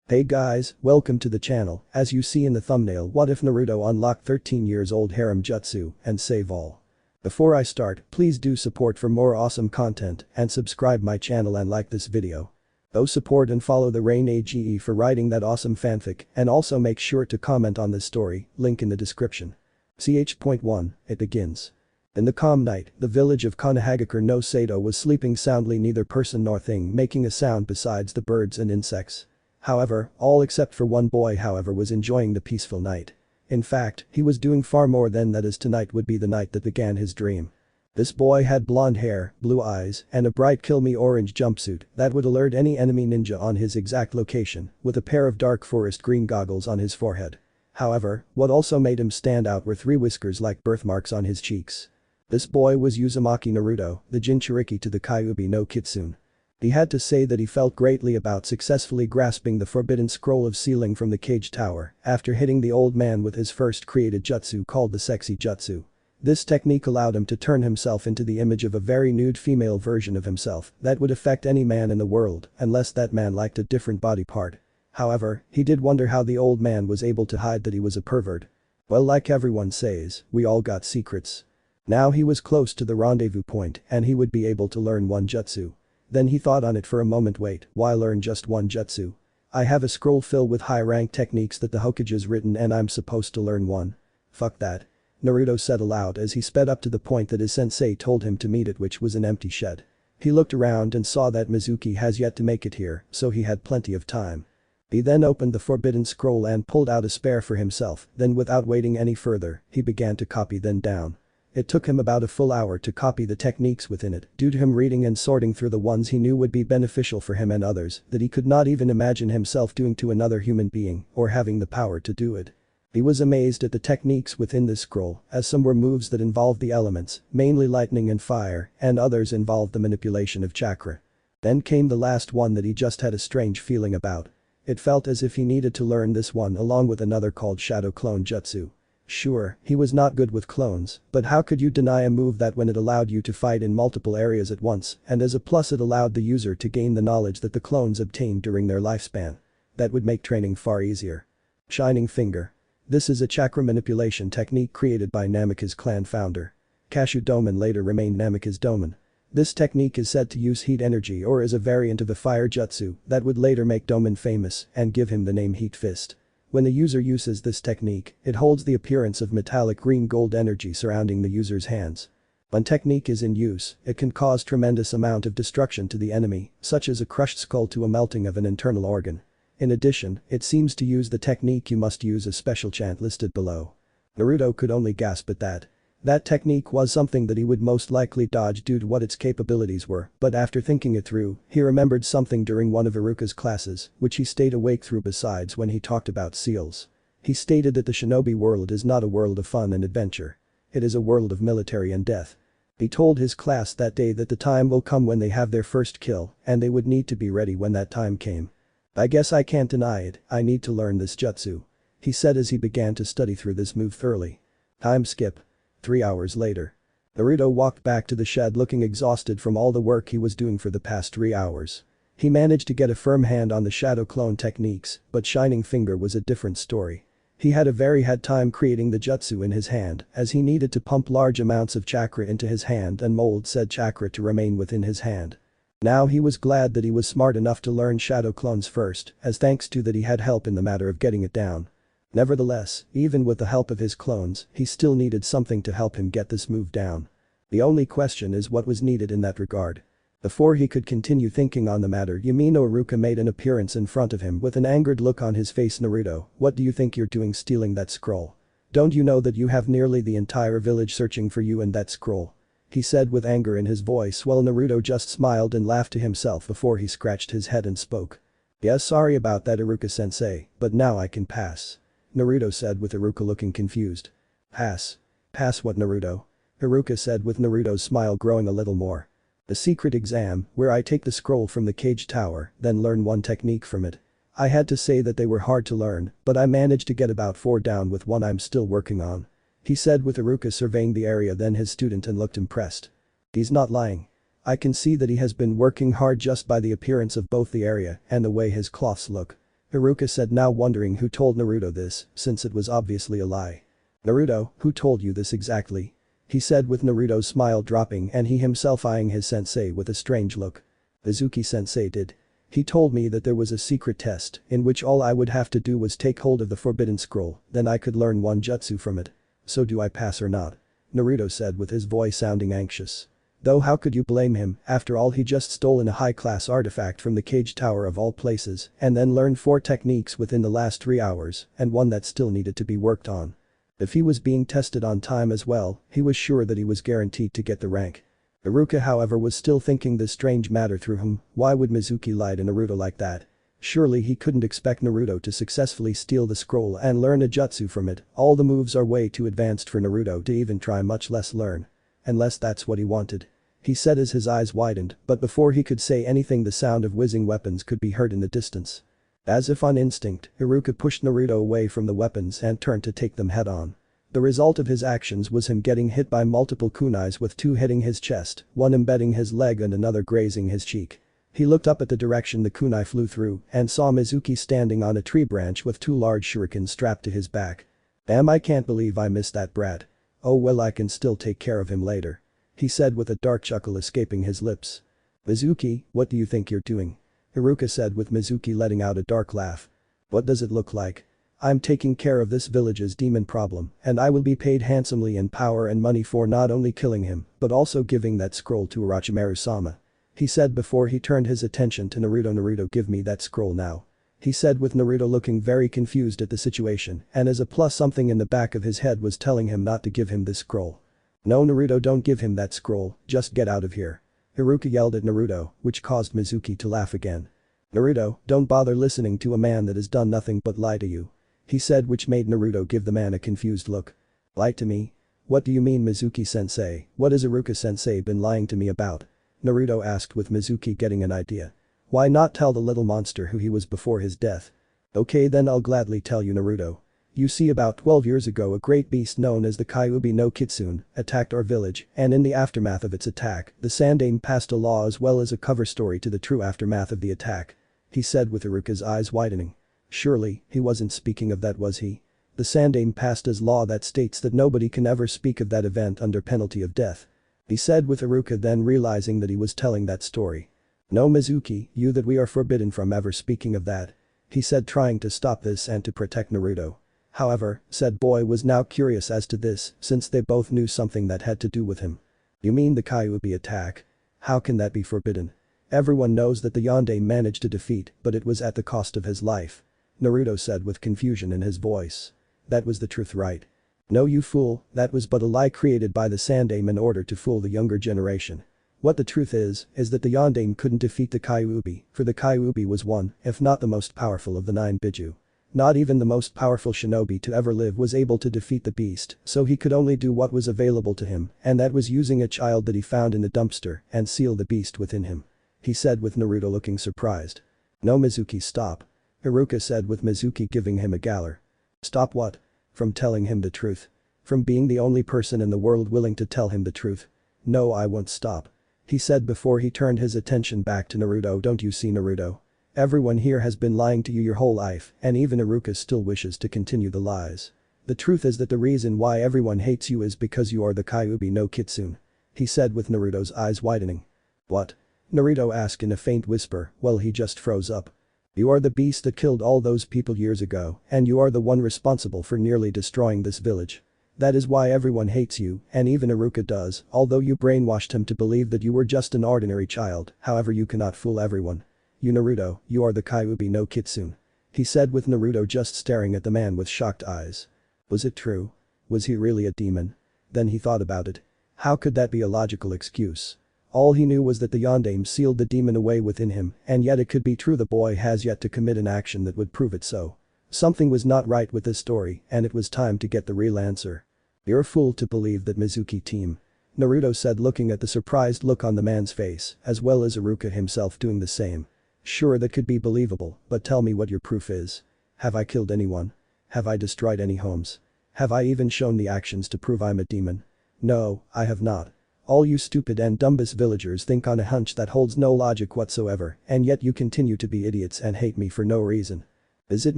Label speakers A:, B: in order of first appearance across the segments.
A: Hey guys, welcome to the channel. As you see in the thumbnail, what if Naruto unlocked 13 years old harem jutsu and save all? Before I start, please do support for more awesome content and subscribe my channel and like this video. Go support and follow the Rain AGE for writing that awesome fanfic and also make sure to comment on this story, link in the description. Ch.1, it begins. In the calm night, the village of Konohagakure no Sato was sleeping soundly, neither person nor thing making a sound besides the birds and insects. However, all except for one boy was enjoying the peaceful night. In fact, he was doing far more than that, as tonight would be the night that began his dream. This boy had blonde hair, blue eyes, and a bright kill-me orange jumpsuit that would alert any enemy ninja on his exact location, with a pair of dark forest green goggles on his forehead. However, what also made him stand out were 3 whiskers like birthmarks on his cheeks. This boy was Uzumaki Naruto, the Jinchuriki to the Kyuubi no Kitsune. He had to say that he felt greatly about successfully grasping the forbidden scroll of sealing from the cage tower after hitting the old man with his first created jutsu called the sexy jutsu. This technique allowed him to turn himself into the image of a very nude female version of himself that would affect any man in the world unless that man liked a different body part. However, he did wonder how the old man was able to hide that he was a pervert. Well, like everyone says, we all got secrets. Now he was close to the rendezvous point and he would be able to learn one jutsu. Then he thought on it for a moment. Wait, why learn just one jutsu? I have a scroll filled with high-rank techniques that the Hokage's written and I'm supposed to learn one. Fuck that. Naruto said aloud as he sped up to the point that his sensei told him to meet at, which was an empty shed. He looked around and saw that Mizuki has yet to make it here, so he had plenty of time. He then opened the forbidden scroll and pulled out a spare for himself, then without waiting any further, he began to copy then down. It took him about a full hour to copy the techniques within it, due to him reading and sorting through the ones he knew would be beneficial for him and others that he could not even imagine himself doing to another human being or having the power to do it. He was amazed at the techniques within this scroll, as some were moves that involved the elements, mainly lightning and fire, and others involved the manipulation of chakra. Then came the last one that he just had a strange feeling about. It felt as if he needed to learn this one along with another called Shadow Clone Jutsu. Sure, he was not good with clones, but how could you deny a move that when it allowed you to fight in multiple areas at once, and as a plus it allowed the user to gain the knowledge that the clones obtained during their lifespan? That would make training far easier. Shining Finger. This is a chakra manipulation technique created by Namika's clan founder. Kashu Doman later remained Namika's Doman. This technique is said to use heat energy or is a variant of a fire jutsu that would later make Doman famous and give him the name Heat Fist. When the user uses this technique, it holds the appearance of metallic green-gold energy surrounding the user's hands. When technique is in use, it can cause tremendous amount of destruction to the enemy, such as a crushed skull to a melting of an internal organ. In addition, it seems to use the technique you must use a special chant listed below. Naruto could only gasp at that. That technique was something that he would most likely dodge due to what its capabilities were, but after thinking it through, he remembered something during one of Iruka's classes, which he stayed awake through besides when he talked about seals. He stated that the shinobi world is not a world of fun and adventure. It is a world of military and death. He told his class that day that the time will come when they have their first kill, and they would need to be ready when that time came. I guess I can't deny it, I need to learn this jutsu. He said as he began to study through this move thoroughly. Time skip. 3 hours later. Naruto walked back to the shed looking exhausted from all the work he was doing for the past 3 hours. He managed to get a firm hand on the shadow clone techniques, but Shining Finger was a different story. He had a very hard time creating the jutsu in his hand as he needed to pump large amounts of chakra into his hand and mold said chakra to remain within his hand. Now he was glad that he was smart enough to learn shadow clones first, as thanks to that he had help in the matter of getting it down. Nevertheless, even with the help of his clones, he still needed something to help him get this move down. The only question is what was needed in that regard. Before he could continue thinking on the matter, Iruka made an appearance in front of him with an angered look on his face. Naruto, what do you think you're doing stealing that scroll? Don't you know that you have nearly the entire village searching for you and that scroll? He said with anger in his voice while Naruto just smiled and laughed to himself before he scratched his head and spoke. Yes, sorry about that Iruka-sensei, but now I can pass. Naruto said with Iruka looking confused. Pass. Pass what Naruto? Iruka said with Naruto's smile growing a little more. The secret exam, where I take the scroll from the cage tower, then learn one technique from it. I had to say that they were hard to learn, but I managed to get about 4 down with one I'm still working on. He said with Iruka surveying the area then his student and looked impressed. He's not lying. I can see that he has been working hard just by the appearance of both the area and the way his cloths look. Iruka said, now wondering who told Naruto this, since it was obviously a lie. Naruto, who told you this exactly? He said with Naruto's smile dropping and he himself eyeing his sensei with a strange look. Mizuki sensei did. He told me that there was a secret test in which all I would have to do was take hold of the forbidden scroll, then I could learn one jutsu from it. So do I pass or not? Naruto said with his voice sounding anxious. Though how could you blame him, after all he just stolen a high-class artifact from the cage tower of all places and then learned 4 techniques within the last 3 hours and one that still needed to be worked on. If he was being tested on time as well, he was sure that he was guaranteed to get the rank. Iruka however was still thinking this strange matter through him, why would Mizuki lie to Naruto like that? Surely he couldn't expect Naruto to successfully steal the scroll and learn a jutsu from it, all the moves are way too advanced for Naruto to even try, much less learn. Unless that's what he wanted. He said as his eyes widened, but before he could say anything the sound of whizzing weapons could be heard in the distance. As if on instinct, Iruka pushed Naruto away from the weapons and turned to take them head on. The result of his actions was him getting hit by multiple kunais with 2 hitting his chest, one embedding his leg and another grazing his cheek. He looked up at the direction the kunai flew through and saw Mizuki standing on a tree branch with 2 large shurikens strapped to his back. Damn, I can't believe I missed that brat. Oh well, I can still take care of him later. He said with a dark chuckle escaping his lips. Mizuki, what do you think you're doing? Iruka said with Mizuki letting out a dark laugh. What does it look like? I'm taking care of this village's demon problem and I will be paid handsomely in power and money for not only killing him but also giving that scroll to Orochimaru-sama. He said before he turned his attention to Naruto. Naruto, give me that scroll now. He said with Naruto looking very confused at the situation and as a plus something in the back of his head was telling him not to give him this scroll. No Naruto, don't give him that scroll, just get out of here. Iruka yelled at Naruto, which caused Mizuki to laugh again. Naruto, don't bother listening to a man that has done nothing but lie to you. He said, which made Naruto give the man a confused look. Lie to me? What do you mean, Mizuki-sensei? What has Iruka-sensei been lying to me about? Naruto asked with Mizuki getting an idea. Why not tell the little monster who he was before his death? Okay then, I'll gladly tell you, Naruto. You see, about 12 years ago a great beast known as the Kyuubi no Kitsune attacked our village and in the aftermath of its attack, the Sandaime passed a law as well as a cover story to the true aftermath of the attack. He said with Iruka's eyes widening. Surely, he wasn't speaking of that, was he? The Sandaime passed as law that states that nobody can ever speak of that event under penalty of death. He said with Iruka then realizing that he was telling that story. No Mizuki, you that we are forbidden from ever speaking of that. He said trying to stop this and to protect Naruto. However, said boy was now curious as to this since they both knew something that had to do with him. You mean the Kyuubi attack? How can that be forbidden? Everyone knows that the Yondaime managed to defeat, but it was at the cost of his life. Naruto said with confusion in his voice. That was the truth, right? No, you fool, that was but a lie created by the Sandaime in order to fool the younger generation. What the truth is that the Yondaime couldn't defeat the Kyuubi, for the Kyuubi was one, if not the most powerful of the 9 Biju. Not even the most powerful shinobi to ever live was able to defeat the beast, so he could only do what was available to him, and that was using a child that he found in the dumpster and seal the beast within him. He said with Naruto looking surprised. No Mizuki, stop. Iruka said with Mizuki giving him a galler. Stop what? From telling him the truth? From being the only person in the world willing to tell him the truth? No, I won't stop. He said before he turned his attention back to Naruto. Don't you see, Naruto? Everyone here has been lying to you your whole life and even Iruka still wishes to continue the lies. The truth is that the reason why everyone hates you is because you are the Kyuubi no Kitsune. He said with Naruto's eyes widening. What? Naruto asked in a faint whisper while he just froze up. You are the beast that killed all those people years ago and you are the one responsible for nearly destroying this village. That is why everyone hates you and even Iruka does, although you brainwashed him to believe that you were just an ordinary child, however you cannot fool everyone. You Naruto, you are the Kyuubi no Kitsune. He said with Naruto just staring at the man with shocked eyes. Was it true? Was he really a demon? Then he thought about it. How could that be a logical excuse? All he knew was that the Yondaime sealed the demon away within him and yet it could be true. The boy has yet to commit an action that would prove it so. Something was not right with this story and it was time to get the real answer. You're a fool to believe that Mizuki team. Naruto said looking at the surprised look on the man's face as well as Iruka himself doing the same. Sure, that could be believable, but tell me what your proof is. Have I killed anyone? Have I destroyed any homes? Have I even shown the actions to prove I'm a demon? No, I have not. All you stupid and dumbest villagers think on a hunch that holds no logic whatsoever and yet you continue to be idiots and hate me for no reason. Is it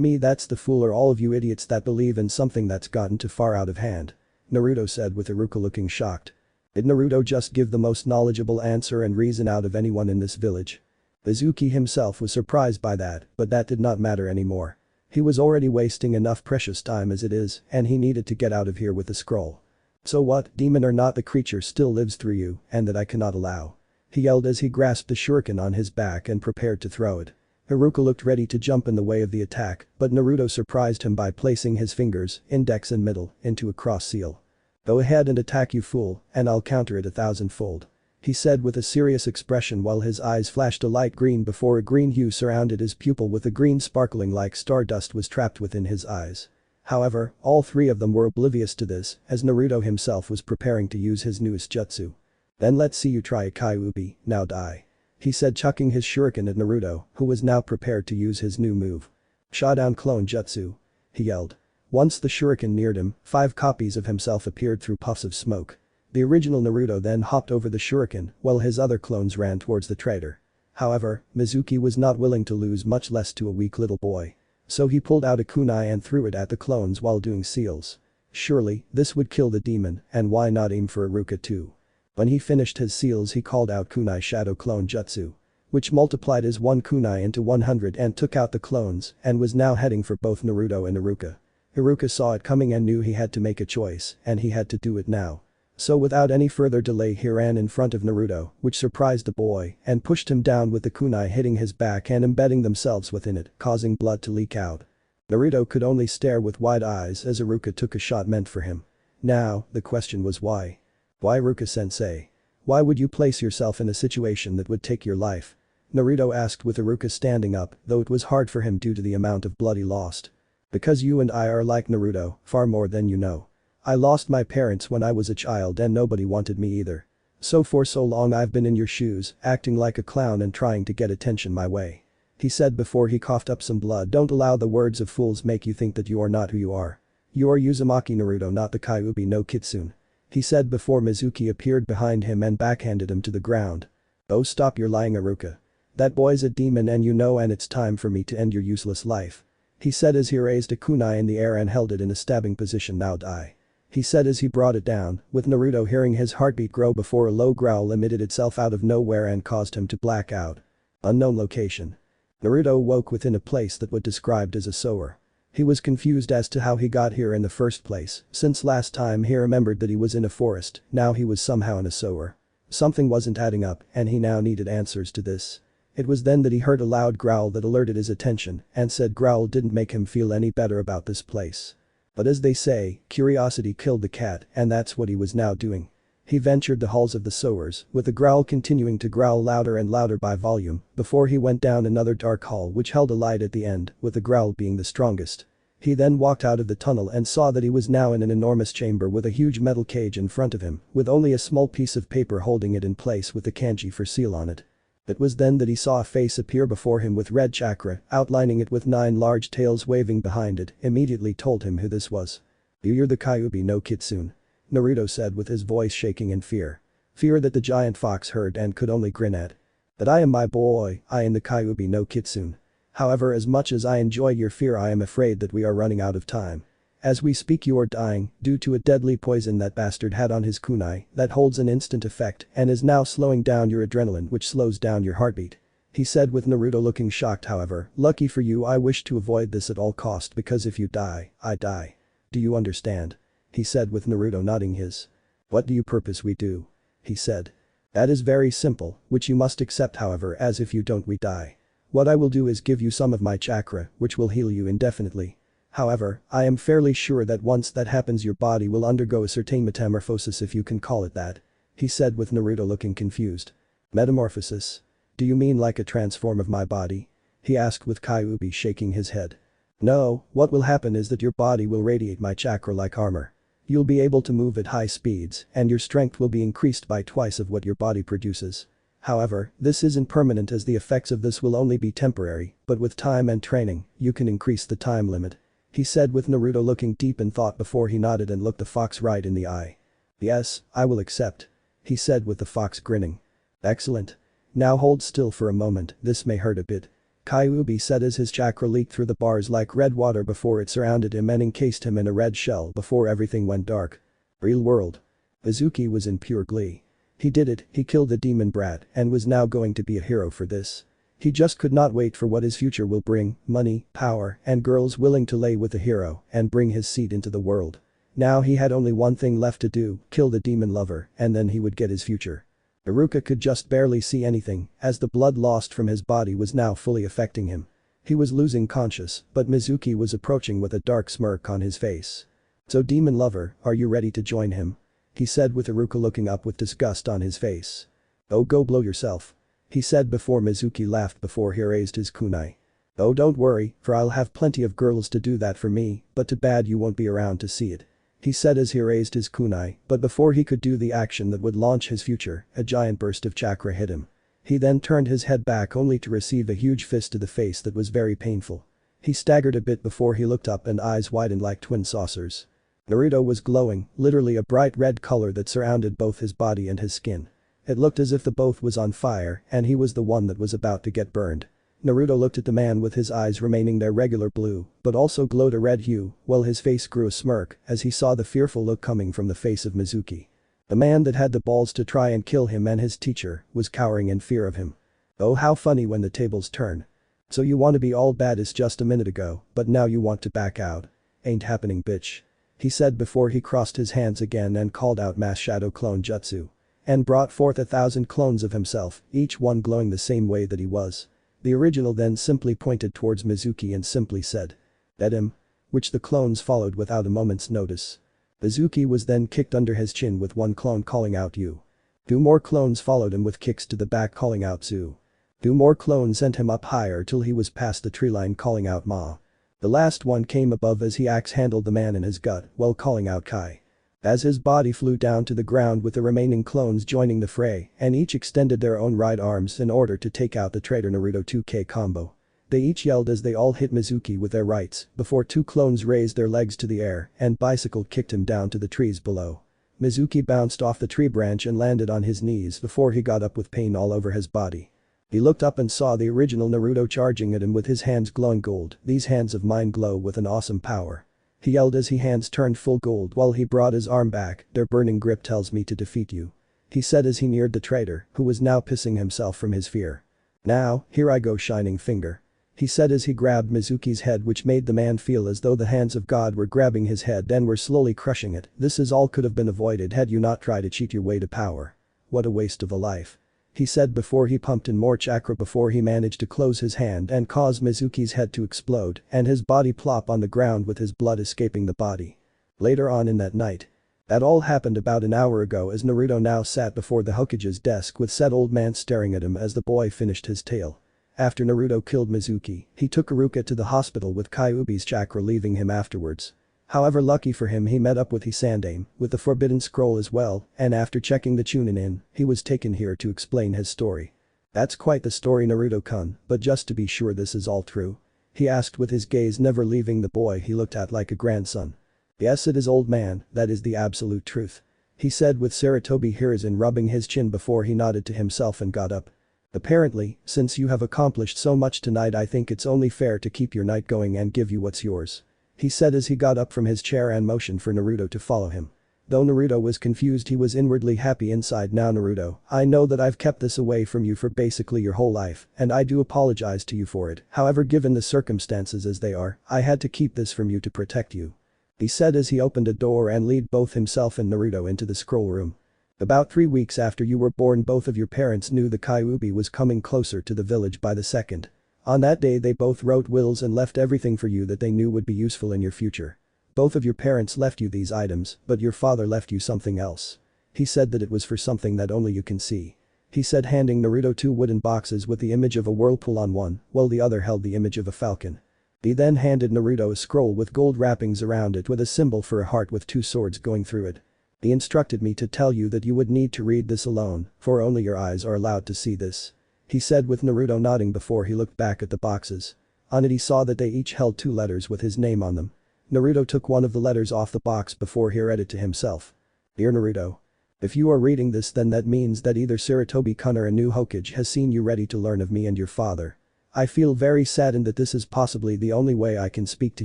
A: me that's the fool or all of you idiots that believe in something that's gotten too far out of hand? Naruto said with Iruka looking shocked. Did Naruto just give the most knowledgeable answer and reason out of anyone in this village? Mizuki himself was surprised by that, but that did not matter anymore. He was already wasting enough precious time as it is, and he needed to get out of here with the scroll. So what, demon or not, the creature still lives through you, and that I cannot allow. He yelled as he grasped the shuriken on his back and prepared to throw it. Iruka looked ready to jump in the way of the attack, but Naruto surprised him by placing his fingers, index and middle, into a cross seal. Go ahead and attack, you fool, and I'll counter it 1,000-fold. He said with a serious expression while his eyes flashed a light green before a green hue surrounded his pupil with a green sparkling like stardust was trapped within his eyes. However, all three of them were oblivious to this, as Naruto himself was preparing to use his newest jutsu. Then let's see you try a Kyuubi, now die. He said, chucking his shuriken at Naruto, who was now prepared to use his new move. Showdown clone jutsu. He yelled. Once the shuriken neared him, 5 copies of himself appeared through puffs of smoke. The original Naruto then hopped over the shuriken, while his other clones ran towards the traitor. However, Mizuki was not willing to lose, much less to a weak little boy. So he pulled out a kunai and threw it at the clones while doing seals. Surely, this would kill the demon, and why not aim for Iruka too? When he finished his seals, he called out kunai shadow clone jutsu, which multiplied his 1 kunai into 100 and took out the clones and was now heading for both Naruto and Iruka. Iruka saw it coming and knew he had to make a choice, and he had to do it now. So without any further delay he ran in front of Naruto, which surprised the boy, and pushed him down with the kunai hitting his back and embedding themselves within it, causing blood to leak out. Naruto could only stare with wide eyes as Iruka took a shot meant for him. Now, the question was why? Why, Iruka-sensei? Why would you place yourself in a situation that would take your life? Naruto asked with Iruka standing up, though it was hard for him due to the amount of blood he lost. Because you and I are like Naruto, far more than you know. I lost my parents when I was a child and nobody wanted me either. So for so long I've been in your shoes, acting like a clown and trying to get attention my way. He said before he coughed up some blood. Don't allow the words of fools make you think that you are not who you are. You are Uzumaki Naruto, not the Kyuubi no Kitsune. He said before Mizuki appeared behind him and backhanded him to the ground. Oh, stop your lying, Iruka. That boy's a demon and you know, and it's time for me to end your useless life. He said as he raised a kunai in the air and held it in a stabbing position. Now die. He said as he brought it down, with Naruto hearing his heartbeat grow before a low growl emitted itself out of nowhere and caused him to black out. Unknown location. Naruto woke within a place that was described as a sewer. He was confused as to how he got here in the first place, since last time he remembered that he was in a forest, now he was somehow in a sewer. Something wasn't adding up, and he now needed answers to this. It was then that he heard a loud growl that alerted his attention, and said growl didn't make him feel any better about this place. But as they say, curiosity killed the cat, and that's what he was now doing. He ventured the halls of the sewers, with the growl continuing to growl louder and louder by volume, before he went down another dark hall which held a light at the end, with the growl being the strongest. He then walked out of the tunnel and saw that he was now in an enormous chamber with a huge metal cage in front of him, with only a small piece of paper holding it in place with the kanji for seal on it. It was then that he saw a face appear before him with red chakra, outlining it with 9 large tails waving behind it, immediately told him who this was. You're the Kyuubi no Kitsune. Naruto said with his voice shaking in fear. Fear that the giant fox heard and could only grin at. That I am my boy, I am the Kyuubi no Kitsune. However, as much as I enjoy your fear, I am afraid that we are running out of time. As we speak you are dying, due to a deadly poison that bastard had on his kunai, that holds an instant effect and is now slowing down your adrenaline which slows down your heartbeat. He said with Naruto looking shocked. However, lucky for you I wish to avoid this at all cost because if you die, I die. Do you understand? He said with Naruto nodding his. What do you purpose we do? He said. That is very simple, which you must accept however, as if you don't we die. What I will do is give you some of my chakra, which will heal you indefinitely. However, I am fairly sure that once that happens your body will undergo a certain metamorphosis, if you can call it that. He said with Naruto looking confused. Metamorphosis? Do you mean like a transform of my body? He asked with Kyuubi shaking his head. No, what will happen is that your body will radiate my chakra like armor. You'll be able to move at high speeds and your strength will be increased by twice of what your body produces. However, this isn't permanent as the effects of this will only be temporary, but with time and training, you can increase the time limit. He said with Naruto looking deep in thought before he nodded and looked the fox right in the eye. Yes, I will accept. He said with the fox grinning. Excellent. Now hold still for a moment, this may hurt a bit. Kyuubi said as his chakra leaked through the bars like red water before it surrounded him and encased him in a red shell before everything went dark. Real world. Mizuki was in pure glee. He did it, he killed the demon brat and was now going to be a hero for this. He just could not wait for what his future will bring, money, power, and girls willing to lay with the hero and bring his seed into the world. Now he had only one thing left to do, kill the demon lover, and then he would get his future. Iruka could just barely see anything, as the blood lost from his body was now fully affecting him. He was losing conscious, but Mizuki was approaching with a dark smirk on his face. "So demon lover, are you ready to join him?" he said with Iruka looking up with disgust on his face. "Oh, go blow yourself," he said before Mizuki laughed before he raised his kunai. "Oh, don't worry, for I'll have plenty of girls to do that for me, but too bad you won't be around to see it," he said as he raised his kunai, but before he could do the action that would launch his future, a giant burst of chakra hit him. He then turned his head back only to receive a huge fist to the face that was very painful. He staggered a bit before he looked up and eyes widened like twin saucers. Naruto was glowing, literally a bright red color that surrounded both his body and his skin. It looked as if the both was on fire and he was the one that was about to get burned. Naruto looked at the man with his eyes remaining their regular blue, but also glowed a red hue, while his face grew a smirk as he saw the fearful look coming from the face of Mizuki. The man that had the balls to try and kill him and his teacher was cowering in fear of him. Oh, how funny when the tables turn. "So you want to be all badass just a minute ago, but now you want to back out. Ain't happening, bitch," he said before he crossed his hands again and called out mass shadow clone jutsu. And brought forth 1,000 clones of himself, each one glowing the same way that he was. The original then simply pointed towards Mizuki and simply said, "Dead him," which the clones followed without a moment's notice. Mizuki was then kicked under his chin with one clone calling out "You." 2 more clones followed him with kicks to the back calling out "Zu." 2 more clones sent him up higher till he was past the tree line calling out "Ma." The last one came above as he axe-handled the man in his gut while calling out "Kai." As his body flew down to the ground with the remaining clones joining the fray and each extended their own right arms in order to take out the traitor Naruto 2K combo. They each yelled as they all hit Mizuki with their rights before 2 clones raised their legs to the air and bicycle kicked him down to the trees below. Mizuki bounced off the tree branch and landed on his knees before he got up with pain all over his body. He looked up and saw the original Naruto charging at him with his hands glowing gold. "These hands of mine glow with an awesome power," he yelled as his hands turned full gold while he brought his arm back. "Their burning grip tells me to defeat you," he said as he neared the traitor, who was now pissing himself from his fear. "Now, here I go shining finger," he said as he grabbed Mizuki's head, which made the man feel as though the hands of God were grabbing his head and were slowly crushing it. "This is all could have been avoided had you not tried to cheat your way to power. What a waste of a life," he said before he pumped in more chakra before he managed to close his hand and cause Mizuki's head to explode and his body plop on the ground with his blood escaping the body. Later on in that night. That all happened about an hour ago as Naruto now sat before the Hokage's desk with said old man staring at him as the boy finished his tale. After Naruto killed Mizuki, he took Iruka to the hospital with Kyuubi's chakra leaving him afterwards. However, lucky for him, he met up with Hisandame with the forbidden scroll as well, and after checking the Chunin in, he was taken here to explain his story. "That's quite the story, Naruto-kun, but just to be sure this is all true?" he asked with his gaze never leaving the boy he looked at like a grandson. "Yes, it is, old man, that is the absolute truth," he said with Saratobi Hiruzen rubbing his chin before he nodded to himself and got up. "Apparently, since you have accomplished so much tonight, I think it's only fair to keep your night going and give you what's yours," he said as he got up from his chair and motioned for Naruto to follow him. Though Naruto was confused, he was inwardly happy inside. "Now Naruto, I know that I've kept this away from you for basically your whole life, and I do apologize to you for it. However, given the circumstances as they are, I had to keep this from you to protect you," he said as he opened a door and led both himself and Naruto into the scroll room. "About 3 weeks after you were born, both of your parents knew the Kyuubi was coming closer to the village by the second. On that day they both wrote wills and left everything for you that they knew would be useful in your future. Both of your parents left you these items, but your father left you something else. He said that it was for something that only you can see," he said, handing Naruto 2 wooden boxes with the image of a whirlpool on one, while the other held the image of a falcon. He then handed Naruto a scroll with gold wrappings around it with a symbol for a heart with 2 swords going through it. "He instructed me to tell you that you would need to read this alone, for only your eyes are allowed to see this," he said with Naruto nodding before he looked back at the boxes. On it he saw that they each held 2 letters with his name on them. Naruto took one of the letters off the box before he read it to himself. "Dear Naruto. If you are reading this, then that means that either Saratobi-kun or a new Hokage has seen you ready to learn of me and your father. I feel very saddened that this is possibly the only way I can speak to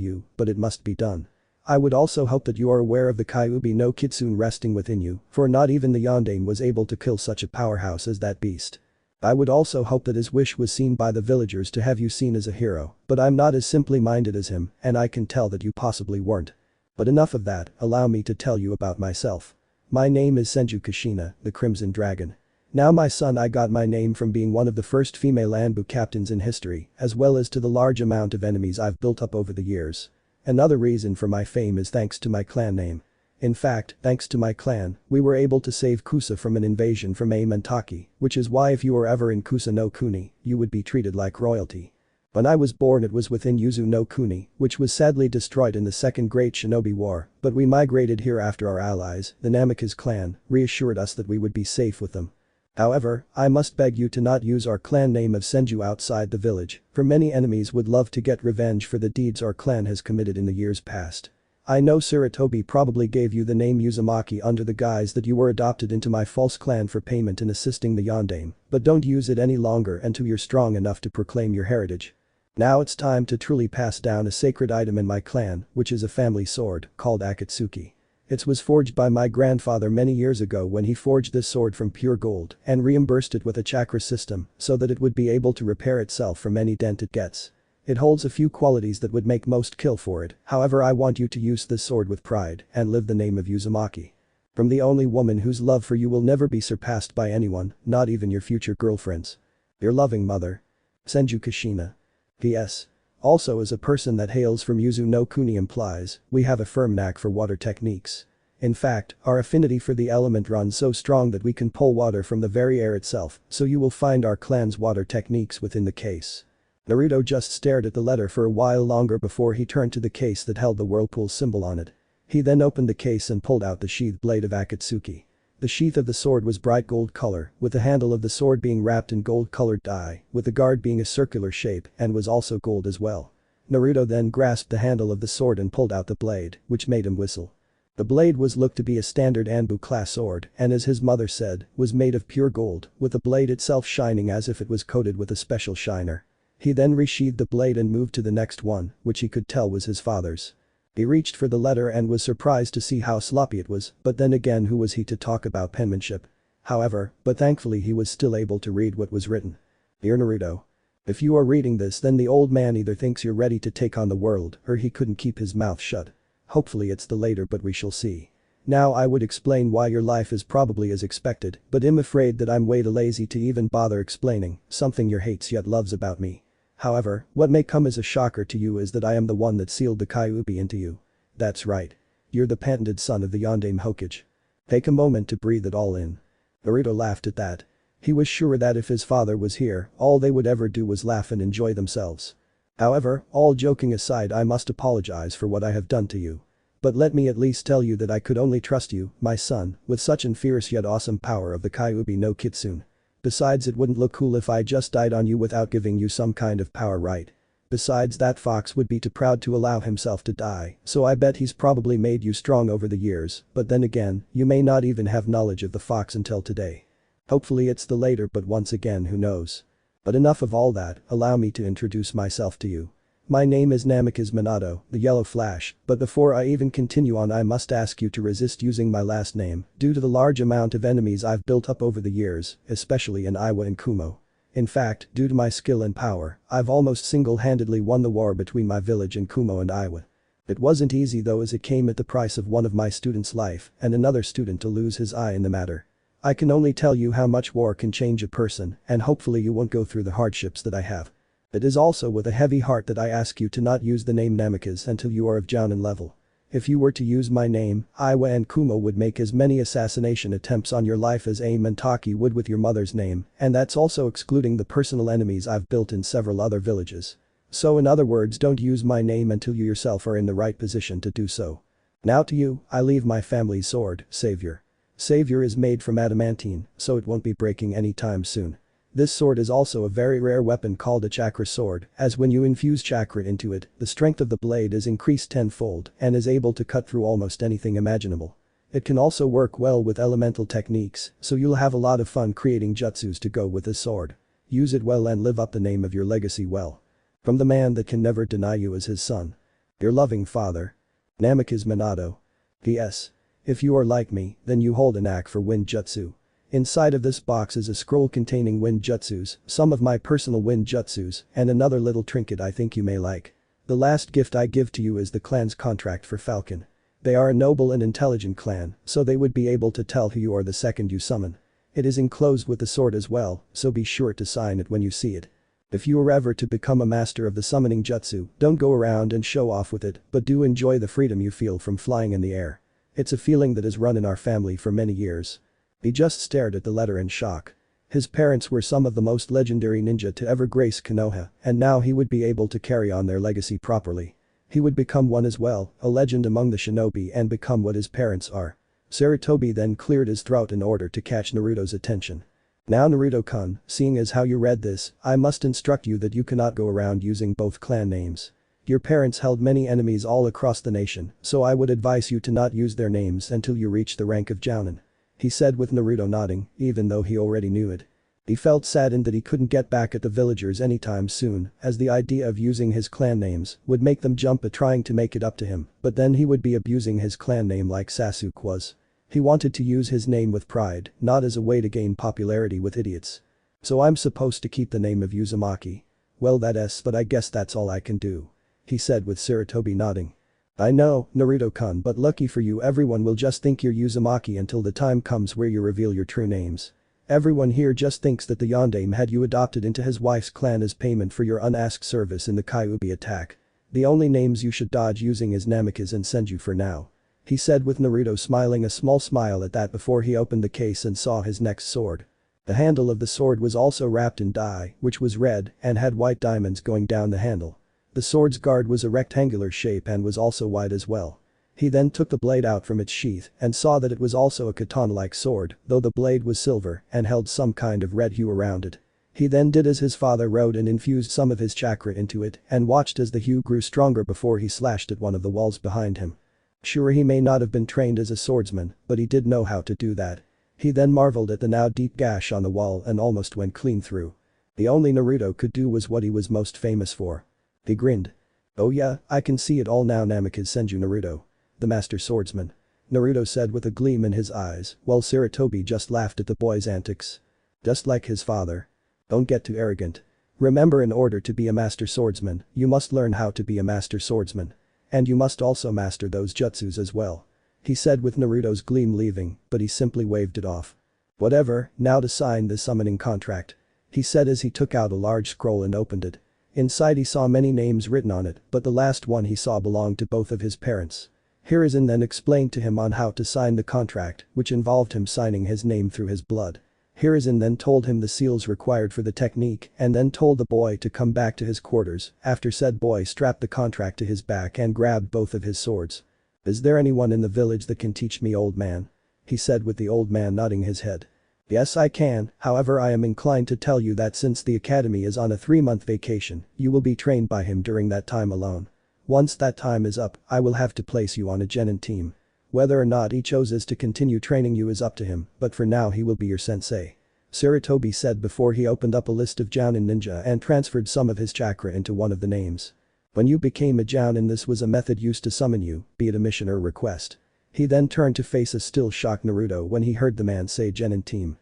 A: you, but it must be done. I would also hope that you are aware of the Kyuubi no Kitsune resting within you, for not even the Yondaime was able to kill such a powerhouse as that beast. I would also hope that his wish was seen by the villagers to have you seen as a hero, but I'm not as simply minded as him, and I can tell that you possibly weren't. But enough of that, allow me to tell you about myself. My name is Senju Kushina, the Crimson Dragon. Now my son, I got my name from being one of the first female Anbu captains in history, as well as to the large amount of enemies I've built up over the years. Another reason for my fame is thanks to my clan name. In fact, thanks to my clan, we were able to save Kusa from an invasion from Aimantaki, which is why if you were ever in Kusa no Kuni, you would be treated like royalty. When I was born it was within Yuzu no Kuni, which was sadly destroyed in the Second Great Shinobi War, but we migrated here after our allies, the Namikaze clan, reassured us that we would be safe with them. However, I must beg you to not use our clan name of Senju outside the village, for many enemies would love to get revenge for the deeds our clan has committed in the years past. I know Sarutobi probably gave you the name Uzumaki under the guise that you were adopted into my false clan for payment in assisting the Yondaime, but don't use it any longer until you're strong enough to proclaim your heritage. Now it's time to truly pass down a sacred item in my clan, which is a family sword, called Akatsuki. It was forged by my grandfather many years ago when he forged this sword from pure gold and reimbursed it with a chakra system so that it would be able to repair itself from any dent it gets. It holds a few qualities that would make most kill for it, however I want you to use this sword with pride and live the name of Uzumaki. From the only woman whose love for you will never be surpassed by anyone, not even your future girlfriends. Your loving mother. Senju Kushina. P.S. Also, as a person that hails from Yuzu no Kuni implies, we have a firm knack for water techniques. In fact, our affinity for the element runs so strong that we can pull water from the very air itself, so you will find our clan's water techniques within the case. Naruto just stared at the letter for a while longer before he turned to the case that held the whirlpool symbol on it. He then opened the case and pulled out the sheathed blade of Akatsuki. The sheath of the sword was bright gold color, with the handle of the sword being wrapped in gold-colored dye, with the guard being a circular shape and was also gold as well. Naruto then grasped the handle of the sword and pulled out the blade, which made him whistle. The blade was looked to be a standard Anbu class sword and as his mother said, was made of pure gold, with the blade itself shining as if it was coated with a special shiner. He then resheathed the blade and moved to the next one, which he could tell was his father's. He reached for the letter and was surprised to see how sloppy it was, but then again who was he to talk about penmanship? However, but thankfully he was still able to read what was written. Dear Naruto. If you are reading this then the old man either thinks you're ready to take on the world or he couldn't keep his mouth shut. Hopefully it's the later but we shall see. Now I would explain why your life is probably as expected, but I'm afraid that I'm way too lazy to even bother explaining, something your hates yet loves about me. However, what may come as a shocker to you is that I am the one that sealed the Kyuubi into you. That's right. You're the patented son of the Yondaime Hokage. Take a moment to breathe it all in. Naruto laughed at that. He was sure that if his father was here, all they would ever do was laugh and enjoy themselves. However, all joking aside I must apologize for what I have done to you. But let me at least tell you that I could only trust you, my son, with such an fierce yet awesome power of the Kyuubi no Kitsune. Besides it wouldn't look cool if I just died on you without giving you some kind of power, right? Besides that fox would be too proud to allow himself to die, so I bet he's probably made you strong over the years, but then again, you may not even have knowledge of the fox until today. Hopefully it's the later but once again who knows. But enough of all that, allow me to introduce myself to you. My name is Namikaze Minato, the Yellow Flash, but before I even continue on I must ask you to resist using my last name, due to the large amount of enemies I've built up over the years, especially in Iwa and Kumo. In fact, due to my skill and power, I've almost single-handedly won the war between my village and Kumo and Iwa. It wasn't easy though as it came at the price of one of my students' life and another student to lose his eye in the matter. I can only tell you how much war can change a person and hopefully you won't go through the hardships that I have. It is also with a heavy heart that I ask you to not use the name Namikaze until you are of Jounin level. If you were to use my name, Iwa and Kumo would make as many assassination attempts on your life as Aimantaki would with your mother's name, and that's also excluding the personal enemies I've built in several other villages. So in other words, don't use my name until you yourself are in the right position to do so. Now to you, I leave my family's sword, Savior. Savior is made from adamantine, so it won't be breaking anytime soon. This sword is also a very rare weapon called a chakra sword, as when you infuse chakra into it, the strength of the blade is increased tenfold and is able to cut through almost anything imaginable. It can also work well with elemental techniques, so you'll have a lot of fun creating jutsus to go with this sword. Use it well and live up the name of your legacy well. From the man that can never deny you as his son. Your loving father. Namikaze Minato. P.S. If you are like me, then you hold a knack for wind jutsu. Inside of this box is a scroll containing wind jutsus, some of my personal wind jutsus, and another little trinket I think you may like. The last gift I give to you is the clan's contract for Falcon. They are a noble and intelligent clan, so they would be able to tell who you are the second you summon. It is enclosed with the sword as well, so be sure to sign it when you see it. If you are ever to become a master of the summoning jutsu, don't go around and show off with it, but do enjoy the freedom you feel from flying in the air. It's a feeling that has run in our family for many years. He just stared at the letter in shock. His parents were some of the most legendary ninja to ever grace Konoha, and now he would be able to carry on their legacy properly. He would become one as well, a legend among the shinobi and become what his parents are. Sarutobi then cleared his throat in order to catch Naruto's attention. Now Naruto-kun, seeing as how you read this, I must instruct you that you cannot go around using both clan names. Your parents held many enemies all across the nation, so I would advise you to not use their names until you reach the rank of Jounin. He said with Naruto nodding, even though he already knew it. He felt saddened that he couldn't get back at the villagers anytime soon, as the idea of using his clan names would make them jump at trying to make it up to him, but then he would be abusing his clan name like Sasuke was. He wanted to use his name with pride, not as a way to gain popularity with idiots. So I'm supposed to keep the name of Uzumaki. Well but I guess that's all I can do. He said with Sarutobi nodding. I know, Naruto-kun, but lucky for you everyone will just think you're Uzumaki until the time comes where you reveal your true names. Everyone here just thinks that the Yondaime had you adopted into his wife's clan as payment for your unasked service in the Kyuubi attack. The only names you should dodge using is Namikaze and Senju for now. He said with Naruto smiling a small smile at that before he opened the case and saw his next sword. The handle of the sword was also wrapped in dye, which was red and had white diamonds going down the handle. The sword's guard was a rectangular shape and was also wide as well. He then took the blade out from its sheath and saw that it was also a katana-like sword, though the blade was silver and held some kind of red hue around it. He then did as his father wrote and infused some of his chakra into it and watched as the hue grew stronger before he slashed at one of the walls behind him. Sure, he may not have been trained as a swordsman, but he did know how to do that. He then marveled at the now deep gash on the wall and almost went clean through. The only Naruto could do was what he was most famous for. He grinned. Oh yeah, I can see it all now, Namikaze Senju Naruto. The master swordsman. Naruto said with a gleam in his eyes, while Sarutobi just laughed at the boy's antics. Just like his father. Don't get too arrogant. Remember, in order to be a master swordsman, you must learn how to be a master swordsman. And you must also master those jutsus as well. He said with Naruto's gleam leaving, but he simply waved it off. Whatever, now to sign the summoning contract. He said as he took out a large scroll and opened it. Inside he saw many names written on it, but the last one he saw belonged to both of his parents. Hiruzen then explained to him on how to sign the contract, which involved him signing his name through his blood. Hiruzen then told him the seals required for the technique and then told the boy to come back to his quarters after said boy strapped the contract to his back and grabbed both of his swords. Is there anyone in the village that can teach me, old man? He said with the old man nodding his head. Yes, I can, however I am inclined to tell you that since the academy is on a 3-month vacation, you will be trained by him during that time alone. Once that time is up, I will have to place you on a genin team. Whether or not he chooses to continue training you is up to him, but for now he will be your sensei. Sarutobi said before he opened up a list of Jounin ninja and transferred some of his chakra into one of the names. When you became a Jounin, this was a method used to summon you, be it a mission or request. He then turned to face a still shocked Naruto when he heard the man say genin team.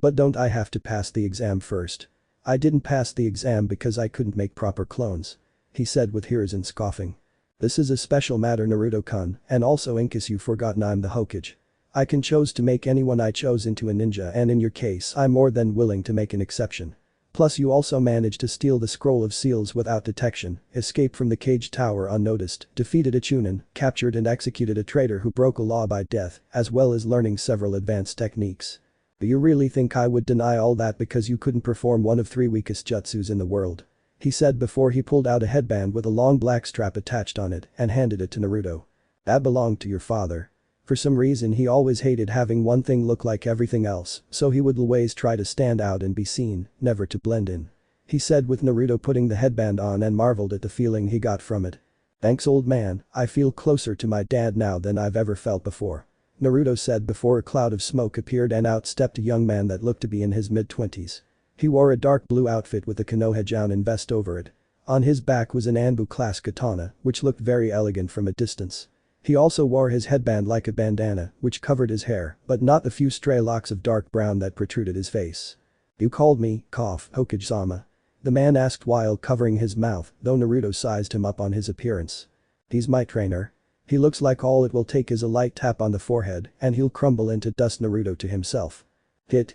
A: But don't I have to pass the exam first? I didn't pass the exam because I couldn't make proper clones. He said with Hiruzen scoffing. This is a special matter, Naruto-kun, and also in case you've forgotten, I'm the Hokage. I can choose to make anyone I chose into a ninja, and in your case I'm more than willing to make an exception. Plus you also managed to steal the scroll of seals without detection, escape from the cage tower unnoticed, defeated a Chunin, captured and executed a traitor who broke a law by death, as well as learning several advanced techniques. Do you really think I would deny all that because you couldn't perform one of 3 weakest jutsus in the world? He said before he pulled out a headband with a long black strap attached on it and handed it to Naruto. That belonged to your father. For some reason he always hated having one thing look like everything else, so he would always try to stand out and be seen, never to blend in. He said with Naruto putting the headband on and marveled at the feeling he got from it. Thanks, old man, I feel closer to my dad now than I've ever felt before. Naruto said before a cloud of smoke appeared and out stepped a young man that looked to be in his mid-20s. He wore a dark blue outfit with a Konoha and vest over it. On his back was an Anbu-class katana, which looked very elegant from a distance. He also wore his headband like a bandana, which covered his hair, but not the few stray locks of dark brown that protruded his face. "You called me, Hokage-sama?" The man asked while covering his mouth, though Naruto sized him up on his appearance. "He's my trainer. He looks like all it will take is a light tap on the forehead and he'll crumble into dust." Naruto to himself.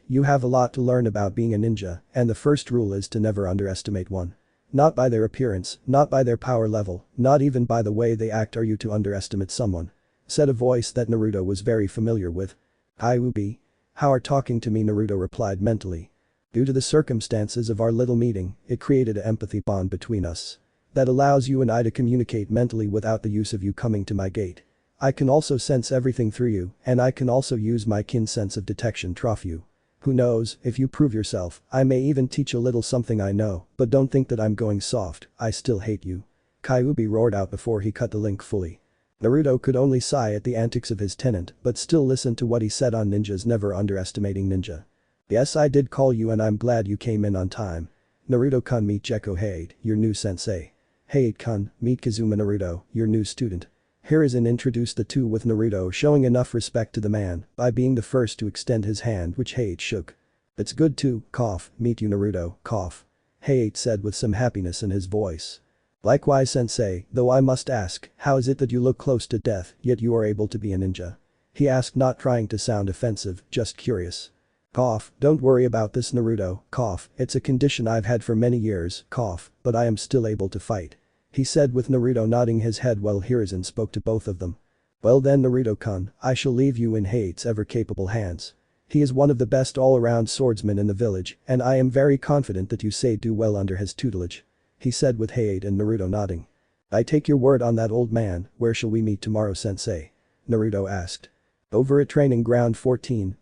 A: You have a lot to learn about being a ninja, and the first rule is to never underestimate one. Not by their appearance, not by their power level, not even by the way they act are you to underestimate someone," said a voice that Naruto was very familiar with. "Kyuubi. How are talking to me?" Naruto replied mentally. "Due to the circumstances of our little meeting, it created an empathy bond between us. That allows you and I to communicate mentally without the use of you coming to my gate. I can also sense everything through you, and I can also use my kin sense of detection trough you. Who knows, if you prove yourself, I may even teach a little something I know, but don't think that I'm going soft, I still hate you." Kyuubi roared out before he cut the link fully. Naruto could only sigh at the antics of his tenant but still listen to what he said on ninjas never underestimating ninja. "Yes, I did call you and I'm glad you came in on time. Naruto-kun, meet Gekko Hade, your new sensei. Hade-kun, meet Kazuma Naruto, your new student." Hiruzen introduced the two with Naruto showing enough respect to the man by being the first to extend his hand which Hade shook. "It's good to, meet you Naruto, Hade said with some happiness in his voice. "Likewise sensei, though I must ask, how is it that you look close to death yet you are able to be a ninja?" He asked, not trying to sound offensive, just curious. "Don't worry about this Naruto, it's a condition I've had for many years, but I am still able to fight," he said with Naruto nodding his head while Hiruzen spoke to both of them. "Well then Naruto-kun, I shall leave you in Hade's ever-capable hands. He is one of the best all-around swordsmen in the village and I am very confident that you say do well under his tutelage," he said with Hade and Naruto nodding. "I take your word on that old man. Where shall we meet tomorrow sensei?" Naruto asked. "Over at training ground 14,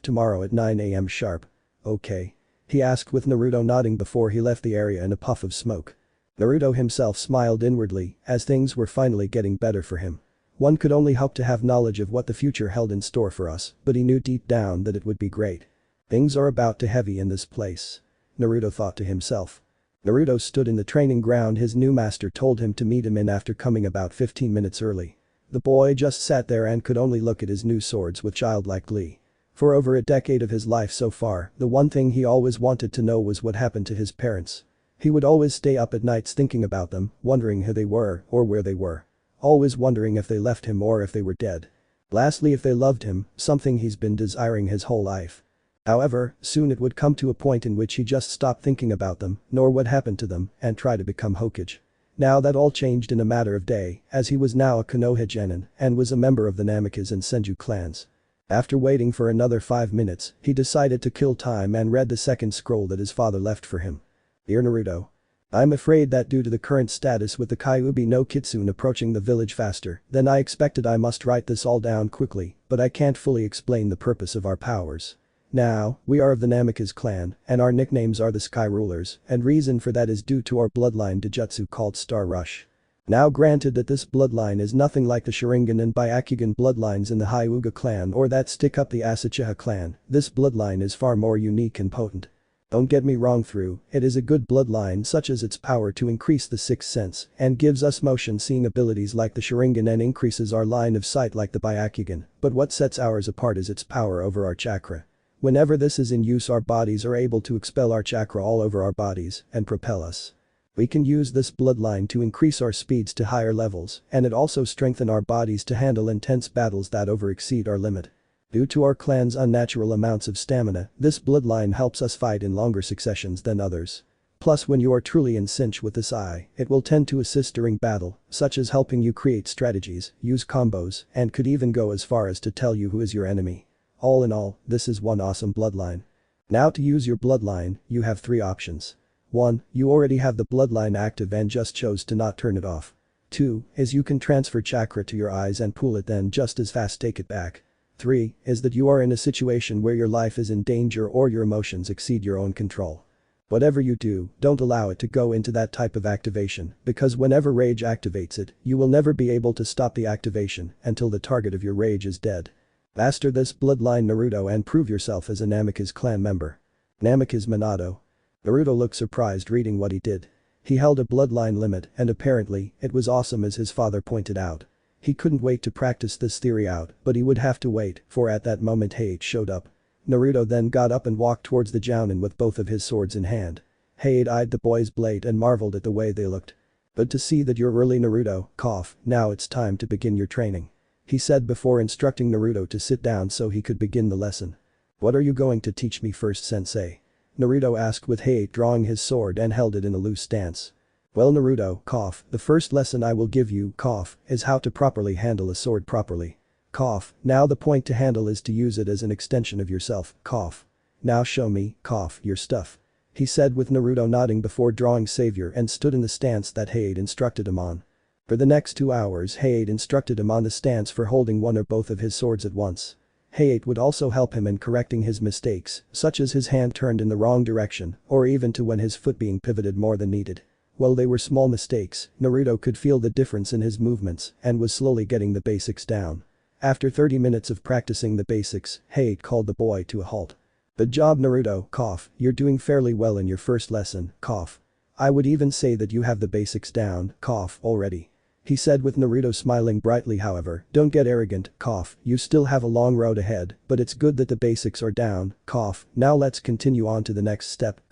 A: tomorrow at 9 AM sharp." "Okay," he asked with Naruto nodding before he left the area in a puff of smoke. Naruto himself smiled inwardly as things were finally getting better for him. One could only hope to have knowledge of what the future held in store for us, but he knew deep down that it would be great. Things are about to heavy in this place, Naruto thought to himself. Naruto stood in the training ground his new master told him to meet him in after coming about 15 minutes early. The boy just sat there and could only look at his new swords with childlike glee. For over a decade of his life so far, the one thing he always wanted to know was what happened to his parents. He would always stay up at nights thinking about them, wondering who they were or where they were. Always wondering if they left him or if they were dead. Lastly, if they loved him, something he's been desiring his whole life. However, soon it would come to a point in which he just stopped thinking about them, nor what happened to them, and try to become Hokage. Now that all changed in a matter of day, as he was now a Konoha genin and was a member of the Namikaze and Senju clans. After waiting for another 5 minutes, he decided to kill time and read the second scroll that his father left for him. "Dear Naruto, I'm afraid that due to the current status with the Kyuubi no Kitsune approaching the village faster than I expected I must write this all down quickly, but I can't fully explain the purpose of our powers. Now, we are of the Namikaze clan, and our nicknames are the Sky Rulers, and reason for that is due to our bloodline Dijutsu called Star Rush. Now granted that this bloodline is nothing like the Sharingan and Byakugan bloodlines in the Hyuga clan or that stick up the Asuchiha clan, this bloodline is far more unique and potent. Don't get me wrong it is a good bloodline such as its power to increase the sixth sense and gives us motion seeing abilities like the Sharingan and increases our line of sight like the Byakugan, but what sets ours apart is its power over our chakra. Whenever this is in use our bodies are able to expel our chakra all over our bodies and propel us. We can use this bloodline to increase our speeds to higher levels and it also strengthen our bodies to handle intense battles that exceed our limit. Due to our clan's unnatural amounts of stamina, this bloodline helps us fight in longer successions than others. Plus when you are truly in sync with this it will tend to assist during battle, such as helping you create strategies, use combos, and could even go as far as to tell you who is your enemy. All in all, this is one awesome bloodline. Now to use your bloodline, you have 3 options. 1. You already have the bloodline active and just chose to not turn it off. 2. Is you can transfer chakra to your eyes and pull it then just as fast take it back. 3. Is that you are in a situation where your life is in danger or your emotions exceed your own control. Whatever you do, don't allow it to go into that type of activation because whenever rage activates it, you will never be able to stop the activation until the target of your rage is dead. Master this bloodline Naruto and prove yourself as a Namikaze clan member. Namikaze Minato. Naruto looked surprised reading what he did. He held a bloodline limit and apparently, it was awesome as his father pointed out. He couldn't wait to practice this theory out, but he would have to wait, for at that moment Hate showed up. Naruto then got up and walked towards the Jounin with both of his swords in hand. Hate eyed the boy's blade and marveled at the way they looked. But to see that you're really Naruto, now it's time to begin your training. He said before instructing Naruto to sit down so he could begin the lesson. What are you going to teach me first, sensei? Naruto asked with Hate drawing his sword and held it in a loose stance. Well Naruto, the first lesson I will give you, is how to properly handle a sword properly. Now the point to handle is to use it as an extension of yourself, Now show me, your stuff. He said with Naruto nodding before drawing savior and stood in the stance that Hate instructed him on. For the next 2 hours Hate instructed him on the stance for holding one or both of his swords at once. Hate would also help him in correcting his mistakes, such as his hand turned in the wrong direction, or even to when his foot being pivoted more than needed. While they were small mistakes, Naruto could feel the difference in his movements and was slowly getting the basics down. After 30 minutes of practicing the basics, Hate called the boy to a halt. Good job Naruto, you're doing fairly well in your first lesson, I would even say that you have the basics down, already. He said with Naruto smiling brightly. However, don't get arrogant, you still have a long road ahead, but it's good that the basics are down, now let's continue on to the next step,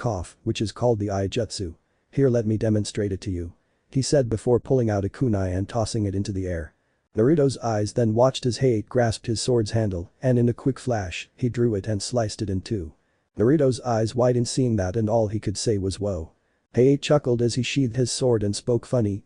A: which is called the eye jutsu. Here let me demonstrate it to you. He said before pulling out a kunai and tossing it into the air. Naruto's eyes then watched as Hate grasped his sword's handle and in a quick flash, he drew it and sliced it in two. Naruto's eyes widened seeing that and all he could say was whoa. Hate chuckled as he sheathed his sword and spoke funny,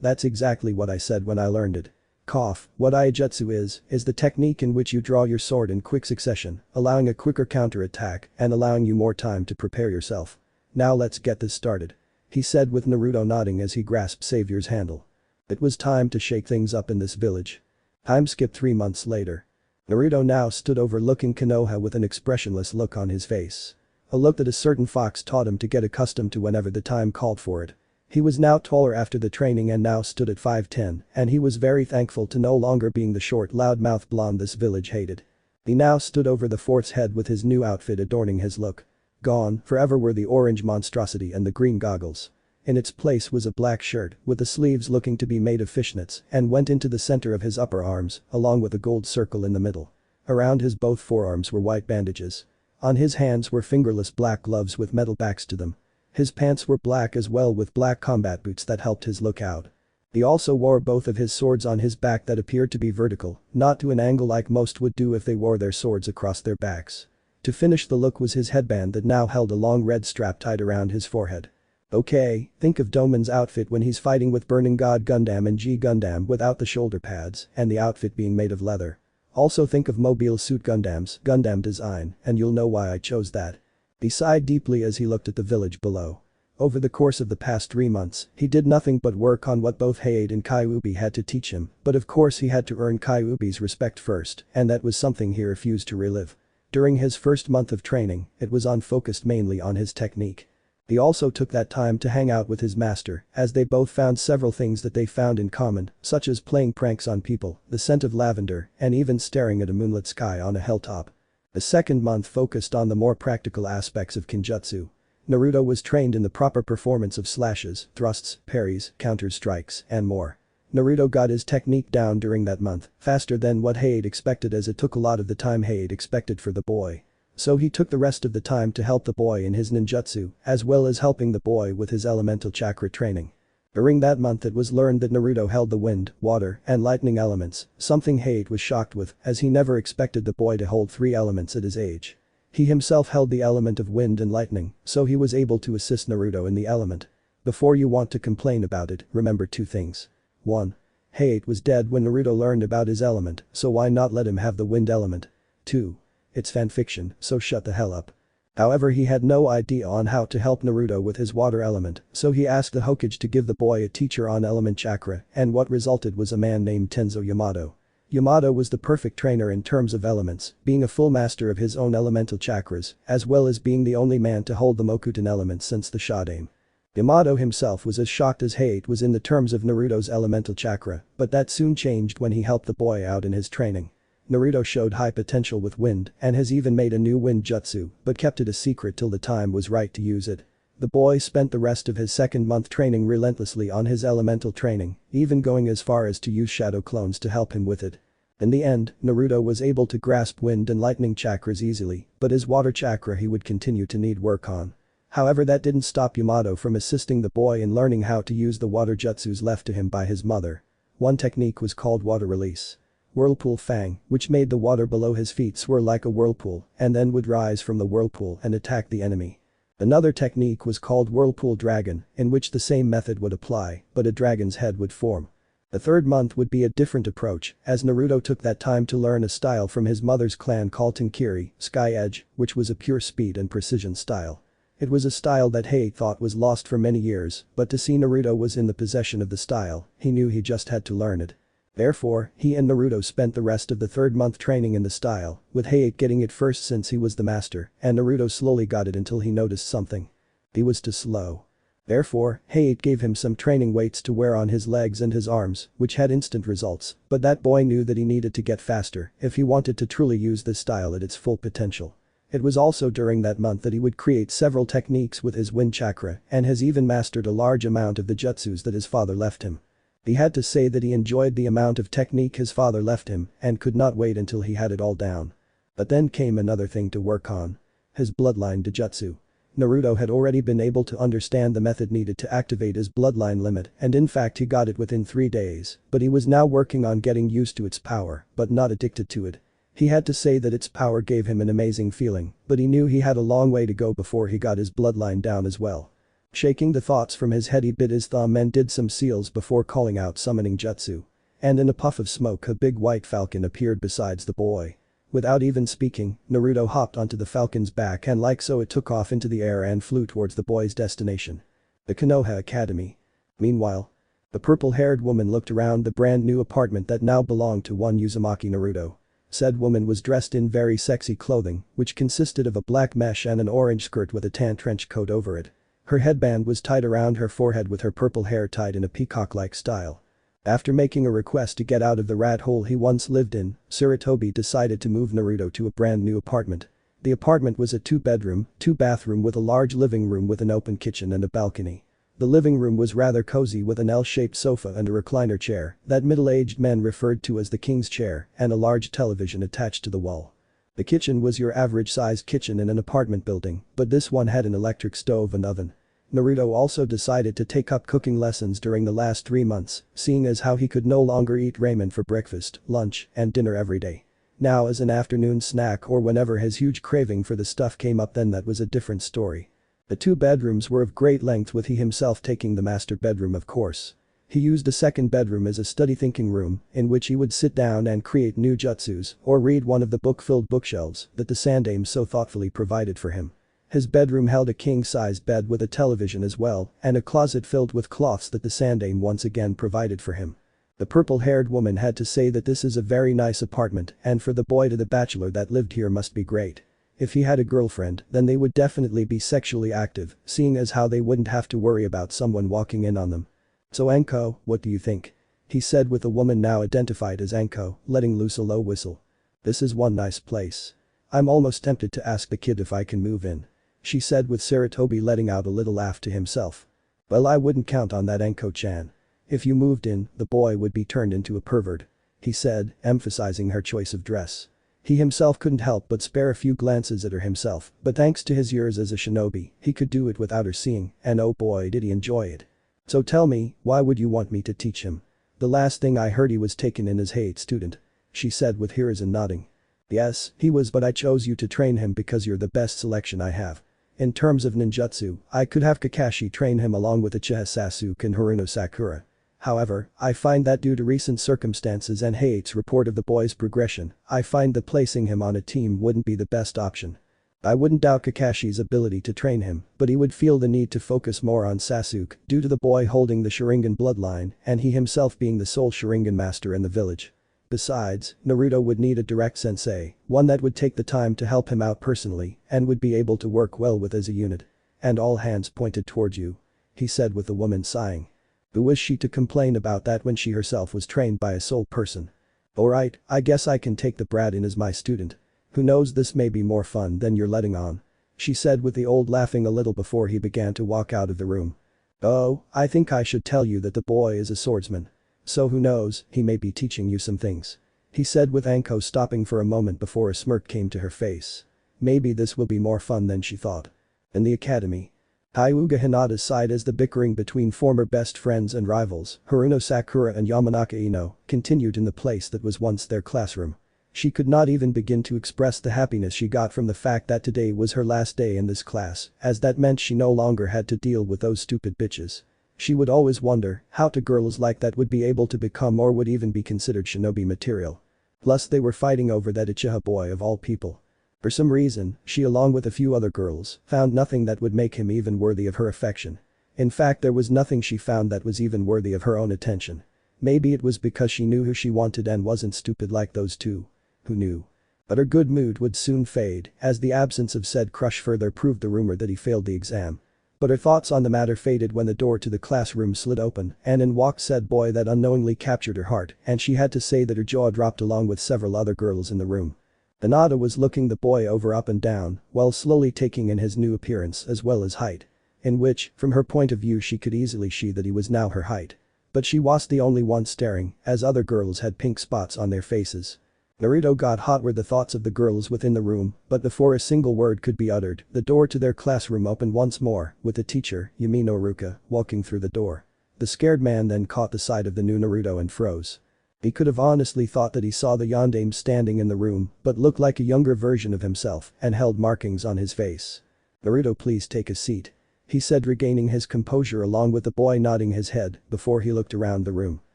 A: that's exactly what I said when I learned it. What Iijutsu is the technique in which you draw your sword in quick succession, allowing a quicker counter-attack and allowing you more time to prepare yourself. Now let's get this started. He said with Naruto nodding as he grasped Savior's handle. It was time to shake things up in this village. Time skipped 3 months later. Naruto now stood overlooking Konoha with an expressionless look on his face. A look that a certain fox taught him to get accustomed to whenever the time called for it. He was now taller after the training and now stood at 5'10", and he was very thankful to no longer being the short loudmouth blonde this village hated. He now stood over the fort's head with his new outfit adorning his look. Gone forever were the orange monstrosity and the green goggles. In its place was a black shirt with the sleeves looking to be made of fishnets and went into the center of his upper arms along with a gold circle in the middle. Around his both forearms were white bandages. On his hands were fingerless black gloves with metal backs to them. His pants were black as well with black combat boots that helped his look out. He also wore both of his swords on his back that appeared to be vertical, not to an angle like most would do if they wore their swords across their backs. To finish the look was his headband that now held a long red strap tied around his forehead. Okay, think of Doman's outfit when he's fighting with Burning God Gundam and G Gundam without the shoulder pads and the outfit being made of leather. Also think of Mobile Suit Gundam's Gundam design and you'll know why I chose that. He sighed deeply as he looked at the village below. Over the course of the past 3 months, he did nothing but work on what both Hade and Kyuubi had to teach him, but of course he had to earn Kyuubi's respect first, and that was something he refused to relive. During his first month of training, it was focused mainly on his technique. He also took that time to hang out with his master, as they both found several things that they found in common, such as playing pranks on people, the scent of lavender, and even staring at a moonlit sky on a hilltop. The second month focused on the more practical aspects of Kinjutsu. Naruto was trained in the proper performance of slashes, thrusts, parries, counter-strikes, and more. Naruto got his technique down during that month, faster than what Hade expected as it took a lot of the time Hade expected for the boy. So he took the rest of the time to help the boy in his ninjutsu, as well as helping the boy with his elemental chakra training. During that month it was learned that Naruto held the wind, water, and lightning elements, something Hade was shocked with as he never expected the boy to hold 3 elements at his age. He himself held the element of wind and lightning, so he was able to assist Naruto in the element. Before you want to complain about it, remember 2 things. 1. Hade was dead when Naruto learned about his element, so why not let him have the wind element? 2. It's fanfiction, so shut the hell up. However, he had no idea on how to help Naruto with his water element, so he asked the Hokage to give the boy a teacher on element chakra, and what resulted was a man named Tenzo Yamato. Yamato was the perfect trainer in terms of elements, being a full master of his own elemental chakras, as well as being the only man to hold the Mokuton element since the Shodaime. Yamato himself was as shocked as Hade was in the terms of Naruto's elemental chakra, but that soon changed when he helped the boy out in his training. Naruto showed high potential with wind and has even made a new wind jutsu but kept it a secret till the time was right to use it. The boy spent the rest of his second month training relentlessly on his elemental training, even going as far as to use shadow clones to help him with it. In the end, Naruto was able to grasp wind and lightning chakras easily, but his water chakra he would continue to need work on. However, that didn't stop Yamato from assisting the boy in learning how to use the water jutsus left to him by his mother. One technique was called water release. Whirlpool Fang, which made the water below his feet swirl like a whirlpool and then would rise from the whirlpool and attack the enemy. Another technique was called Whirlpool Dragon, in which the same method would apply, but a dragon's head would form. The third month would be a different approach, as Naruto took that time to learn a style from his mother's clan called Tenkiri, Sky Edge, which was a pure speed and precision style. It was a style that Hei thought was lost for many years, but to see Naruto was in the possession of the style, he knew he just had to learn it. Therefore, he and Naruto spent the rest of the third month training in the style, with Hei getting it first since he was the master, and Naruto slowly got it until he noticed something. He was too slow. Therefore, Hei gave him some training weights to wear on his legs and his arms, which had instant results, but that boy knew that he needed to get faster if he wanted to truly use this style at its full potential. It was also during that month that he would create several techniques with his wind chakra and has even mastered a large amount of the jutsus that his father left him. He had to say that he enjoyed the amount of technique his father left him and could not wait until he had it all down. But then came another thing to work on. His bloodline Dojutsu. Naruto had already been able to understand the method needed to activate his bloodline limit and in fact he got it within 3 days, but he was now working on getting used to its power, but not addicted to it. He had to say that its power gave him an amazing feeling, but he knew he had a long way to go before he got his bloodline down as well. Shaking the thoughts from his head, he bit his thumb and did some seals before calling out summoning jutsu. And in a puff of smoke a big white falcon appeared besides the boy. Without even speaking, Naruto hopped onto the falcon's back and like so it took off into the air and flew towards the boy's destination. The Konoha Academy. Meanwhile, the purple-haired woman looked around the brand new apartment that now belonged to one Uzumaki Naruto. Said woman was dressed in very sexy clothing, which consisted of a black mesh and an orange skirt with a tan trench coat over it. Her headband was tied around her forehead with her purple hair tied in a peacock-like style. After making a request to get out of the rat hole he once lived in, Sarutobi decided to move Naruto to a brand new apartment. The apartment was a 2-bedroom, 2-bathroom with a large living room with an open kitchen and a balcony. The living room was rather cozy with an L-shaped sofa and a recliner chair that middle-aged men referred to as the king's chair and a large television attached to the wall. The kitchen was your average-sized kitchen in an apartment building, but this one had an electric stove and oven. Naruto also decided to take up cooking lessons during the last 3 months, seeing as how he could no longer eat ramen for breakfast, lunch, and dinner every day. Now as an afternoon snack or whenever his huge craving for the stuff came up, then that was a different story. The 2 bedrooms were of great length, with he himself taking the master bedroom of course. He used a second bedroom as a study thinking room in which he would sit down and create new jutsus or read one of the book-filled bookshelves that the Sandaime so thoughtfully provided for him. His bedroom held a king-sized bed with a television as well and a closet filled with cloths that the Sandaime once again provided for him. The purple-haired woman had to say that this is a very nice apartment and for the boy to the bachelor that lived here must be great. If he had a girlfriend then they would definitely be sexually active, seeing as how they wouldn't have to worry about someone walking in on them. So Anko, what do you think? He said with the woman now identified as Anko, letting loose a low whistle. This is one nice place. I'm almost tempted to ask the kid if I can move in. She said with Sarutobi letting out a little laugh to himself. Well, I wouldn't count on that, Anko-chan. If you moved in, the boy would be turned into a pervert. He said, emphasizing her choice of dress. He himself couldn't help but spare a few glances at her himself, but thanks to his years as a shinobi, he could do it without her seeing, and oh boy did he enjoy it. So tell me, why would you want me to teach him? The last thing I heard he was taken in as hate student. She said with Hiruzen nodding. Yes, he was, but I chose you to train him because you're the best selection I have. In terms of ninjutsu, I could have Kakashi train him along with Uchiha Sasuke and Haruno Sakura. However, I find that due to recent circumstances and Hei's report of the boy's progression, I find that placing him on a team wouldn't be the best option. I wouldn't doubt Kakashi's ability to train him, but he would feel the need to focus more on Sasuke due to the boy holding the Sharingan bloodline and he himself being the sole Sharingan master in the village. Besides, Naruto would need a direct sensei, one that would take the time to help him out personally and would be able to work well with as a unit. And all hands pointed towards you. He said with the woman sighing. Who was she to complain about that when she herself was trained by a sole person? Alright, I guess I can take the brat in as my student. Who knows, this may be more fun than you're letting on. she said with the old laughing a little before he began to walk out of the room. Oh, I think I should tell you that the boy is a swordsman. So who knows, he may be teaching you some things. He said with Anko stopping for a moment before a smirk came to her face. Maybe this will be more fun than she thought. In the academy. Hyuga Hinata sighed as the bickering between former best friends and rivals, Haruno Sakura and Yamanaka Ino, continued in the place that was once their classroom. She could not even begin to express the happiness she got from the fact that today was her last day in this class, as that meant she no longer had to deal with those stupid bitches. She would always wonder how two girls like that would be able to become or would even be considered shinobi material. Plus they were fighting over that Uchiha boy of all people. For some reason, she along with a few other girls found nothing that would make him even worthy of her affection. In fact there was nothing she found that was even worthy of her own attention. Maybe it was because she knew who she wanted and wasn't stupid like those two. Who knew? But her good mood would soon fade as the absence of said crush further proved the rumor that he failed the exam. But her thoughts on the matter faded when the door to the classroom slid open and in walked said boy that unknowingly captured her heart and she had to say that her jaw dropped along with several other girls in the room. Hinata was looking the boy over up and down while slowly taking in his new appearance as well as height. In which, from her point of view she could easily see that he was now her height. But she was the only one staring as other girls had pink spots on their faces. Naruto got hot were the thoughts of the girls within the room, but before a single word could be uttered, the door to their classroom opened once more, with the teacher, Yumi no Iruka, walking through the door. The scared man then caught the sight of the new Naruto and froze. He could have honestly thought that he saw the yondaime standing in the room, but looked like a younger version of himself and held markings on his face. Naruto, please take a seat. He said, regaining his composure along with the boy nodding his head before he looked around the room.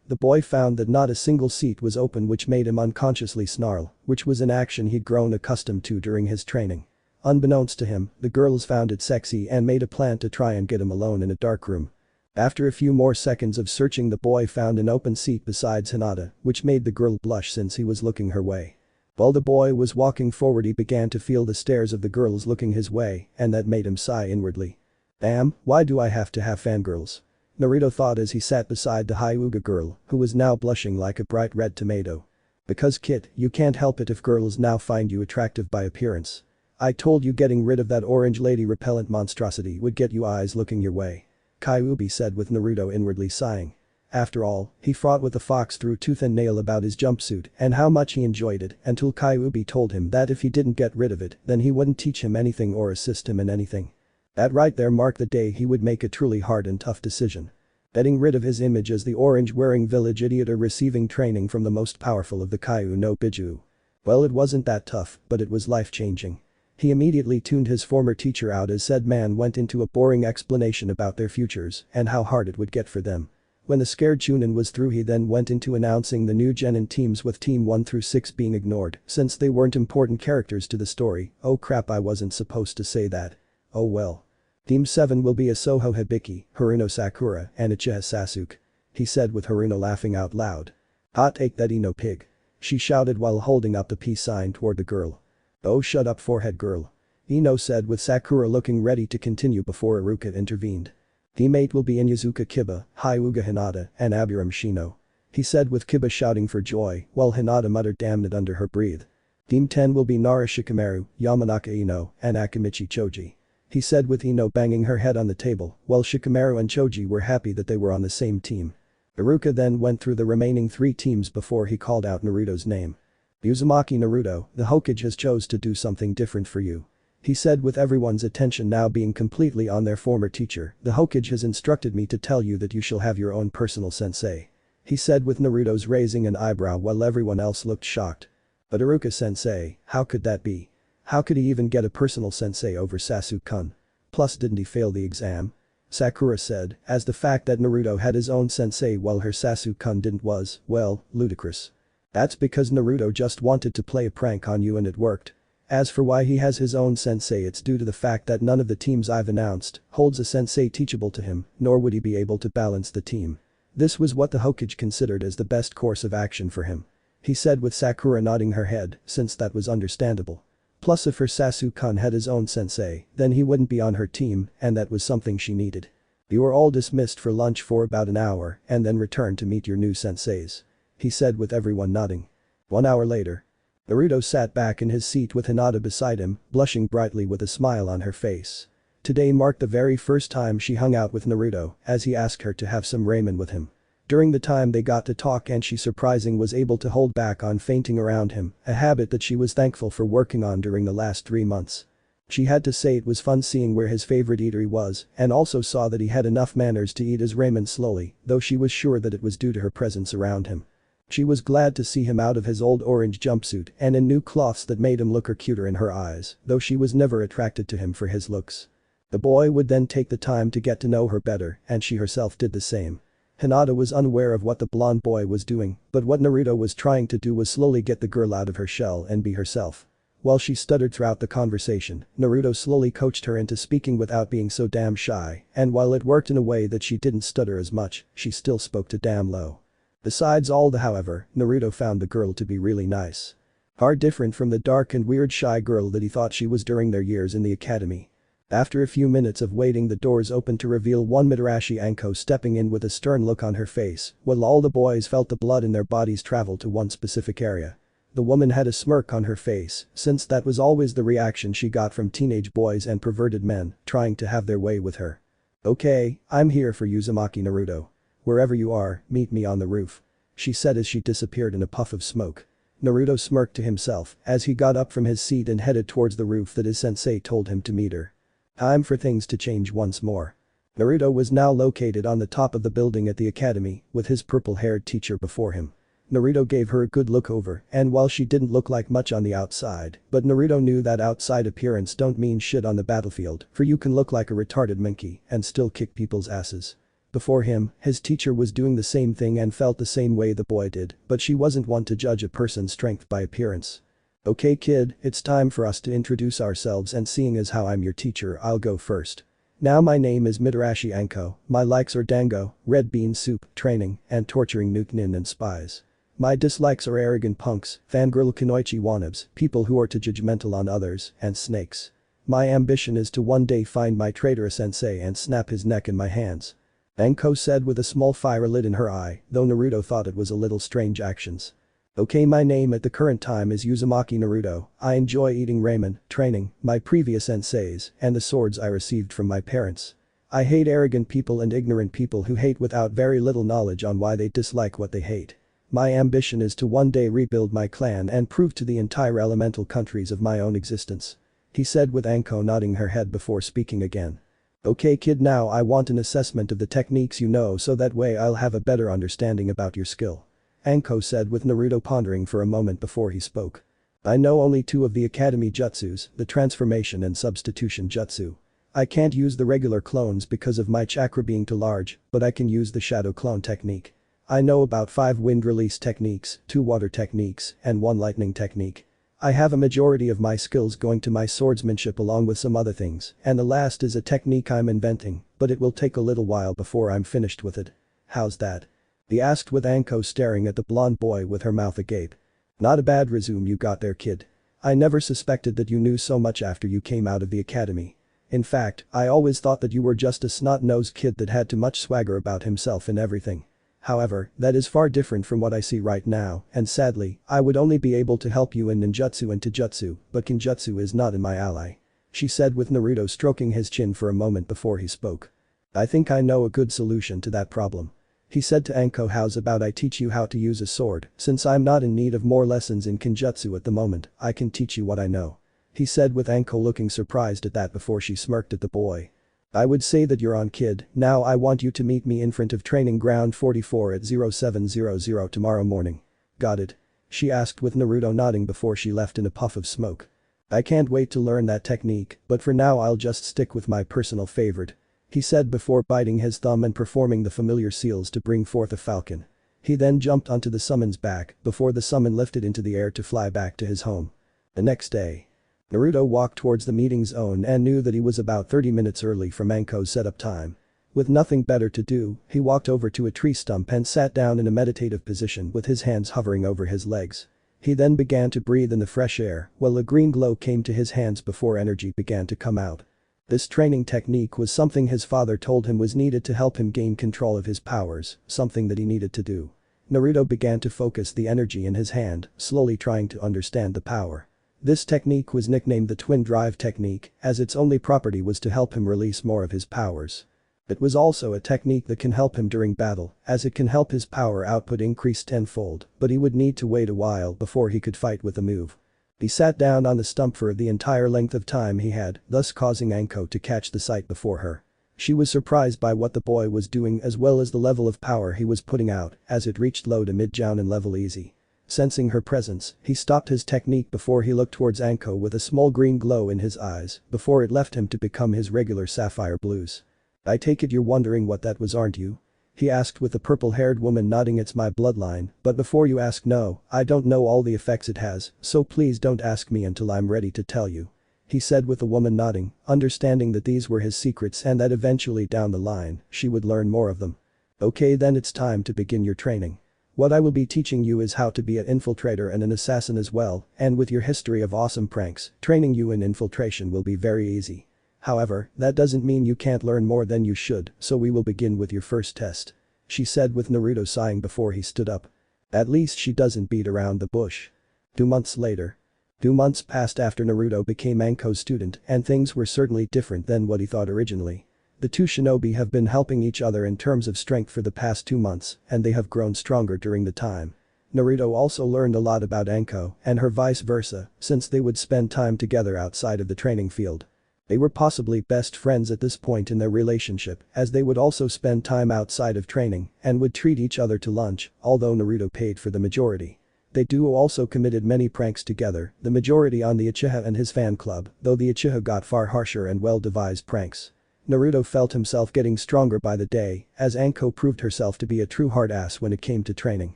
A: The boy found that not a single seat was open, which made him unconsciously snarl, which was an action he'd grown accustomed to during his training. Unbeknownst to him, the girls found it sexy and made a plan to try and get him alone in a dark room. After a few more seconds of searching, the boy found an open seat besides Hinata, which made the girl blush since he was looking her way. While the boy was walking forward he began to feel the stares of the girls looking his way and that made him sigh inwardly. Damn, why do I have to have fangirls? Naruto thought as he sat beside the Hyuga girl, who was now blushing like a bright red tomato. Because kid, you can't help it if girls now find you attractive by appearance. I told you getting rid of that orange lady repellent monstrosity would get you eyes looking your way. Kyuubi said with Naruto inwardly sighing. After all, he fought with a fox through tooth and nail about his jumpsuit and how much he enjoyed it until Kyuubi told him that if he didn't get rid of it then he wouldn't teach him anything or assist him in anything. That right there marked the day he would make a truly hard and tough decision. Getting rid of his image as the orange-wearing village idiot or receiving training from the most powerful of the Kaiu no Biju. Well, it wasn't that tough, but it was life-changing. He immediately tuned his former teacher out as said man went into a boring explanation about their futures and how hard it would get for them. When the scared Chunin was through he then went into announcing the new genin teams with team 1 through 6 being ignored since they weren't important characters to the story. Oh crap, I wasn't supposed to say that. Oh well. Team 7 will be Asoho Hibiki, Haruno Sakura, and Uchiha Sasuke. He said with Haruno laughing out loud. Hot take that Ino pig. She shouted while holding up the peace sign toward the girl. Oh shut up forehead girl. Ino said with Sakura looking ready to continue before Iruka intervened. Team 8 will be Inyazuka Kiba, Hyuga Hinata, and Aburame Shino. He said with Kiba shouting for joy while Hinata muttered damn it under her breath. Team 10 will be Nara Shikamaru, Yamanaka Ino, and Akimichi Choji. He said with Ino banging her head on the table while Shikamaru and Choji were happy that they were on the same team. Iruka then went through the remaining 3 teams before he called out Naruto's name. Uzumaki Naruto, the Hokage has chose to do something different for you. He said with everyone's attention now being completely on their former teacher, the Hokage has instructed me to tell you that you shall have your own personal sensei. He said with Naruto's raising an eyebrow while everyone else looked shocked. But Iruka sensei, how could that be? How could he even get a personal sensei over Sasuke-kun? Plus didn't he fail the exam? Sakura said, as the fact that Naruto had his own sensei while her Sasuke-kun didn't was, well, ludicrous. That's because Naruto just wanted to play a prank on you and it worked. As for why he has his own sensei, it's due to the fact that none of the teams I've announced holds a sensei teachable to him, nor would he be able to balance the team. This was what the Hokage considered as the best course of action for him. He said with Sakura nodding her head, since that was understandable. Plus if her Sasuke-kun had his own sensei, then he wouldn't be on her team and that was something she needed. You were all dismissed for lunch for about an hour and then returned to meet your new senseis. He said with everyone nodding. 1 hour later. Naruto sat back in his seat with Hinata beside him, blushing brightly with a smile on her face. Today marked the very first time she hung out with Naruto, as he asked her to have some ramen with him. During the time they got to talk and she surprisingly was able to hold back on fainting around him, a habit that she was thankful for working on during the last 3 months. She had to say it was fun seeing where his favorite eatery was and also saw that he had enough manners to eat his ramen slowly, though she was sure that it was due to her presence around him. She was glad to see him out of his old orange jumpsuit and in new cloths that made him look cuter in her eyes, though she was never attracted to him for his looks. The boy would then take the time to get to know her better and she herself did the same. Hinata was unaware of what the blonde boy was doing, but what Naruto was trying to do was slowly get the girl out of her shell and be herself. While she stuttered throughout the conversation, Naruto slowly coached her into speaking without being so damn shy, and while it worked in a way that she didn't stutter as much, she still spoke too damn low. Besides all the however, Naruto found the girl to be really nice. Far different from the dark and weird shy girl that he thought she was during their years in the academy. After a few minutes of waiting, the doors opened to reveal one Mitarashi Anko stepping in with a stern look on her face, while all the boys felt the blood in their bodies travel to one specific area. The woman had a smirk on her face, since that was always the reaction she got from teenage boys and perverted men trying to have their way with her. "Okay, I'm here for Uzumaki Naruto. Wherever you are, meet me on the roof," she said as she disappeared in a puff of smoke. Naruto smirked to himself as he got up from his seat and headed towards the roof that his sensei told him to meet her. Time for things to change once more. Naruto was now located on the top of the building at the academy, with his purple-haired teacher before him. Naruto gave her a good look over, and while she didn't look like much on the outside, but Naruto knew that outside appearance don't mean shit on the battlefield, for you can look like a retarded monkey and still kick people's asses. Before him, his teacher was doing the same thing and felt the same way the boy did, but she wasn't one to judge a person's strength by appearance. "Okay kid, it's time for us to introduce ourselves and seeing as how I'm your teacher I'll go first. Now my name is Mitarashi Anko, my likes are dango, red bean soup, training, and torturing nukenin and spies. My dislikes are arrogant punks, fangirl kunoichi wannabes, people who are too judgmental on others, and snakes. My ambition is to one day find my traitorous sensei and snap his neck in my hands," Anko said with a small fire lit in her eye, though Naruto thought it was a little strange actions. "Okay, my name at the current time is Uzumaki Naruto. I enjoy eating ramen, training, my previous senseis, and the swords I received from my parents. I hate arrogant people and ignorant people who hate without very little knowledge on why they dislike what they hate. My ambition is to one day rebuild my clan and prove to the entire elemental countries of my own existence," he said with Anko nodding her head before speaking again. "Okay kid, now I want an assessment of the techniques you know so that way I'll have a better understanding about your skill," Anko said with Naruto pondering for a moment before he spoke. "I know only 2 of the academy jutsus, the transformation and substitution jutsu. I can't use the regular clones because of my chakra being too large, but I can use the shadow clone technique. I know about 5 wind release techniques, 2 water techniques, and 1 lightning technique. I have a majority of my skills going to my swordsmanship along with some other things, and the last is a technique I'm inventing, but it will take a little while before I'm finished with it. How's that?" he asked with Anko staring at the blonde boy with her mouth agape. "Not a bad resume you got there kid. I never suspected that you knew so much after you came out of the academy. In fact, I always thought that you were just a snot-nosed kid that had too much swagger about himself and everything. However, that is far different from what I see right now, and sadly, I would only be able to help you in ninjutsu and taijutsu, but kinjutsu is not in my ally," she said with Naruto stroking his chin for a moment before he spoke. "I think I know a good solution to that problem," he said to Anko. "How's about I teach you how to use a sword, since I'm not in need of more lessons in kinjutsu at the moment, I can teach you what I know," he said with Anko looking surprised at that before she smirked at the boy. "I would say that you're on kid, now I want you to meet me in front of training ground 44 at 0700 tomorrow morning. Got it?" she asked with Naruto nodding before she left in a puff of smoke. "I can't wait to learn that technique, but for now I'll just stick with my personal favorite," he said before biting his thumb and performing the familiar seals to bring forth a falcon. He then jumped onto the summon's back before the summon lifted into the air to fly back to his home. The next day, Naruto walked towards the meeting zone and knew that he was about 30 minutes early from Anko's setup time. With nothing better to do, he walked over to a tree stump and sat down in a meditative position with his hands hovering over his legs. He then began to breathe in the fresh air while a green glow came to his hands before energy began to come out. This training technique was something his father told him was needed to help him gain control of his powers, something that he needed to do. Naruto began to focus the energy in his hand, slowly trying to understand the power. This technique was nicknamed the Twin Drive technique, as its only property was to help him release more of his powers. It was also a technique that can help him during battle, as it can help his power output increase tenfold, but he would need to wait a while before he could fight with the move. He sat down on the stump for the entire length of time he had, thus causing Anko to catch the sight before her. She was surprised by what the boy was doing as well as the level of power he was putting out, as it reached low to mid-jounin level easy. Sensing her presence, he stopped his technique before he looked towards Anko with a small green glow in his eyes, before it left him to become his regular sapphire blues. "I take it you're wondering what that was, aren't you?" he asked with the purple-haired woman nodding. "It's my bloodline, but before you ask, no, I don't know all the effects it has, so please don't ask me until I'm ready to tell you," he said with the woman nodding, understanding that these were his secrets and that eventually down the line, she would learn more of them. "Okay, then it's time to begin your training. What I will be teaching you is how to be an infiltrator and an assassin as well, and with your history of awesome pranks, training you in infiltration will be very easy. However, that doesn't mean you can't learn more than you should, so we will begin with your first test," she said with Naruto sighing before he stood up. At least she doesn't beat around the bush. 2 months later. 2 months passed after Naruto became Anko's student, and things were certainly different than what he thought originally. The two shinobi have been helping each other in terms of strength for the past 2 months, and they have grown stronger during the time. Naruto also learned a lot about Anko, and her vice versa, since they would spend time together outside of the training field. They were possibly best friends at this point in their relationship, as they would also spend time outside of training, and would treat each other to lunch, although Naruto paid for the majority. They duo also committed many pranks together, the majority on the Uchiha and his fan club, though the Uchiha got far harsher and well-devised pranks. Naruto felt himself getting stronger by the day, as Anko proved herself to be a true hard ass when it came to training.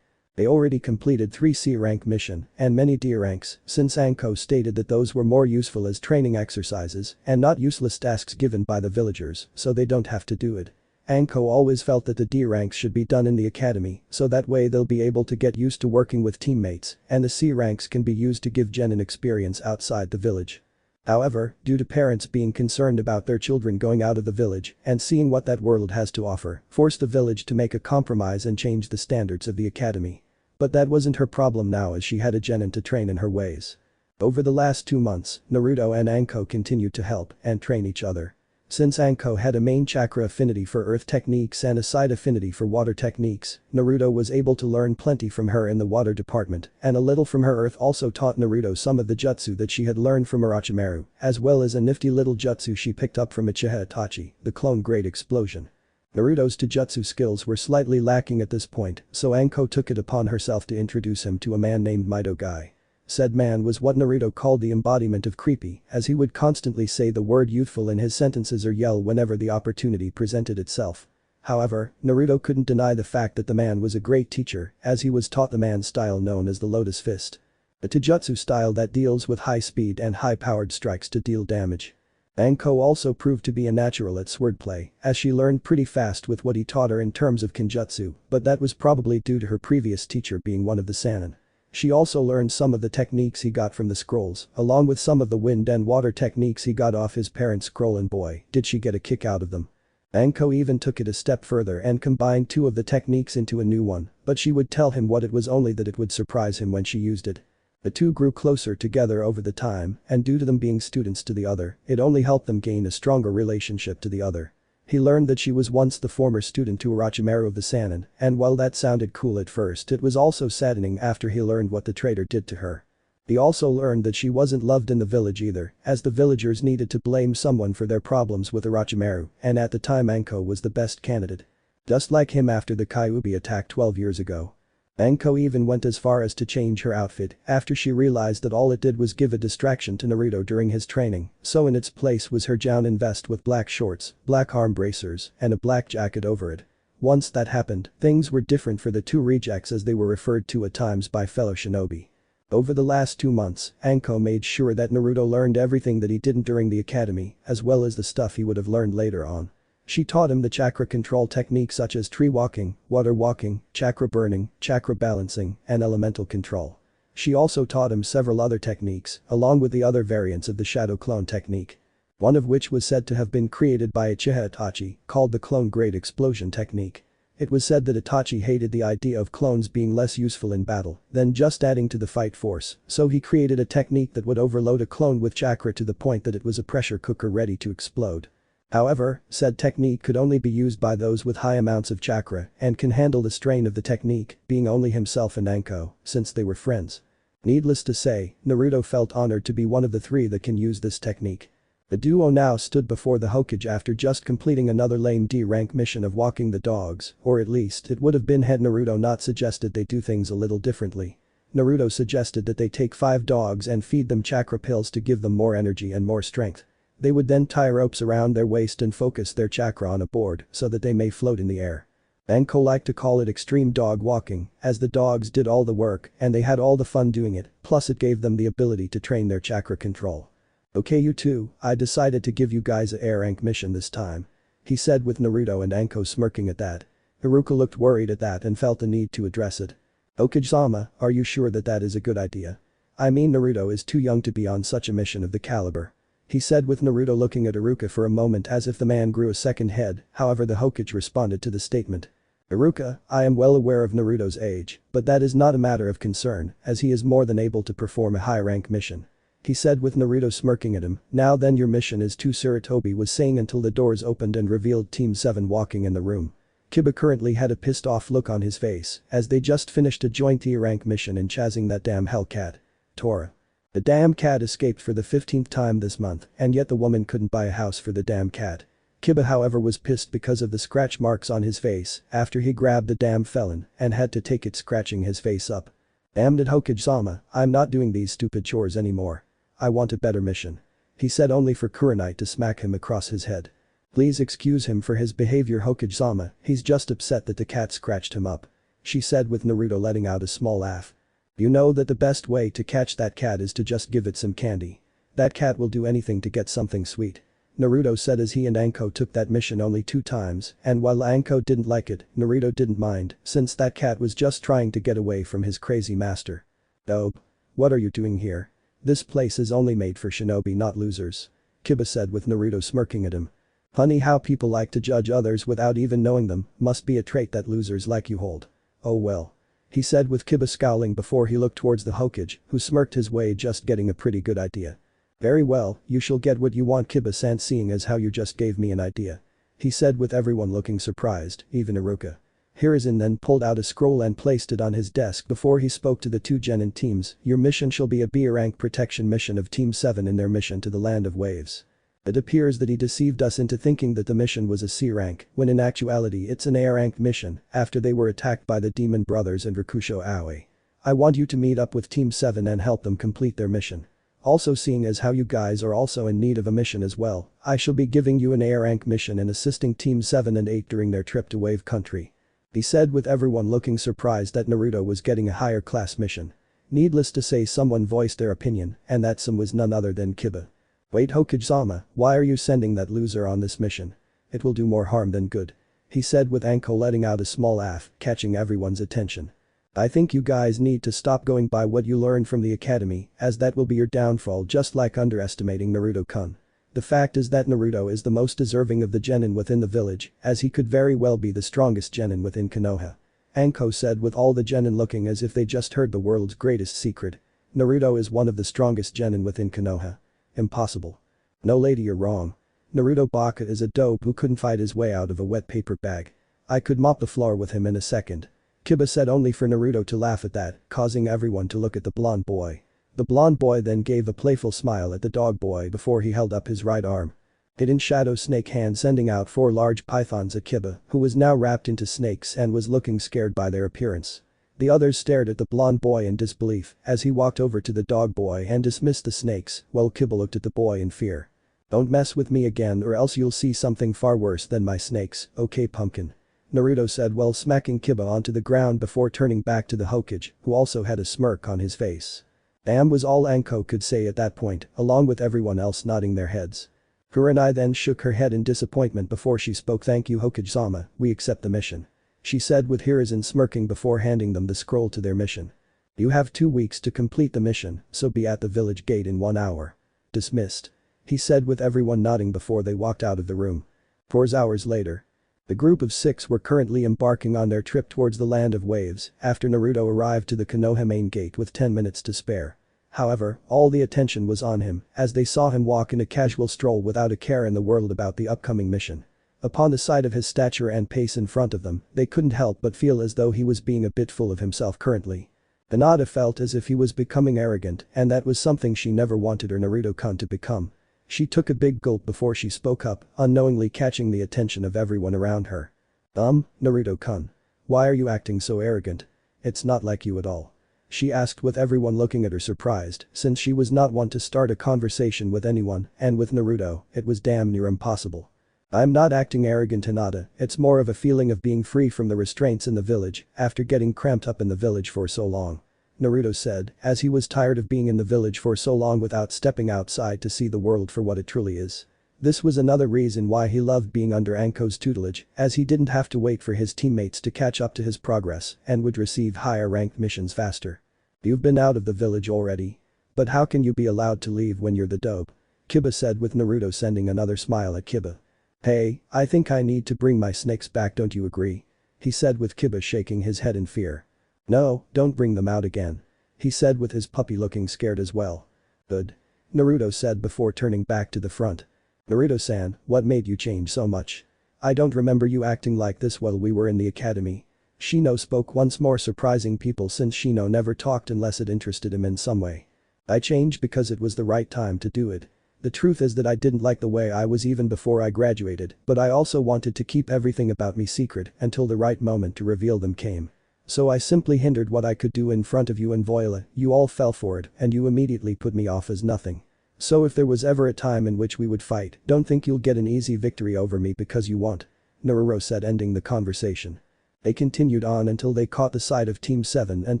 A: They already completed 3 C rank mission and many D ranks, since Anko stated that those were more useful as training exercises and not useless tasks given by the villagers, so they don't have to do it. Anko always felt that the D ranks should be done in the academy, so that way they'll be able to get used to working with teammates, and the C ranks can be used to give genuine experience outside the village. However, due to parents being concerned about their children going out of the village and seeing what that world has to offer, forced the village to make a compromise and change the standards of the academy. But that wasn't her problem now, as she had a genin to train in her ways. Over the last 2 months, Naruto and Anko continued to help and train each other. Since Anko had a main chakra affinity for earth techniques and a side affinity for water techniques, Naruto was able to learn plenty from her in the water department, and a little from her. Earth also taught Naruto some of the jutsu that she had learned from Orochimaru, as well as a nifty little jutsu she picked up from Uchiha Itachi, the clone grade explosion. Naruto's Taijutsu skills were slightly lacking at this point, so Anko took it upon herself to introduce him to a man named Mido Guy. Said man was what Naruto called the embodiment of creepy, as he would constantly say the word youthful in his sentences or yell whenever the opportunity presented itself. However, Naruto couldn't deny the fact that the man was a great teacher, as he was taught the man's style known as the Lotus Fist. A Taijutsu style that deals with high speed and high-powered strikes to deal damage. Anko also proved to be a natural at swordplay, as she learned pretty fast with what he taught her in terms of kinjutsu, but that was probably due to her previous teacher being one of the Sannin. She also learned some of the techniques he got from the scrolls, along with some of the wind and water techniques he got off his parents' scroll, and boy, did she get a kick out of them. Anko even took it a step further and combined 2 of the techniques into a new one, but she would tell him what it was, only that it would surprise him when she used it. The two grew closer together over the time, and due to them being students to the other, it only helped them gain a stronger relationship to the other. He learned that she was once the former student to Orochimaru of the Sannin, and while that sounded cool at first, it was also saddening after he learned what the traitor did to her. He also learned that she wasn't loved in the village either, as the villagers needed to blame someone for their problems with Orochimaru, and at the time Anko was the best candidate. Just like him after the Kyuubi attack 12 years ago. Anko even went as far as to change her outfit after she realized that all it did was give a distraction to Naruto during his training, so in its place was her jounin vest with black shorts, black arm bracers, and a black jacket over it. Once that happened, things were different for the two rejects, as they were referred to at times by fellow shinobi. Over the last 2 months, Anko made sure that Naruto learned everything that he didn't during the academy, as well as the stuff he would have learned later on. She taught him the chakra control techniques such as tree walking, water walking, chakra burning, chakra balancing, and elemental control. She also taught him several other techniques, along with the other variants of the shadow clone technique. One of which was said to have been created by Uchiha Itachi, called the clone grade explosion technique. It was said that Itachi hated the idea of clones being less useful in battle than just adding to the fight force, so he created a technique that would overload a clone with chakra to the point that it was a pressure cooker ready to explode. However, said technique could only be used by those with high amounts of chakra and can handle the strain of the technique, being only himself and Anko, since they were friends. Needless to say, Naruto felt honored to be one of the three that can use this technique. The duo now stood before the Hokage after just completing another lame D-rank mission of walking the dogs, or at least it would have been had Naruto not suggested they do things a little differently. Naruto suggested that they take 5 dogs and feed them chakra pills to give them more energy and more strength. They would then tie ropes around their waist and focus their chakra on a board so that they may float in the air. Anko liked to call it extreme dog walking, as the dogs did all the work and they had all the fun doing it, plus it gave them the ability to train their chakra control. "Okay you two, I decided to give you guys a A-rank mission this time," he said with Naruto and Anko smirking at that. Iruka looked worried at that and felt the need to address it. "Hokage-sama, are you sure that that is a good idea? I mean Naruto is too young to be on such a mission of the caliber," he said with Naruto looking at Iruka for a moment as if the man grew a second head, however the Hokage responded to the statement. "Iruka, I am well aware of Naruto's age, but that is not a matter of concern, as he is more than able to perform a high-rank mission," he said with Naruto smirking at him. "Now then your mission is to," Sarutobi was saying until the doors opened and revealed Team 7 walking in the room. Kiba currently had a pissed off look on his face as they just finished a joint E-rank mission in chasing that damn Hellcat. Tora. The damn cat escaped for the 15th time this month and yet the woman couldn't buy a house for the damn cat. Kiba however was pissed because of the scratch marks on his face after he grabbed the damn felon and had to take it scratching his face up. "Damn it Hokage-sama, I'm not doing these stupid chores anymore. I want a better mission," he said only for Kurenai to smack him across his head. "Please excuse him for his behavior Hokage-sama, he's just upset that the cat scratched him up," she said with Naruto letting out a small laugh. "You know that the best way to catch that cat is to just give it some candy. That cat will do anything to get something sweet," Naruto said as he and Anko took that mission only 2 times, and while Anko didn't like it, Naruto didn't mind since that cat was just trying to get away from his crazy master. "Dope. What are you doing here? This place is only made for shinobi not losers," Kiba said with Naruto smirking at him. "Funny how people like to judge others without even knowing them, must be a trait that losers like you hold. Oh well," he said with Kiba scowling before he looked towards the Hokage, who smirked his way just getting a pretty good idea. "Very well, you shall get what you want Kiba-san seeing as how you just gave me an idea," he said with everyone looking surprised, even Iruka. Hiruzen then pulled out a scroll and placed it on his desk before he spoke to the 2 genin teams. "Your mission shall be a B-rank protection mission of Team 7 in their mission to the Land of Waves. It appears that he deceived us into thinking that the mission was a C-rank, when in actuality it's an A-rank mission after they were attacked by the Demon Brothers and Rakusho Aoi. I want you to meet up with Team 7 and help them complete their mission. Also seeing as how you guys are also in need of a mission as well, I shall be giving you an A-rank mission and assisting Team 7 and 8 during their trip to Wave Country," he said with everyone looking surprised that Naruto was getting a higher class mission. Needless to say someone voiced their opinion and that some was none other than Kiba. "Wait Hokage-sama, why are you sending that loser on this mission? It will do more harm than good," he said with Anko letting out a small laugh, catching everyone's attention. "I think you guys need to stop going by what you learned from the academy, as that will be your downfall just like underestimating Naruto-kun. The fact is that Naruto is the most deserving of the genin within the village, as he could very well be the strongest genin within Konoha," Anko said with all the genin looking as if they just heard the world's greatest secret. "Naruto is one of the strongest genin within Konoha. Impossible. No lady you're wrong. Naruto Baka is a dope who couldn't fight his way out of a wet paper bag. I could mop the floor with him in a second." Kiba said only for Naruto to laugh at that, causing everyone to look at the blonde boy. The blonde boy then gave a playful smile at the dog boy before he held up his right arm. Hidden shadow snake hand sending out 4 large pythons at Kiba, who was now wrapped into snakes and was looking scared by their appearance. The others stared at the blonde boy in disbelief as he walked over to the dog boy and dismissed the snakes while Kiba looked at the boy in fear. "Don't mess with me again or else you'll see something far worse than my snakes, okay pumpkin?" Naruto said while smacking Kiba onto the ground before turning back to the Hokage, who also had a smirk on his face. "Damn" was all Anko could say at that point, along with everyone else nodding their heads. Kurenai then shook her head in disappointment before she spoke. "Thank you Hokage-sama, we accept the mission," she said with Hiruzen smirking before handing them the scroll to their mission. "You have 2 weeks to complete the mission, so be at the village gate in 1 hour. Dismissed," he said with everyone nodding before they walked out of the room. 4 hours later. The group of 6 were currently embarking on their trip towards the land of waves after Naruto arrived to the Konoha main gate with 10 minutes to spare. However, all the attention was on him as they saw him walk in a casual stroll without a care in the world about the upcoming mission. Upon the sight of his stature and pace in front of them, they couldn't help but feel as though he was being a bit full of himself currently. Hinata felt as if he was becoming arrogant, and that was something she never wanted her Naruto-kun to become. She took a big gulp before she spoke up, unknowingly catching the attention of everyone around her. Naruto-kun. Why are you acting so arrogant? It's not like you at all. She asked with everyone looking at her surprised, since she was not one to start a conversation with anyone, and with Naruto, it was damn near impossible. I'm not acting arrogant, Hinata, it's more of a feeling of being free from the restraints in the village after getting cramped up in the village for so long. Naruto said, as he was tired of being in the village for so long without stepping outside to see the world for what it truly is. This was another reason why he loved being under Anko's tutelage, as he didn't have to wait for his teammates to catch up to his progress and would receive higher ranked missions faster. You've been out of the village already. But how can you be allowed to leave when you're the dope? Kiba said with Naruto sending another smile at Kiba. Hey, I think I need to bring my snakes back, don't you agree? He said with Kiba shaking his head in fear. No, don't bring them out again. He said with his puppy looking scared as well. Good. Naruto said before turning back to the front. Naruto-san, what made you change so much? I don't remember you acting like this while we were in the academy. Shino spoke once more, surprising people since Shino never talked unless it interested him in some way. I changed because it was the right time to do it. The truth is that I didn't like the way I was even before I graduated, but I also wanted to keep everything about me secret until the right moment to reveal them came. So I simply hindered what I could do in front of you and Voila, you all fell for it and you immediately put me off as nothing. So if there was ever a time in which we would fight, don't think you'll get an easy victory over me because you won't. Naruto said, ending the conversation. They continued on until they caught the sight of Team 7 and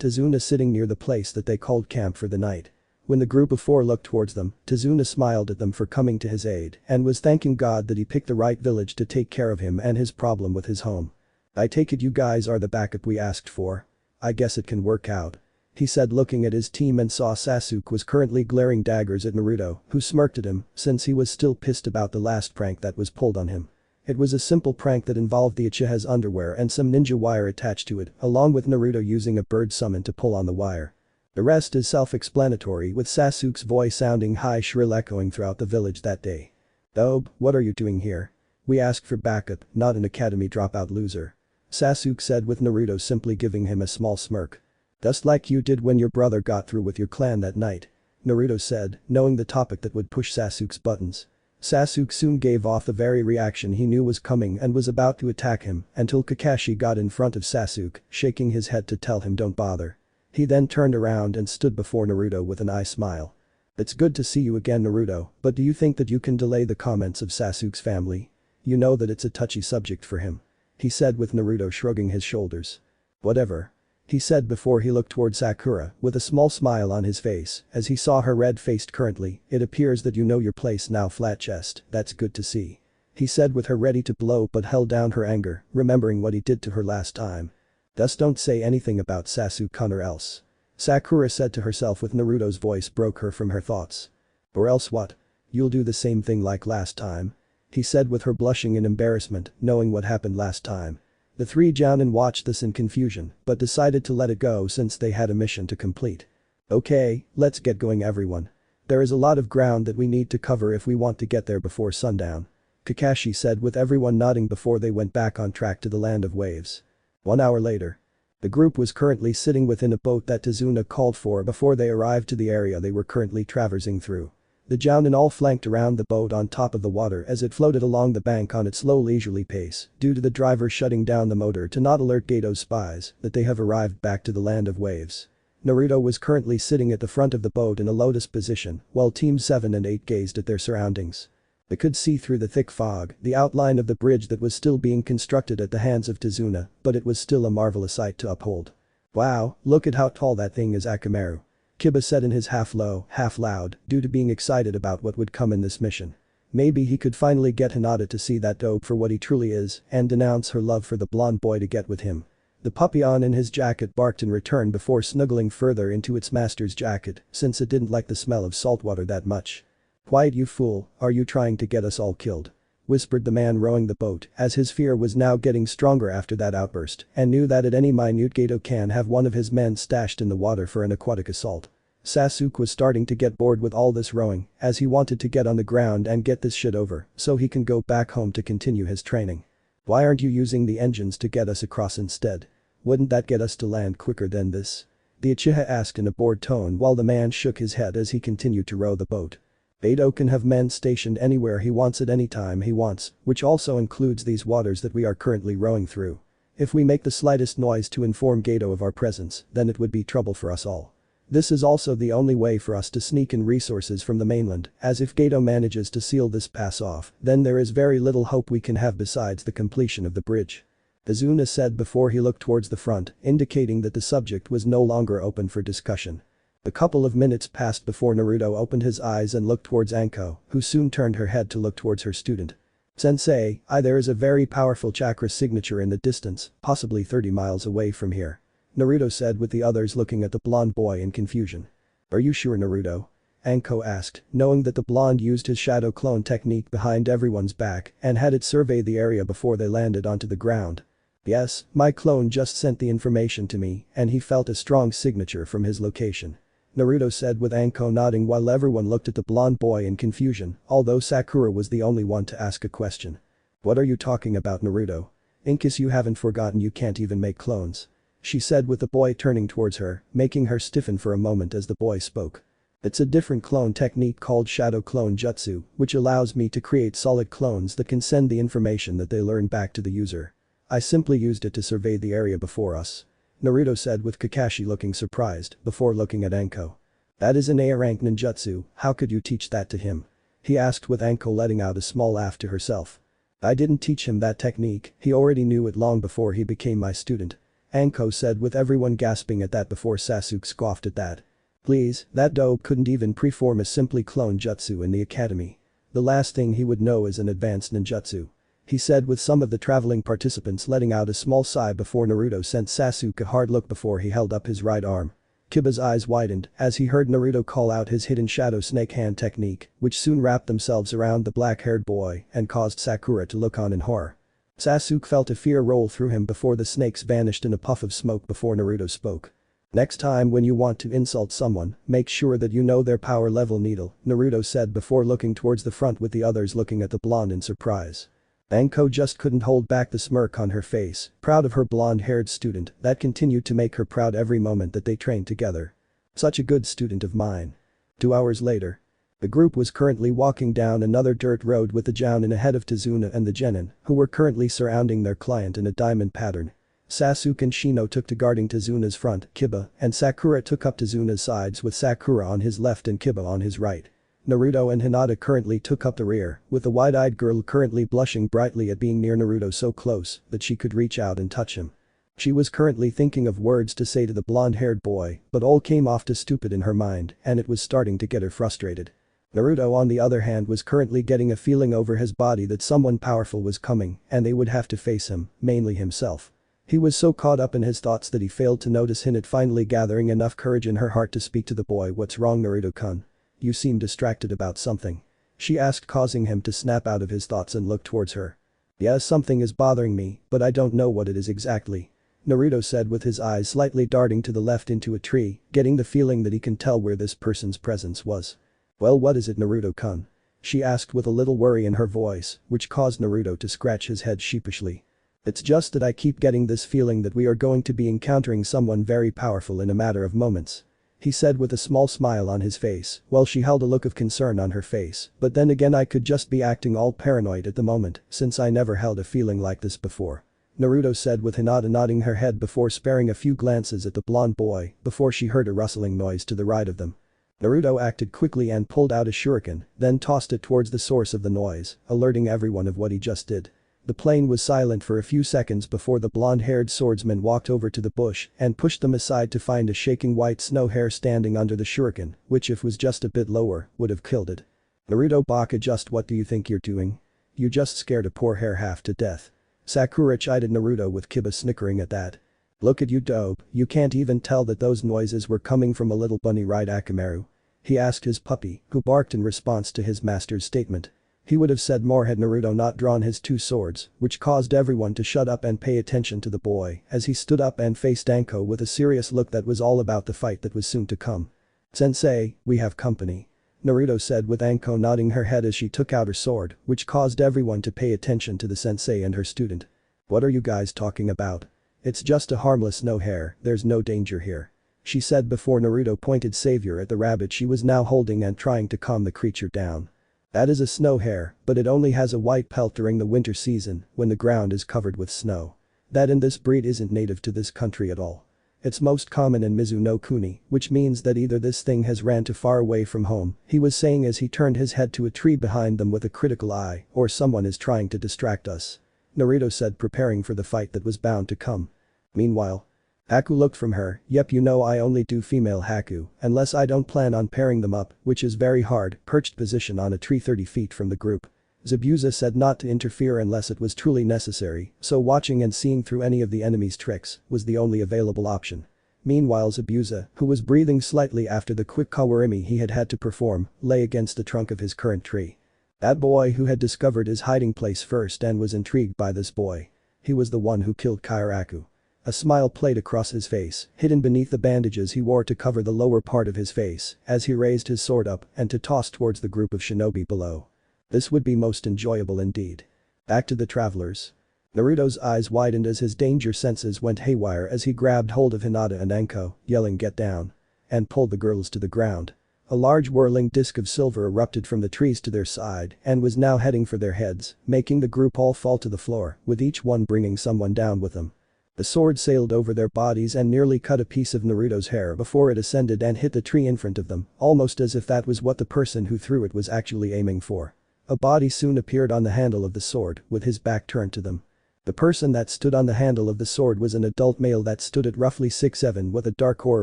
A: Tazuna sitting near the place that they called camp for the night. When the group of 4 looked towards them, Tazuna smiled at them for coming to his aid and was thanking God that he picked the right village to take care of him and his problem with his home. I take it you guys are the backup we asked for? I guess it can work out. He said looking at his team and saw Sasuke was currently glaring daggers at Naruto, who smirked at him since he was still pissed about the last prank that was pulled on him. It was a simple prank that involved the Uchiha's underwear and some ninja wire attached to it, along with Naruto using a bird summon to pull on the wire. The rest is self-explanatory, with Sasuke's voice sounding high, shrill, echoing throughout the village that day. Dobe, what are you doing here? We asked for backup, not an academy dropout loser. Sasuke said with Naruto simply giving him a small smirk. Just like you did when your brother got through with your clan that night. Naruto said, knowing the topic that would push Sasuke's buttons. Sasuke soon gave off the very reaction he knew was coming and was about to attack him until Kakashi got in front of Sasuke, shaking his head to tell him don't bother. He then turned around and stood before Naruto with an eye smile. It's good to see you again, Naruto, but do you think that you can delay the comments of Sasuke's family? You know that it's a touchy subject for him. He said with Naruto shrugging his shoulders. Whatever. He said before he looked toward Sakura with a small smile on his face as he saw her red-faced currently. It appears that you know your place now, flat chest, that's good to see. He said with her ready to blow but held down her anger, remembering what he did to her last time. Just don't say anything about Sasuke-kun or else. Sakura said to herself with Naruto's voice broke her from her thoughts. Or else what? You'll do the same thing like last time? He said with her blushing in embarrassment, knowing what happened last time. The 3 Jounin watched this in confusion, but decided to let it go since they had a mission to complete. Okay, let's get going everyone. There is a lot of ground that we need to cover if we want to get there before sundown. Kakashi said with everyone nodding before they went back on track to the land of waves. 1 hour later. The group was currently sitting within a boat that Tazuna called for before they arrived to the area they were currently traversing through. The Jounin all flanked around the boat on top of the water as it floated along the bank on its slow leisurely pace due to the driver shutting down the motor to not alert Gato's spies that they have arrived back to the land of waves. Naruto was currently sitting at the front of the boat in a lotus position while Team 7 and 8 gazed at their surroundings. They could see through the thick fog the outline of the bridge that was still being constructed at the hands of Tazuna, but it was still a marvelous sight to uphold. Wow, look at how tall that thing is, Akamaru. Kiba said in his half-low, half-loud, due to being excited about what would come in this mission. Maybe he could finally get Hinata to see that dope for what he truly is and denounce her love for the blonde boy to get with him. The puppy on in his jacket barked in return before snuggling further into its master's jacket since it didn't like the smell of salt water that much. Quiet, you fool, are you trying to get us all killed? whispered the man rowing the boat, as his fear was now getting stronger after that outburst, and knew that at any minute Gato can have one of his men stashed in the water for an aquatic assault. Sasuke was starting to get bored with all this rowing, as he wanted to get on the ground and get this shit over, so he can go back home to continue his training. Why aren't you using the engines to get us across instead? Wouldn't that get us to land quicker than this? The Uchiha asked in a bored tone while the man shook his head as he continued to row the boat. Gato can have men stationed anywhere he wants at any time he wants, which also includes these waters that we are currently rowing through. If we make the slightest noise to inform Gato of our presence, then it would be trouble for us all. This is also the only way for us to sneak in resources from the mainland, as if Gato manages to seal this pass off, then there is very little hope we can have besides the completion of the bridge. Izuna said before he looked towards the front, indicating that the subject was no longer open for discussion. A couple of minutes passed before Naruto opened his eyes and looked towards Anko, who soon turned her head to look towards her student. Sensei, there is a very powerful chakra signature in the distance, possibly 30 miles away from here. Naruto said with the others looking at the blonde boy in confusion. Are you sure, Naruto? Anko asked, knowing that the blonde used his shadow clone technique behind everyone's back and had it survey the area before they landed onto the ground. Yes, my clone just sent the information to me and he felt a strong signature from his location. Naruto said with Anko nodding while everyone looked at the blonde boy in confusion, although Sakura was the only one to ask a question. What are you talking about, Naruto? In case you haven't forgotten, you can't even make clones. She said with the boy turning towards her, making her stiffen for a moment as the boy spoke. It's a different clone technique called shadow clone jutsu, which allows me to create solid clones that can send the information that they learn back to the user. I simply used it to survey the area before us. Naruto said with Kakashi looking surprised before looking at Anko. That is an A-rank ninjutsu, how could you teach that to him? He asked with Anko letting out a small laugh to herself. I didn't teach him that technique, he already knew it long before he became my student. Anko said with everyone gasping at that before Sasuke scoffed at that. Please, that dope couldn't even preform a simply clone jutsu in the academy. The last thing he would know is an advanced ninjutsu. He said with some of the traveling participants letting out a small sigh before Naruto sent Sasuke a hard look before he held up his right arm. Kiba's eyes widened as he heard Naruto call out his hidden shadow snake hand technique, which soon wrapped themselves around the black-haired boy and caused Sakura to look on in horror. Sasuke felt a fear roll through him before the snakes vanished in a puff of smoke before Naruto spoke. Next time when you want to insult someone, make sure that you know their power level needle, Naruto said before looking towards the front with the others looking at the blonde in surprise. Anko just couldn't hold back the smirk on her face, proud of her blonde-haired student that continued to make her proud every moment that they trained together. Such a good student of mine. 2 hours later. The group was currently walking down another dirt road with the Jounin ahead of Tazuna and the Genin, who were currently surrounding their client in a diamond pattern. Sasuke and Shino took to guarding Tazuna's front, Kiba and Sakura took up Tazuna's sides with Sakura on his left and Kiba on his right. Naruto and Hinata currently took up the rear, with the wide-eyed girl currently blushing brightly at being near Naruto so close that she could reach out and touch him. She was currently thinking of words to say to the blonde-haired boy, but all came off to stupid in her mind and it was starting to get her frustrated. Naruto on the other hand was currently getting a feeling over his body that someone powerful was coming and they would have to face him, mainly himself. He was so caught up in his thoughts that he failed to notice Hinata finally gathering enough courage in her heart to speak to the boy. What's wrong, Naruto-kun? You seem distracted about something. She asked, causing him to snap out of his thoughts and look towards her. Yeah, something is bothering me, but I don't know what it is exactly. Naruto said with his eyes slightly darting to the left into a tree, getting the feeling that he can tell where this person's presence was. Well, what is it, Naruto-kun? She asked with a little worry in her voice, which caused Naruto to scratch his head sheepishly. It's just that I keep getting this feeling that we are going to be encountering someone very powerful in a matter of moments. He said with a small smile on his face, while she held a look of concern on her face, but then again I could just be acting all paranoid at the moment since I never held a feeling like this before. Naruto said with Hinata nodding her head before sparing a few glances at the blonde boy before she heard a rustling noise to the right of them. Naruto acted quickly and pulled out a shuriken, then tossed it towards the source of the noise, alerting everyone of what he just did. The plane was silent for a few seconds before the blonde-haired swordsman walked over to the bush and pushed them aside to find a shaking white snow hare standing under the shuriken, which if was just a bit lower, would have killed it. Naruto Baka, just what do you think you're doing? You just scared a poor hare half to death. Sakura chided Naruto with Kiba snickering at that. Look at you, dope, you can't even tell that those noises were coming from a little bunny, right, Akamaru? He asked his puppy, who barked in response to his master's statement. He would have said more had Naruto not drawn his two swords, which caused everyone to shut up and pay attention to the boy as he stood up and faced Anko with a serious look that was all about the fight that was soon to come. "Sensei, we have company," Naruto said with Anko nodding her head as she took out her sword, which caused everyone to pay attention to the sensei and her student. "What are you guys talking about? It's just a harmless no hair, there's no danger here," she said before Naruto pointed savior at the rabbit she was now holding and trying to calm the creature down. "That is a snow hare, but it only has a white pelt during the winter season when the ground is covered with snow. That in this breed isn't native to this country at all. It's most common in Mizu no Kuni, which means that either this thing has ran too far away from home," he was saying as he turned his head to a tree behind them with a critical eye, "or someone is trying to distract us," Naruto said preparing for the fight that was bound to come. Meanwhile, Haku looked from her, "Yep, you know I only do female Haku, unless I don't plan on pairing them up, which is very hard," perched position on a tree 30 feet from the group. Zabuza said not to interfere unless it was truly necessary, so watching and seeing through any of the enemy's tricks was the only available option. Meanwhile Zabuza, who was breathing slightly after the quick kawarimi he had had to perform, lay against the trunk of his current tree. That boy who had discovered his hiding place first and was intrigued by this boy. He was the one who killed Kairaku. A smile played across his face, hidden beneath the bandages he wore to cover the lower part of his face, as he raised his sword up and to toss towards the group of shinobi below. This would be most enjoyable indeed. Back to the travelers. Naruto's eyes widened as his danger senses went haywire as he grabbed hold of Hinata and Anko, yelling "Get down!" and pulled the girls to the ground. A large whirling disc of silver erupted from the trees to their side and was now heading for their heads, making the group all fall to the floor, with each one bringing someone down with them. The sword sailed over their bodies and nearly cut a piece of Naruto's hair before it ascended and hit the tree in front of them, almost as if that was what the person who threw it was actually aiming for. A body soon appeared on the handle of the sword, with his back turned to them. The person that stood on the handle of the sword was an adult male that stood at roughly 6'7" with a dark aura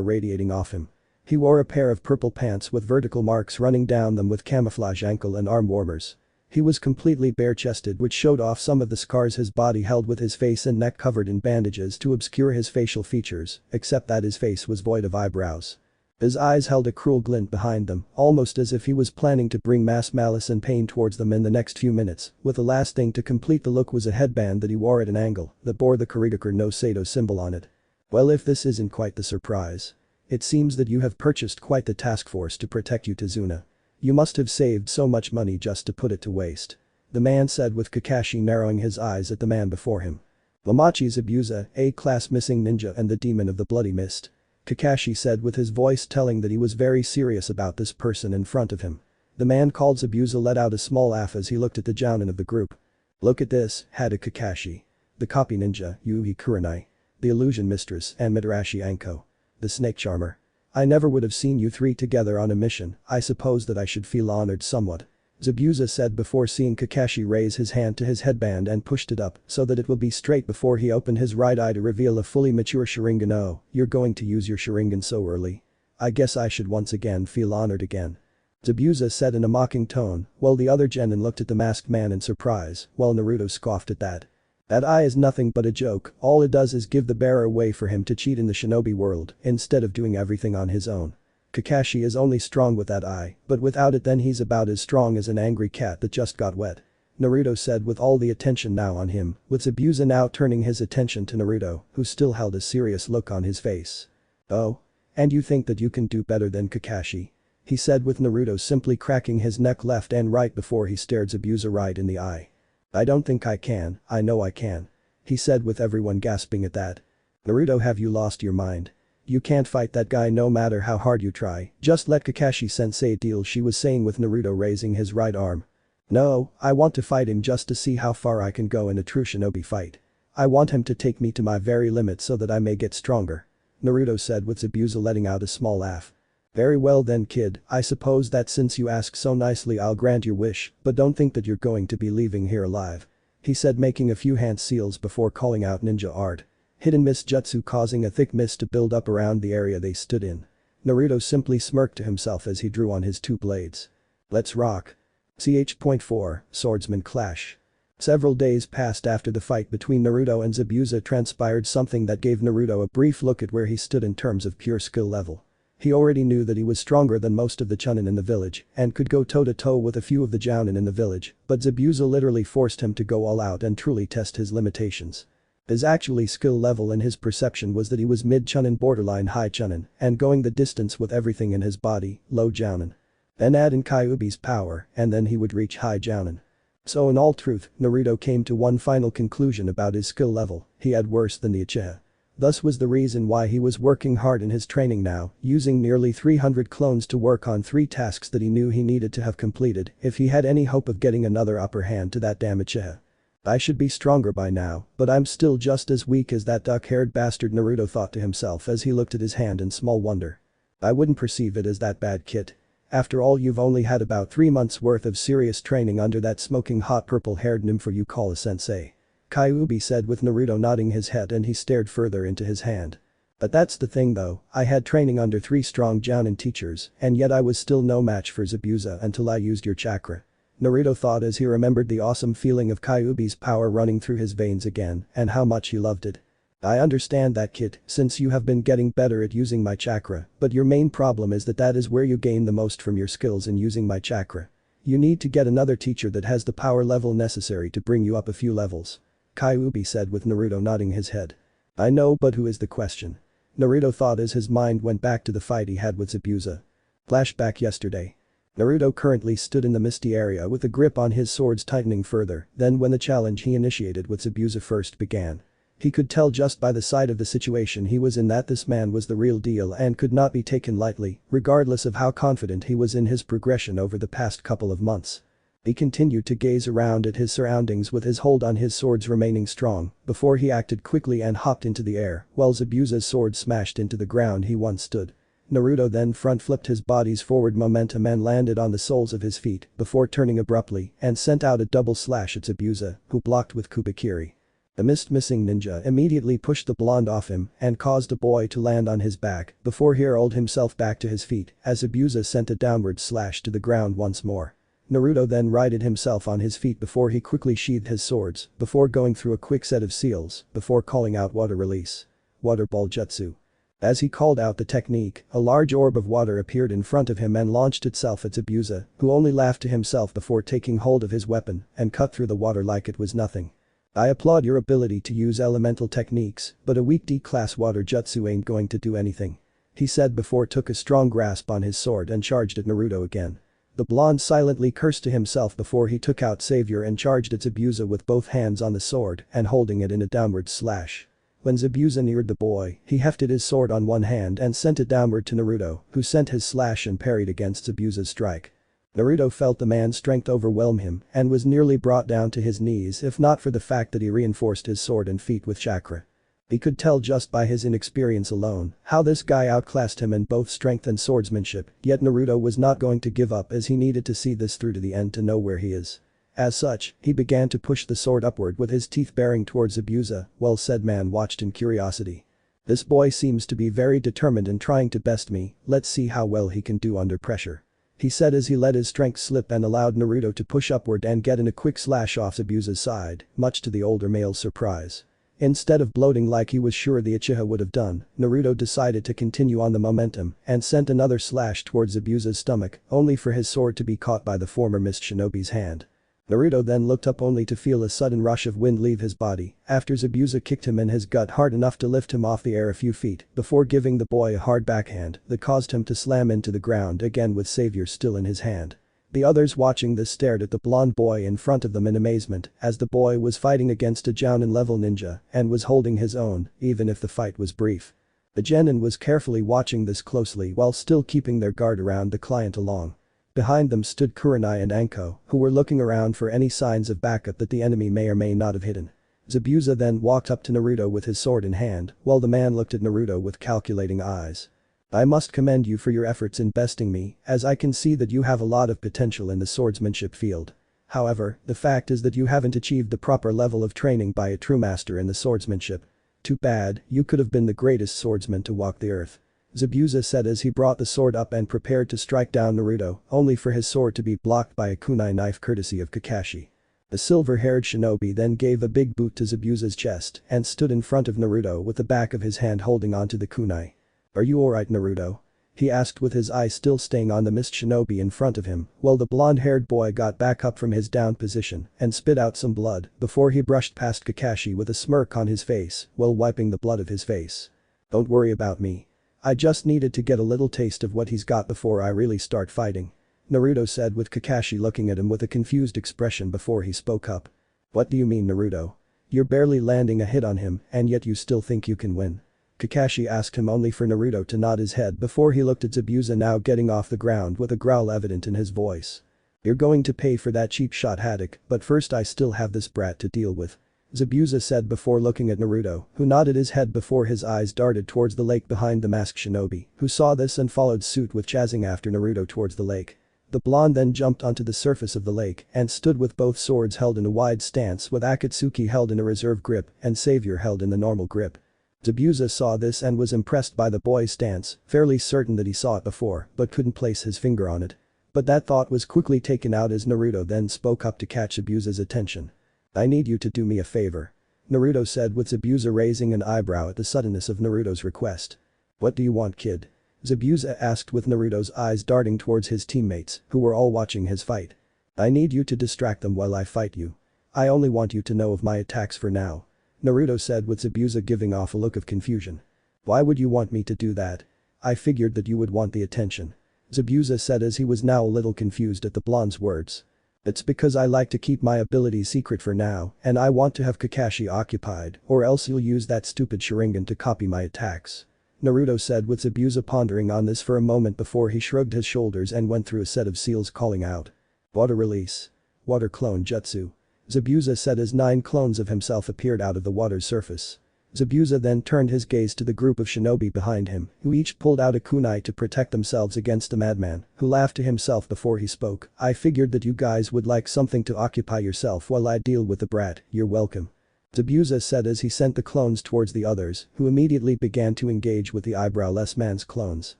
A: radiating off him. He wore a pair of purple pants with vertical marks running down them with camouflage ankle and arm warmers. He was completely bare-chested, which showed off some of the scars his body held, with his face and neck covered in bandages to obscure his facial features, except that his face was void of eyebrows. His eyes held a cruel glint behind them, almost as if he was planning to bring mass malice and pain towards them in the next few minutes, with the last thing to complete the look was a headband that he wore at an angle that bore the Karigakur no Sato symbol on it. Well, if this isn't quite the surprise. It seems that you have purchased quite the task force to protect you, Tazuna. You must have saved so much money just to put it to waste. The man said with Kakashi narrowing his eyes at the man before him. Lamachi Zabuza, A-class missing ninja and the demon of the bloody mist. Kakashi said with his voice telling that he was very serious about this person in front of him. The man called Zabuza let out a small laugh as he looked at the jounin of the group. "Look at this," added Kakashi. "The copy ninja, Yuhi Kurenai. The illusion mistress and Mitarashi Anko. The snake charmer. I never would have seen you three together on a mission, I suppose that I should feel honored somewhat," Zabuza said before seeing Kakashi raise his hand to his headband and pushed it up so that it would be straight before he opened his right eye to reveal a fully mature Sharingan. "Oh, you're going to use your Sharingan so early? I guess I should once again feel honored again," Zabuza said in a mocking tone, while the other genin looked at the masked man in surprise, while Naruto scoffed at that. "That eye is nothing but a joke, all it does is give the bearer a way for him to cheat in the shinobi world instead of doing everything on his own. Kakashi is only strong with that eye, but without it then he's about as strong as an angry cat that just got wet," Naruto said with all the attention now on him, with Zabuza now turning his attention to Naruto, who still held a serious look on his face. "Oh? And you think that you can do better than Kakashi?" he said with Naruto simply cracking his neck left and right before he stared Zabuza right in the eye. "I don't think I can, I know I can," he said with everyone gasping at that. "Naruto, have you lost your mind? You can't fight that guy no matter how hard you try, just let Kakashi-sensei deal," she was saying with Naruto raising his right arm. "No, I want to fight him just to see how far I can go in a true shinobi fight. I want him to take me to my very limit so that I may get stronger," Naruto said with Zabuza letting out a small laugh. "Very well then, kid, I suppose that since you ask so nicely I'll grant your wish, but don't think that you're going to be leaving here alive," he said making a few hand seals before calling out ninja art. Hidden mist jutsu causing a thick mist to build up around the area they stood in. Naruto simply smirked to himself as he drew on his two blades. "Let's rock." Ch.4, Swordsman Clash. Several days passed after the fight between Naruto and Zabuza transpired, something that gave Naruto a brief look at where he stood in terms of pure skill level. He already knew that he was stronger than most of the Chunin in the village and could go toe-to-toe with a few of the Jounin in the village, but Zabuza literally forced him to go all out and truly test his limitations. His actually skill level in his perception was that he was mid-Chunin borderline high Chunin and going the distance with everything in his body, low Jounin. Then add in Kyuubi's power and then he would reach high Jounin. So in all truth, Naruto came to one final conclusion about his skill level: he had worse than the Uchiha. Thus was the reason why he was working hard in his training now, using nearly 300 clones to work on 3 tasks that he knew he needed to have completed if he had any hope of getting another upper hand to that damn Uchiha. I should be stronger by now, but I'm still just as weak as that duck-haired bastard, Naruto thought to himself as he looked at his hand in small wonder. I wouldn't perceive it as that bad, kid. After all, you've only had about 3 months worth of serious training under that smoking hot purple-haired nympho you call a sensei. Kyuubi said with Naruto nodding his head, and he stared further into his hand. But that's the thing though, I had training under 3 strong Jounin teachers and yet I was still no match for Zabuza until I used your chakra. Naruto thought as he remembered the awesome feeling of Kyuubi's power running through his veins again and how much he loved it. I understand that, kid, since you have been getting better at using my chakra, but your main problem is that is where you gain the most from your skills in using my chakra. You need to get another teacher that has the power level necessary to bring you up a few levels. Kyuubi said with Naruto nodding his head. I know, but who is the question? Naruto thought as his mind went back to the fight he had with Zabuza. Flashback yesterday. Naruto currently stood in the misty area with the grip on his swords tightening further than when the challenge he initiated with Zabuza first began. He could tell just by the sight of the situation he was in that this man was the real deal and could not be taken lightly, regardless of how confident he was in his progression over the past couple of months. He continued to gaze around at his surroundings with his hold on his swords remaining strong before he acted quickly and hopped into the air while Zabuza's sword smashed into the ground he once stood. Naruto then front flipped his body's forward momentum and landed on the soles of his feet before turning abruptly and sent out a double slash at Zabuza, who blocked with Kubikiri. The missing ninja immediately pushed the blonde off him and caused the boy to land on his back before he hurled himself back to his feet as Zabuza sent a downward slash to the ground once more. Naruto then righted himself on his feet before he quickly sheathed his swords before going through a quick set of seals before calling out water release. Water ball jutsu. As he called out the technique, a large orb of water appeared in front of him and launched itself at Zabuza, who only laughed to himself before taking hold of his weapon and cut through the water like it was nothing. I applaud your ability to use elemental techniques, but a weak D-class water jutsu ain't going to do anything. He said before took a strong grasp on his sword and charged at Naruto again. The blonde silently cursed to himself before he took out Savior and charged at Zabuza with both hands on the sword and holding it in a downward slash. When Zabuza neared the boy, he hefted his sword on one hand and sent it downward to Naruto, who sent his slash and parried against Zabuza's strike. Naruto felt the man's strength overwhelm him and was nearly brought down to his knees if not for the fact that he reinforced his sword and feet with chakra. He could tell just by his inexperience alone how this guy outclassed him in both strength and swordsmanship, yet Naruto was not going to give up as he needed to see this through to the end to know where he is. As such, he began to push the sword upward with his teeth baring towards Zabuza while said man watched in curiosity. This boy seems to be very determined in trying to best me, let's see how well he can do under pressure. He said as he let his strength slip and allowed Naruto to push upward and get in a quick slash off Zabuza's side, much to the older male's surprise. Instead of bloating like he was sure the Uchiha would have done, Naruto decided to continue on the momentum and sent another slash towards Zabuza's stomach, only for his sword to be caught by the former mist shinobi's hand. Naruto then looked up only to feel a sudden rush of wind leave his body after Zabuza kicked him in his gut hard enough to lift him off the air a few feet before giving the boy a hard backhand that caused him to slam into the ground again with Savior still in his hand. The others watching this stared at the blonde boy in front of them in amazement as the boy was fighting against a Jounin-level ninja and was holding his own, even if the fight was brief. The genin was carefully watching this closely while still keeping their guard around the client along. Behind them stood Kurenai and Anko, who were looking around for any signs of backup that the enemy may or may not have hidden. Zabuza then walked up to Naruto with his sword in hand while the man looked at Naruto with calculating eyes. I must commend you for your efforts in besting me, as I can see that you have a lot of potential in the swordsmanship field. However, the fact is that you haven't achieved the proper level of training by a true master in the swordsmanship. Too bad, you could have been the greatest swordsman to walk the earth. Zabuza said as he brought the sword up and prepared to strike down Naruto, only for his sword to be blocked by a kunai knife courtesy of Kakashi. The silver-haired shinobi then gave a big boot to Zabuza's chest and stood in front of Naruto with the back of his hand holding onto the kunai. Are you alright, Naruto? he asked with his eye still staying on the mist shinobi in front of him, while the blonde-haired boy got back up from his down position and spit out some blood before he brushed past Kakashi with a smirk on his face while wiping the blood of his face. Don't worry about me. I just needed to get a little taste of what he's got before I really start fighting. Naruto said with Kakashi looking at him with a confused expression before he spoke up. What do you mean, Naruto? You're barely landing a hit on him and yet you still think you can win? Kakashi asked him only for Naruto to nod his head before he looked at Zabuza now getting off the ground with a growl evident in his voice. You're going to pay for that cheap shot, Haddock, but first I still have this brat to deal with. Zabuza said before looking at Naruto, who nodded his head before his eyes darted towards the lake behind the masked shinobi, who saw this and followed suit with chasing after Naruto towards the lake. The blonde then jumped onto the surface of the lake and stood with both swords held in a wide stance with Akatsuki held in a reserve grip and Savior held in the normal grip. Zabuza saw this and was impressed by the boy's stance, fairly certain that he saw it before but couldn't place his finger on it. But that thought was quickly taken out as Naruto then spoke up to catch Zabuza's attention. I need you to do me a favor. Naruto said with Zabuza raising an eyebrow at the suddenness of Naruto's request. What do you want, kid? Zabuza asked with Naruto's eyes darting towards his teammates who were all watching his fight. I need you to distract them while I fight you. I only want you to know of my attacks for now. Naruto said with Zabuza giving off a look of confusion. Why would you want me to do that? I figured that you would want the attention. Zabuza said as he was now a little confused at the blonde's words. It's because I like to keep my abilities secret for now and I want to have Kakashi occupied or else you'll use that stupid Sharingan to copy my attacks. Naruto said with Zabuza pondering on this for a moment before he shrugged his shoulders and went through a set of seals calling out. Water release. Water clone jutsu. Zabuza said as 9 clones of himself appeared out of the water's surface. Zabuza then turned his gaze to the group of shinobi behind him, who each pulled out a kunai to protect themselves against the madman, who laughed to himself before he spoke. I figured that you guys would like something to occupy yourself while I deal with the brat, you're welcome. Zabuza said as he sent the clones towards the others, who immediately began to engage with the eyebrowless man's clones.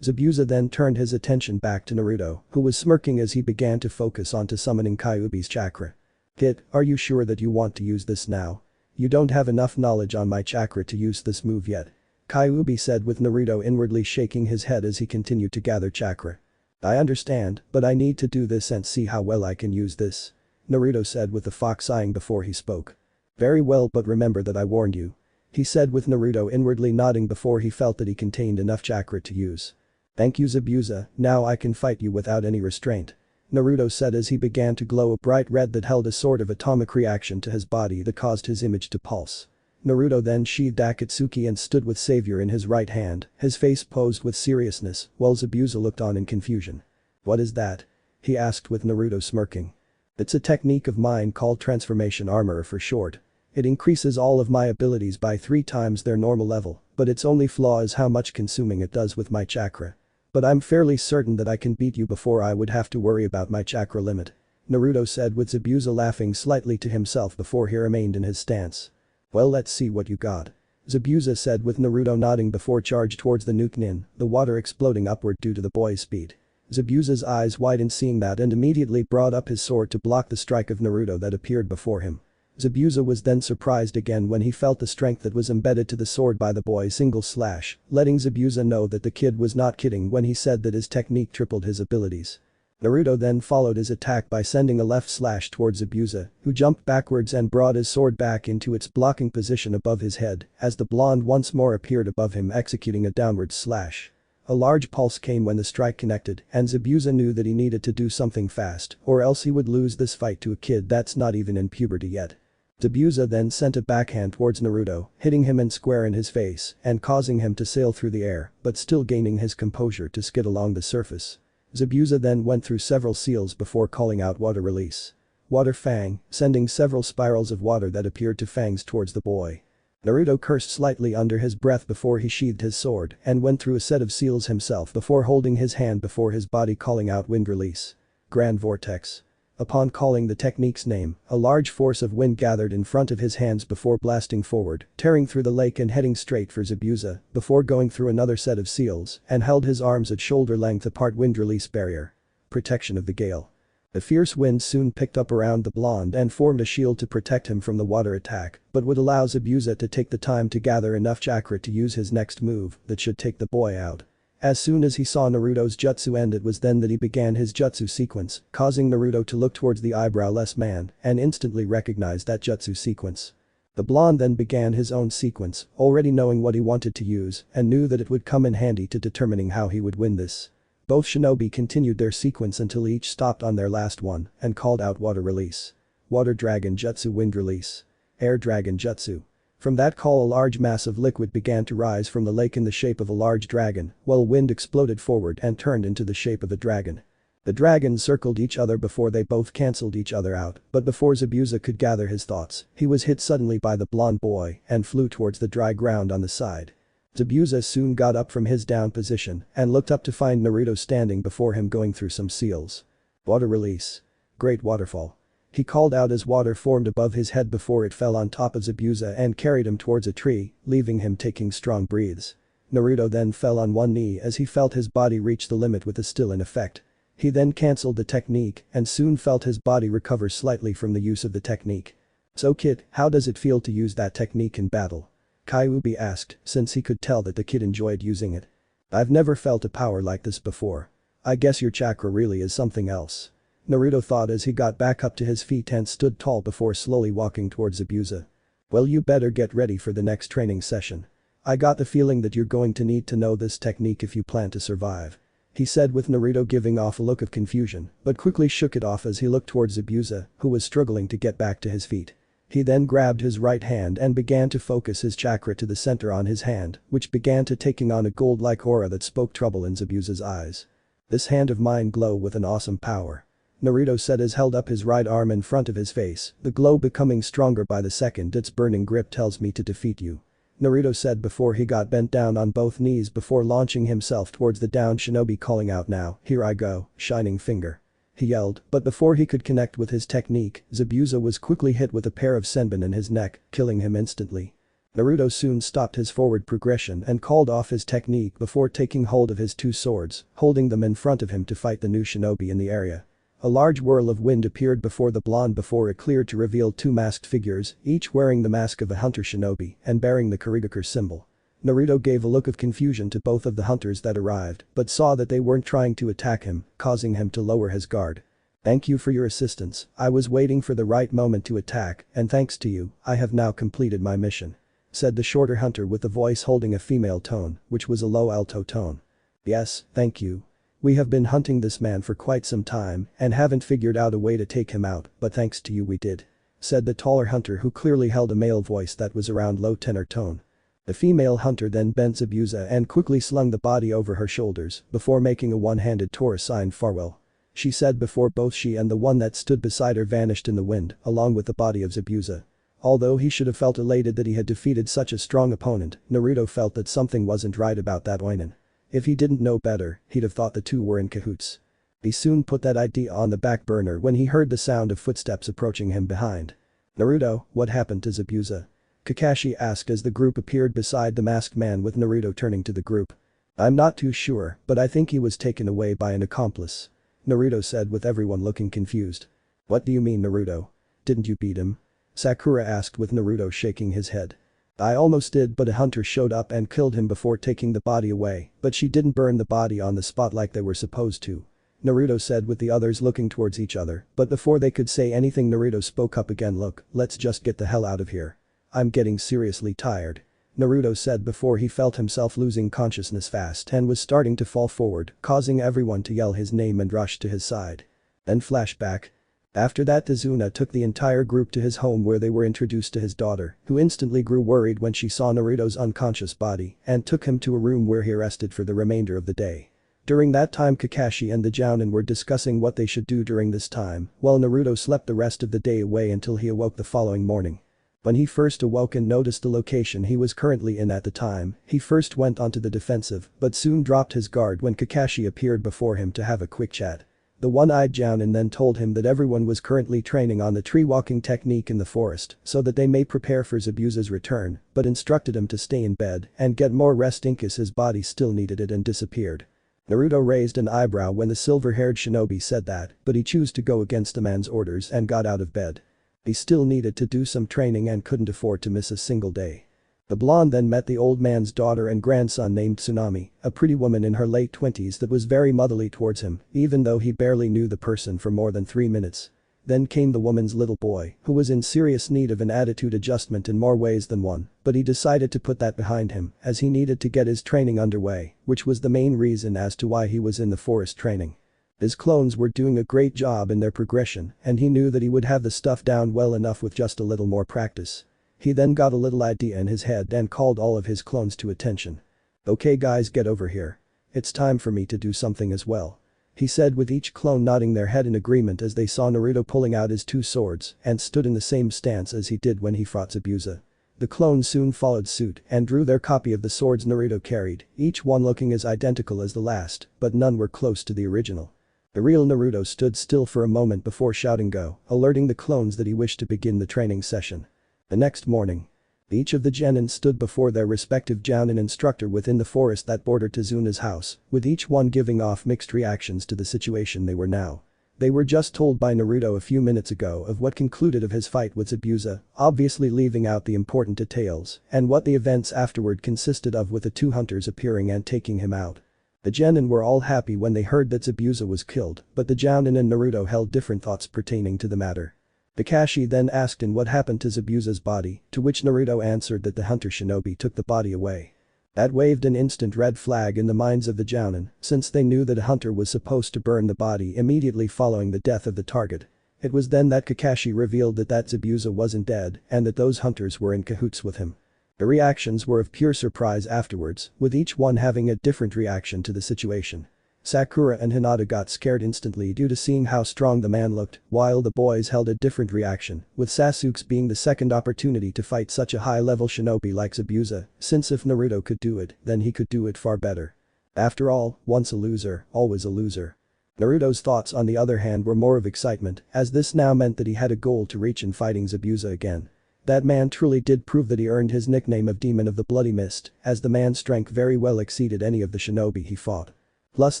A: Zabuza then turned his attention back to Naruto, who was smirking as he began to focus onto summoning Kyuubi's chakra. Kid, are you sure that you want to use this now? You don't have enough knowledge on my chakra to use this move yet. Kyuubi said with Naruto inwardly shaking his head as he continued to gather chakra. I understand, but I need to do this and see how well I can use this. Naruto said with the fox eyeing before he spoke. Very well, but remember that I warned you. He said with Naruto inwardly nodding before he felt that he contained enough chakra to use. Thank you, Zabuza, now I can fight you without any restraint. Naruto said as he began to glow a bright red that held a sort of atomic reaction to his body that caused his image to pulse. Naruto then sheathed Akatsuki and stood with Savior in his right hand, his face posed with seriousness, while Zabuza looked on in confusion. What is that? He asked with Naruto smirking. It's a technique of mine called Transformation Armor for short. It increases all of my abilities by 3 times their normal level, but its only flaw is how much consuming it does with my chakra. But I'm fairly certain that I can beat you before I would have to worry about my chakra limit. Naruto said with Zabuza laughing slightly to himself before he remained in his stance. Well, let's see what you got. Zabuza said with Naruto nodding before charged towards the nuke nin, the water exploding upward due to the boy's speed. Zabuza's eyes widened seeing that and immediately brought up his sword to block the strike of Naruto that appeared before him. Zabuza was then surprised again when he felt the strength that was embedded to the sword by the boy's single slash, letting Zabuza know that the kid was not kidding when he said that his technique tripled his abilities. Naruto then followed his attack by sending a left slash towards Zabuza, who jumped backwards and brought his sword back into its blocking position above his head, as the blonde once more appeared above him executing a downward slash. A large pulse came when the strike connected, and Zabuza knew that he needed to do something fast, or else he would lose this fight to a kid that's not even in puberty yet. Zabuza then sent a backhand towards Naruto, hitting him square in his face and causing him to sail through the air, but still gaining his composure to skid along the surface. Zabuza then went through several seals before calling out water release. Water Fang, sending several spirals of water that appeared to fangs towards the boy. Naruto cursed slightly under his breath before he sheathed his sword and went through a set of seals himself before holding his hand before his body calling out wind release. Grand Vortex. Upon calling the technique's name, a large force of wind gathered in front of his hands before blasting forward, tearing through the lake and heading straight for Zabuza, before going through another set of seals and held his arms at shoulder length apart wind release barrier. Protection of the gale. The fierce wind soon picked up around the blonde and formed a shield to protect him from the water attack, but would allow Zabuza to take the time to gather enough chakra to use his next move that should take the boy out. As soon as he saw Naruto's jutsu end, it was then that he began his jutsu sequence, causing Naruto to look towards the eyebrowless man and instantly recognize that jutsu sequence. The blonde then began his own sequence, already knowing what he wanted to use and knew that it would come in handy to determining how he would win this. Both shinobi continued their sequence until each stopped on their last one and called out water release. Water dragon jutsu, wind release. Air dragon jutsu. From that call, a large mass of liquid began to rise from the lake in the shape of a large dragon, while wind exploded forward and turned into the shape of a dragon. The dragons circled each other before they both cancelled each other out, but before Zabuza could gather his thoughts, he was hit suddenly by the blonde boy and flew towards the dry ground on the side. Zabuza soon got up from his down position and looked up to find Naruto standing before him going through some seals. Water release. Great waterfall. He called out as water formed above his head before it fell on top of Zabuza and carried him towards a tree, leaving him taking strong breaths. Naruto then fell on one knee as he felt his body reach the limit with the still in effect. He then cancelled the technique and soon felt his body recover slightly from the use of the technique. "So kid, how does it feel to use that technique in battle?" Kyuubi asked, since he could tell that the kid enjoyed using it. "I've never felt a power like this before. I guess your chakra really is something else," Naruto thought as he got back up to his feet and stood tall before slowly walking towards Zabuza. "Well, you better get ready for the next training session. I got the feeling that you're going to need to know this technique if you plan to survive," he said, with Naruto giving off a look of confusion but quickly shook it off as he looked towards Zabuza, who was struggling to get back to his feet. He then grabbed his right hand and began to focus his chakra to the center on his hand, which began to taking on a gold-like aura that spoke trouble in Zabuza's eyes. "This hand of mine glow with an awesome power," Naruto said as held up his right arm in front of his face, the glow becoming stronger by the second. "Its burning grip tells me to defeat you," Naruto said before he got bent down on both knees before launching himself towards the downed shinobi, calling out, "Now, here I go, shining finger," he yelled, but before he could connect with his technique, Zabuza was quickly hit with a pair of senbon in his neck, killing him instantly. Naruto soon stopped his forward progression and called off his technique before taking hold of his two swords, holding them in front of him to fight the new shinobi in the area. A large whirl of wind appeared before the blonde before it cleared to reveal two masked figures, each wearing the mask of a hunter shinobi and bearing the Kurigakure symbol. Naruto gave a look of confusion to both of the hunters that arrived but saw that they weren't trying to attack him, causing him to lower his guard. "Thank you for your assistance. I was waiting for the right moment to attack, and thanks to you, I have now completed my mission," said the shorter hunter with the voice holding a female tone, which was a low alto tone. "Yes, thank you. We have been hunting this man for quite some time and haven't figured out a way to take him out, but thanks to you we did," said the taller hunter, who clearly held a male voice that was around low tenor tone. The female hunter then bent Zabuza and quickly slung the body over her shoulders before making a one-handed Tora sign farewell. She said before both she and the one that stood beside her vanished in the wind along with the body of Zabuza. Although he should have felt elated that he had defeated such a strong opponent, Naruto felt that something wasn't right about that oinen. If he didn't know better, he'd have thought the two were in cahoots. He soon put that idea on the back burner when he heard the sound of footsteps approaching him behind. "Naruto, what happened to Zabuza?" Kakashi asked as the group appeared beside the masked man, with Naruto turning to the group. "I'm not too sure, but I think he was taken away by an accomplice," Naruto said, with everyone looking confused. "What do you mean, Naruto? Didn't you beat him?" Sakura asked, with Naruto shaking his head. "I almost did, but a hunter showed up and killed him before taking the body away, but she didn't burn the body on the spot like they were supposed to," Naruto said, with the others looking towards each other, but before they could say anything Naruto spoke up again. "Look, let's just get the hell out of here. I'm getting seriously tired," Naruto said before he felt himself losing consciousness fast and was starting to fall forward, causing everyone to yell his name and rush to his side. Then flashback. After that, Tazuna took the entire group to his home where they were introduced to his daughter, who instantly grew worried when she saw Naruto's unconscious body and took him to a room where he rested for the remainder of the day. During that time, Kakashi and the Jounin were discussing what they should do during this time, while Naruto slept the rest of the day away until he awoke the following morning. When he first awoke and noticed the location he was currently in at the time, he first went onto the defensive but soon dropped his guard when Kakashi appeared before him to have a quick chat. The one-eyed Jounin then told him that everyone was currently training on the tree-walking technique in the forest so that they may prepare for Zabuza's return, but instructed him to stay in bed and get more rest in case his body still needed it, and disappeared. Naruto raised an eyebrow when the silver-haired shinobi said that, but he chose to go against the man's orders and got out of bed. He still needed to do some training and couldn't afford to miss a single day. The blonde then met the old man's daughter and grandson named Tsunami, a pretty woman in her late 20s that was very motherly towards him, even though he barely knew the person for more than 3 minutes. Then came the woman's little boy, who was in serious need of an attitude adjustment in more ways than one, but he decided to put that behind him as he needed to get his training underway, which was the main reason as to why he was in the forest training. His clones were doing a great job in their progression, and he knew that he would have the stuff down well enough with just a little more practice. He then got a little idea in his head and called all of his clones to attention. "Okay guys, get over here. It's time for me to do something as well," he said, with each clone nodding their head in agreement as they saw Naruto pulling out his 2 swords and stood in the same stance as he did when he fought Zabuza. The clones soon followed suit and drew their copy of the swords Naruto carried, each one looking as identical as the last, but none were close to the original. The real Naruto stood still for a moment before shouting go, alerting the clones that he wished to begin the training session. The next morning, each of the genin stood before their respective jounin instructor within the forest that bordered Tezuna's house, with each one giving off mixed reactions to the situation they were now. They were just told by Naruto a few minutes ago of what concluded of his fight with Zabuza, obviously leaving out the important details, and what the events afterward consisted of, with the 2 hunters appearing and taking him out. The genin were all happy when they heard that Zabuza was killed, but the jounin and Naruto held different thoughts pertaining to the matter. Kakashi then asked in what happened to Zabuza's body, to which Naruto answered that the hunter shinobi took the body away. That waved an instant red flag in the minds of the jounin, since they knew that a hunter was supposed to burn the body immediately following the death of the target. It was then that Kakashi revealed that Zabuza wasn't dead and that those hunters were in cahoots with him. The reactions were of pure surprise afterwards, with each one having a different reaction to the situation. Sakura and Hinata got scared instantly due to seeing how strong the man looked, while the boys held a different reaction, with Sasuke's being the second opportunity to fight such a high-level shinobi like Zabuza, since if Naruto could do it, then he could do it far better. After all, once a loser, always a loser. Naruto's thoughts on the other hand were more of excitement, as this now meant that he had a goal to reach in fighting Zabuza again. That man truly did prove that he earned his nickname of Demon of the Bloody Mist, as the man's strength very well exceeded any of the shinobi he fought. Plus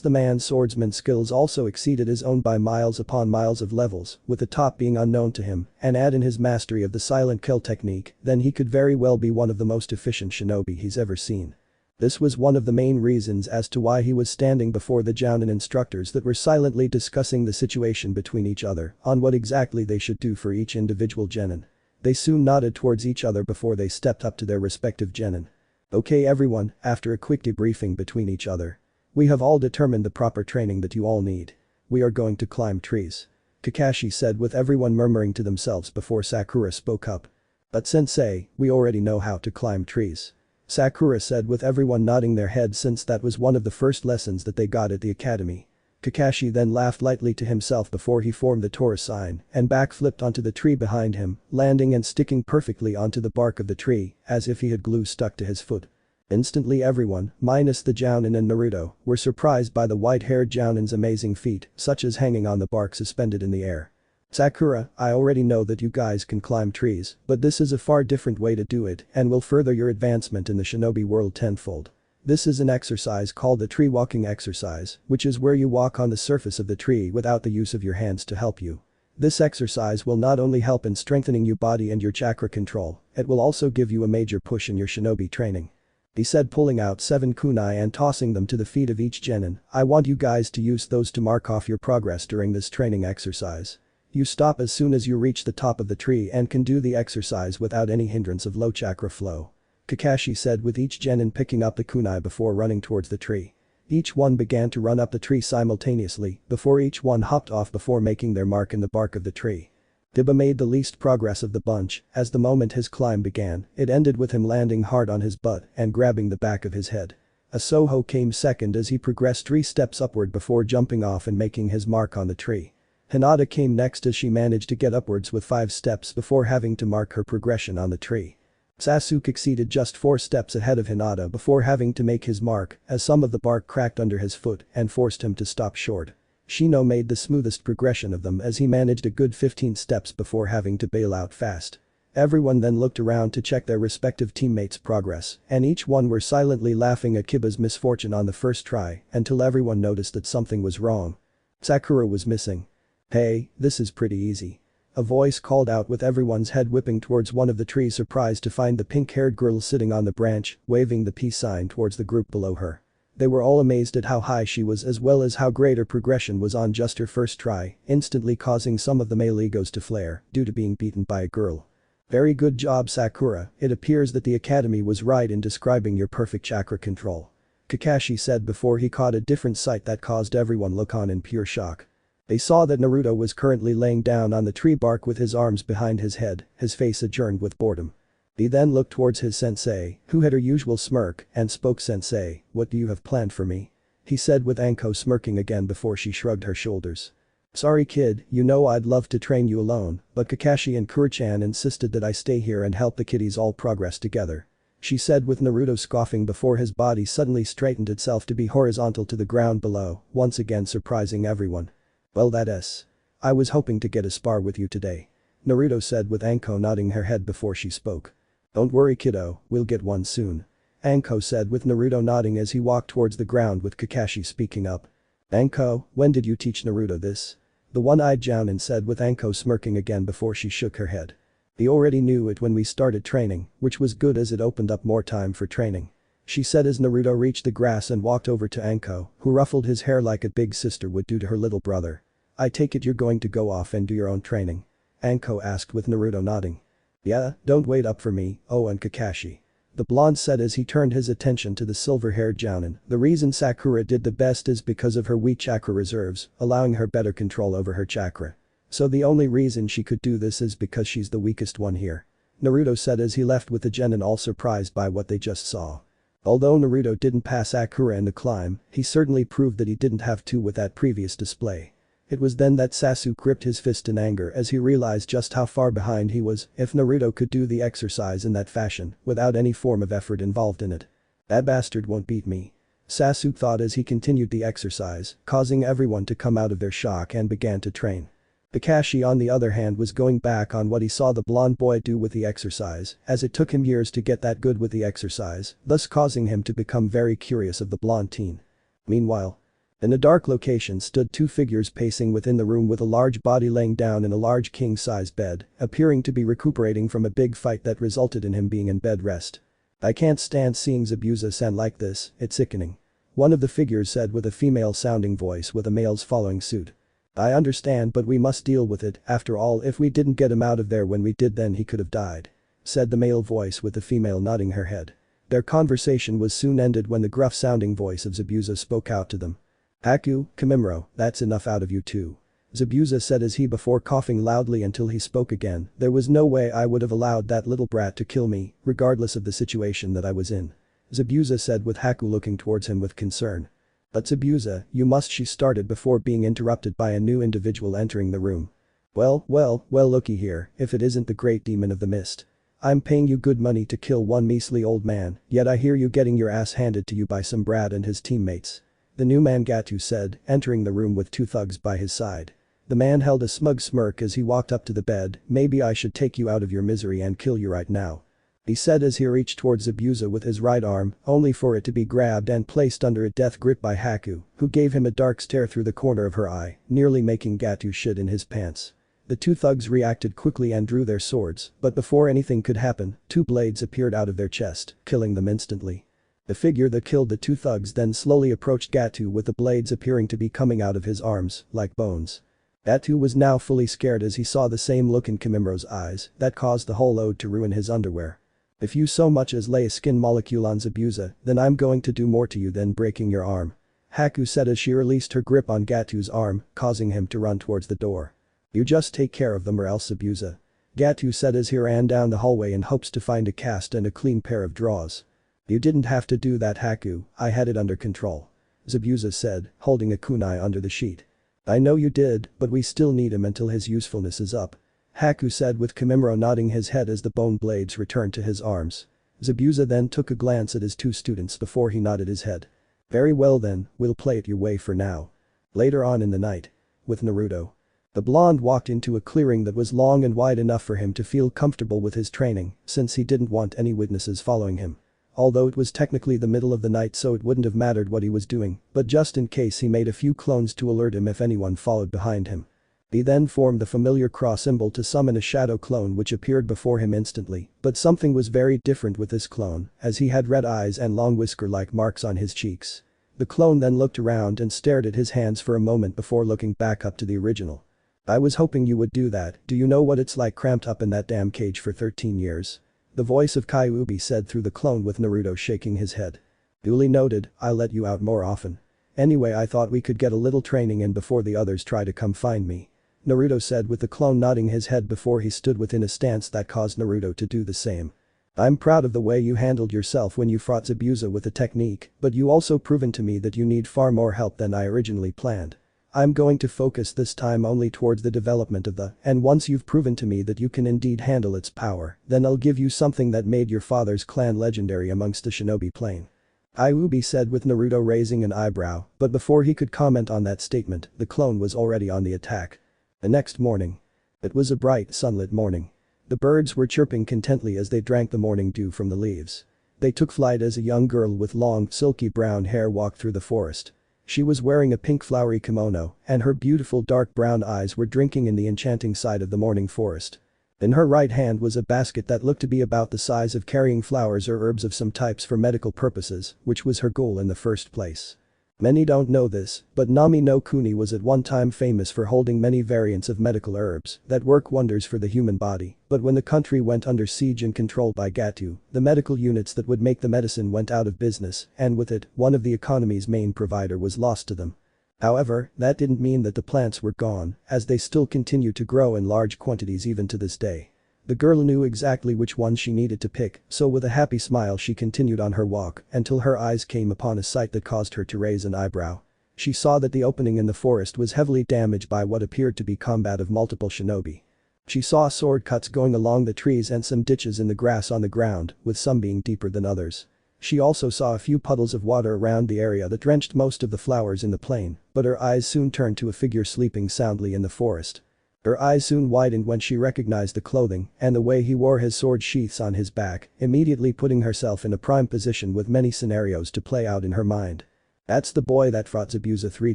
A: the man's swordsman skills also exceeded his own by miles upon miles of levels, with the top being unknown to him, and add in his mastery of the silent kill technique, then he could very well be one of the most efficient shinobi he's ever seen. This was one of the main reasons as to why he was standing before the jounin instructors that were silently discussing the situation between each other on what exactly they should do for each individual genin. They soon nodded towards each other before they stepped up to their respective genin. "Okay everyone," after a quick debriefing between each other. "We have all determined the proper training that you all need. We are going to climb trees," Kakashi said, with everyone murmuring to themselves before Sakura spoke up. "But sensei, we already know how to climb trees," Sakura said, with everyone nodding their heads since that was one of the first lessons that they got at the academy. Kakashi then laughed lightly to himself before he formed the Taurus sign and backflipped onto the tree behind him, landing and sticking perfectly onto the bark of the tree, as if he had glue stuck to his foot. Instantly everyone, minus the jounin and Naruto, were surprised by the white-haired jounin's amazing feat, such as hanging on the bark suspended in the air. "Sakura, I already know that you guys can climb trees, but this is a far different way to do it and will further your advancement in the shinobi world tenfold. This is an exercise called the tree walking exercise, which is where you walk on the surface of the tree without the use of your hands to help you. This exercise will not only help in strengthening your body and your chakra control, it will also give you a major push in your shinobi training," he said, pulling out 7 kunai and tossing them to the feet of each genin. "I want you guys to use those to mark off your progress during this training exercise. You stop as soon as you reach the top of the tree and can do the exercise without any hindrance of low chakra flow," Kakashi said, with each genin picking up the kunai before running towards the tree. Each one began to run up the tree simultaneously before each one hopped off before making their mark in the bark of the tree. Dibba made the least progress of the bunch, as the moment his climb began, it ended with him landing hard on his butt and grabbing the back of his head. Asoho came second as he progressed 3 steps upward before jumping off and making his mark on the tree. Hinata came next as she managed to get upwards with 5 steps before having to mark her progression on the tree. Sasuke exceeded just 4 steps ahead of Hinata before having to make his mark as some of the bark cracked under his foot and forced him to stop short. Shino made the smoothest progression of them as he managed a good 15 steps before having to bail out fast. Everyone then looked around to check their respective teammates' progress, and each one were silently laughing at Kiba's misfortune on the first try until everyone noticed that something was wrong. Sakura was missing. "Hey, this is pretty easy. A voice called out with everyone's head whipping towards one of the trees, surprised to find the pink-haired girl sitting on the branch, waving the peace sign towards the group below her. They were all amazed at how high she was as well as how great her progression was on just her first try, instantly causing some of the male egos to flare due to being beaten by a girl. Very good job, Sakura. It appears that the academy was right in describing your perfect chakra control. Kakashi said before he caught a different sight that caused everyone look on in pure shock. They saw that Naruto was currently laying down on the tree bark with his arms behind his head, his face adjourned with boredom. He then looked towards his sensei, who had her usual smirk, and spoke. Sensei, what do you have planned for me? He said with Anko smirking again before she shrugged her shoulders. Sorry kid, you know I'd love to train you alone, but Kakashi and Kuro-chan insisted that I stay here and help the kiddies all progress together. She said with Naruto scoffing before his body suddenly straightened itself to be horizontal to the ground below, once again surprising everyone. Well that's. I was hoping to get a spar with you today. Naruto said with Anko nodding her head before she spoke. Don't worry kiddo, we'll get one soon. Anko said with Naruto nodding as he walked towards the ground with Kakashi speaking up. Anko, when did you teach Naruto this? The one-eyed Jounin said with Anko smirking again before she shook her head. He already knew it when we started training, which was good as it opened up more time for training. She said as Naruto reached the grass and walked over to Anko, who ruffled his hair like a big sister would do to her little brother. I take it you're going to go off and do your own training? Anko asked with Naruto nodding. Yeah, don't wait up for me, oh and Kakashi. The blonde said as he turned his attention to the silver-haired Jounin. The reason Sakura did the best is because of her weak chakra reserves, allowing her better control over her chakra. So the only reason she could do this is because she's the weakest one here. Naruto said as he left with the genin all surprised by what they just saw. Although Naruto didn't pass Sakura in the climb, he certainly proved that he didn't have to with that previous display. It was then that Sasuke gripped his fist in anger as he realized just how far behind he was if Naruto could do the exercise in that fashion without any form of effort involved in it. That bastard won't beat me. Sasuke thought as he continued the exercise, causing everyone to come out of their shock and began to train. Kakashi on the other hand was going back on what he saw the blonde boy do with the exercise, as it took him years to get that good with the exercise, thus causing him to become very curious of the blonde teen. Meanwhile, in a dark location stood two figures pacing within the room with a large body laying down in a large king-size bed, appearing to be recuperating from a big fight that resulted in him being in bed rest. I can't stand seeing Zabuza-san like this, it's sickening. One of the figures said with a female-sounding voice with a male's following suit. I understand but we must deal with it, after all if we didn't get him out of there when we did then he could have died. Said the male voice with the female nodding her head. Their conversation was soon ended when the gruff-sounding voice of Zabuza spoke out to them. Haku, Kimimaro, that's enough out of you two. Zabuza said as he before coughing loudly until he spoke again, there was no way I would have allowed that little brat to kill me, regardless of the situation that I was in. Zabuza said with Haku looking towards him with concern. But Zabuza, you must she started before being interrupted by a new individual entering the room. Well looky here, if it isn't the great demon of the mist. I'm paying you good money to kill one measly old man, yet I hear you getting your ass handed to you by some brat and his teammates. The new man Gatu said, entering the room with two thugs by his side. The man held a smug smirk as he walked up to the bed, maybe I should take you out of your misery and kill you right now. He said as he reached towards Zabuza with his right arm, only for it to be grabbed and placed under a death grip by Haku, who gave him a dark stare through the corner of her eye, nearly making Gatu shit in his pants. The two thugs reacted quickly and drew their swords, but before anything could happen, two blades appeared out of their chest, killing them instantly. The figure that killed the two thugs then slowly approached Gatu with the blades appearing to be coming out of his arms, like bones. Gatu was now fully scared as he saw the same look in Kimimaro's eyes that caused the whole load to ruin his underwear. If you so much as lay a skin molecule on Zabuza, then I'm going to do more to you than breaking your arm. Haku said as she released her grip on Gatu's arm, causing him to run towards the door. You just take care of them or else Zabuza. Gatu said as he ran down the hallway in hopes to find a cast and a clean pair of drawers. You didn't have to do that Haku, I had it under control. Zabuza said, holding a kunai under the sheet. I know you did, but we still need him until his usefulness is up. Haku said with Kimimaro nodding his head as the bone blades returned to his arms. Zabuza then took a glance at his two students before he nodded his head. Very well then, we'll play it your way for now. Later on in the night. With Naruto. The blonde walked into a clearing that was long and wide enough for him to feel comfortable with his training, since he didn't want any witnesses following him. Although it was technically the middle of the night so it wouldn't have mattered what he was doing, but just in case he made a few clones to alert him if anyone followed behind him. He then formed the familiar cross symbol to summon a shadow clone which appeared before him instantly, but something was very different with this clone, as he had red eyes and long whisker-like marks on his cheeks. The clone then looked around and stared at his hands for a moment before looking back up to the original. I was hoping you would do that. Do you know what it's like cramped up in that damn cage for 13 years? The voice of Kyuubi said through the clone with Naruto shaking his head. Duly noted, I'll let you out more often. Anyway, I thought we could get a little training in before the others try to come find me. Naruto said with the clone nodding his head before he stood within a stance that caused Naruto to do the same. I'm proud of the way you handled yourself when you fought Zabuza with the technique, but you also proven to me that you need far more help than I originally planned. I'm going to focus this time only towards the development of and once you've proven to me that you can indeed handle its power, then I'll give you something that made your father's clan legendary amongst the shinobi plane. Kyuubi said with Naruto raising an eyebrow, but before he could comment on that statement, the clone was already on the attack. The next morning. It was a bright, sunlit morning. The birds were chirping contentedly as they drank the morning dew from the leaves. They took flight as a young girl with long, silky brown hair walked through the forest. She was wearing a pink flowery kimono, and her beautiful dark brown eyes were drinking in the enchanting sight of the morning forest. In her right hand was a basket that looked to be about the size of carrying flowers or herbs of some types for medical purposes, which was her goal in the first place. Many don't know this, but Nami no Kuni was at one time famous for holding many variants of medical herbs that work wonders for the human body, but when the country went under siege and controlled by Gatu, the medical units that would make the medicine went out of business, and with it, one of the economy's main provider was lost to them. However, that didn't mean that the plants were gone, as they still continue to grow in large quantities even to this day. The girl knew exactly which ones she needed to pick, so with a happy smile she continued on her walk until her eyes came upon a sight that caused her to raise an eyebrow. She saw that the opening in the forest was heavily damaged by what appeared to be combat of multiple shinobi. She saw sword cuts going along the trees and some ditches in the grass on the ground, with some being deeper than others. She also saw a few puddles of water around the area that drenched most of the flowers in the plain, but her eyes soon turned to a figure sleeping soundly in the forest. Her eyes soon widened when she recognized the clothing and the way he wore his sword sheaths on his back, immediately putting herself in a prime position with many scenarios to play out in her mind. That's the boy that fought Zabuza 3